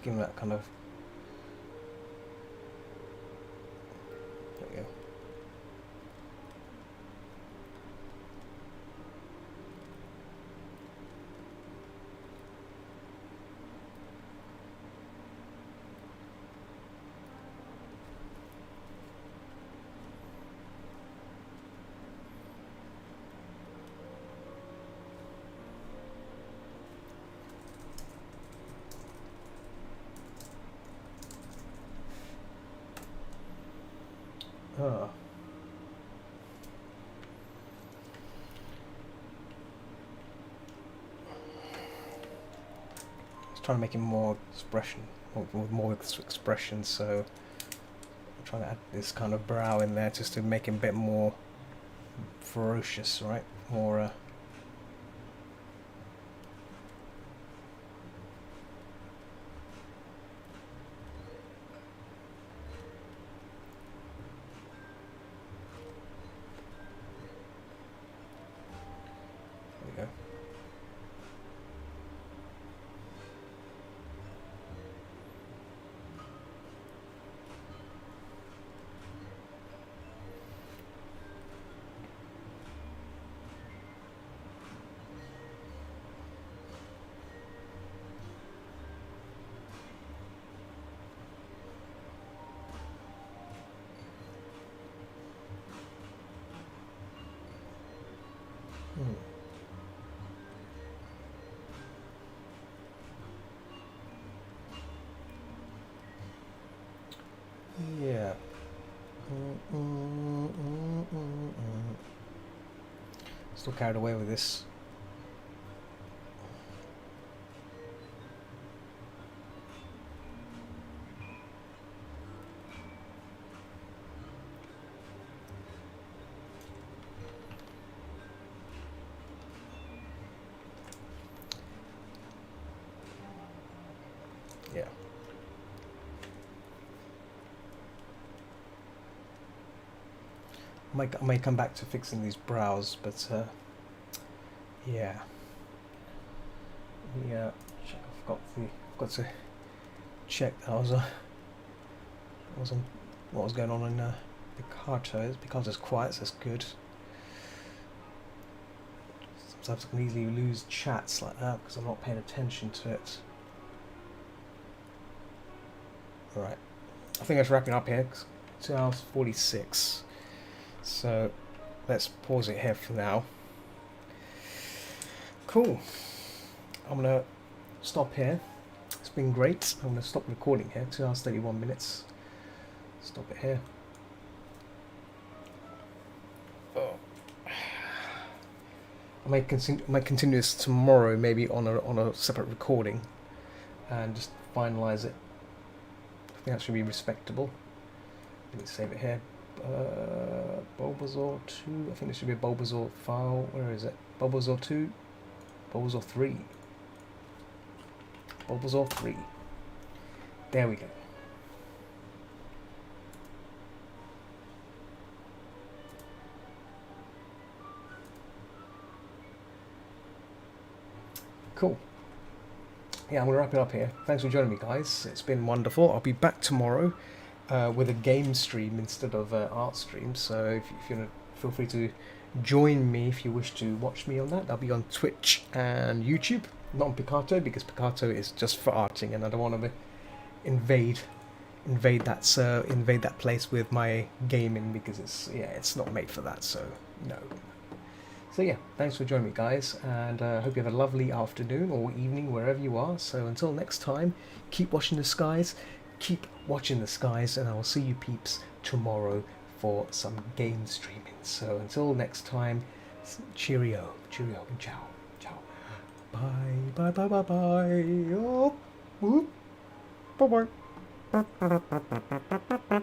Speaker 1: give him that kind of... There we go. Ah. I was trying to make him more expression, more expression, so I'm trying to add this kind of brow in there just to make him a bit more ferocious, right? More there we go. Yeah. Still carried away with this. Yeah. I might come back to fixing these brows, but yeah. Yeah. I've got to check that I was on what was going on in Picarto. Picato's quiet, so that's good. Sometimes I can easily lose chats like that because I'm not paying attention to it. Right. I think I should wrap it up here. 2 hours 46. So let's pause it here for now. Cool. I'm gonna stop here. It's been great. I'm gonna stop recording here. 2 hours 31 minutes. Stop it here. Oh. I might continue this tomorrow, maybe on a separate recording, and just finalize it. I think that should be respectable. Let me save it here. Bulbasaur 2. I think there should be a Bulbasaur file. Where is it? Bulbasaur 2. Bulbasaur 3. Bulbasaur 3. There we go. Cool. Yeah, I'm going to wrap it up here. Thanks for joining me, guys. It's been wonderful. I'll be back tomorrow with a game stream instead of art stream. So if you want to, feel free to join me if you wish to watch me on that. I'll be on Twitch and YouTube, not on Picarto, because Picarto is just for arting, and I don't want to invade that place with my gaming, because it's not made for that. So no. So yeah, thanks for joining me, guys, and hope you have a lovely afternoon or evening wherever you are. So until next time, keep watching the skies, and I will see you peeps tomorrow for some game streaming. So until next time, cheerio, and ciao. Bye. Oh, bye bye.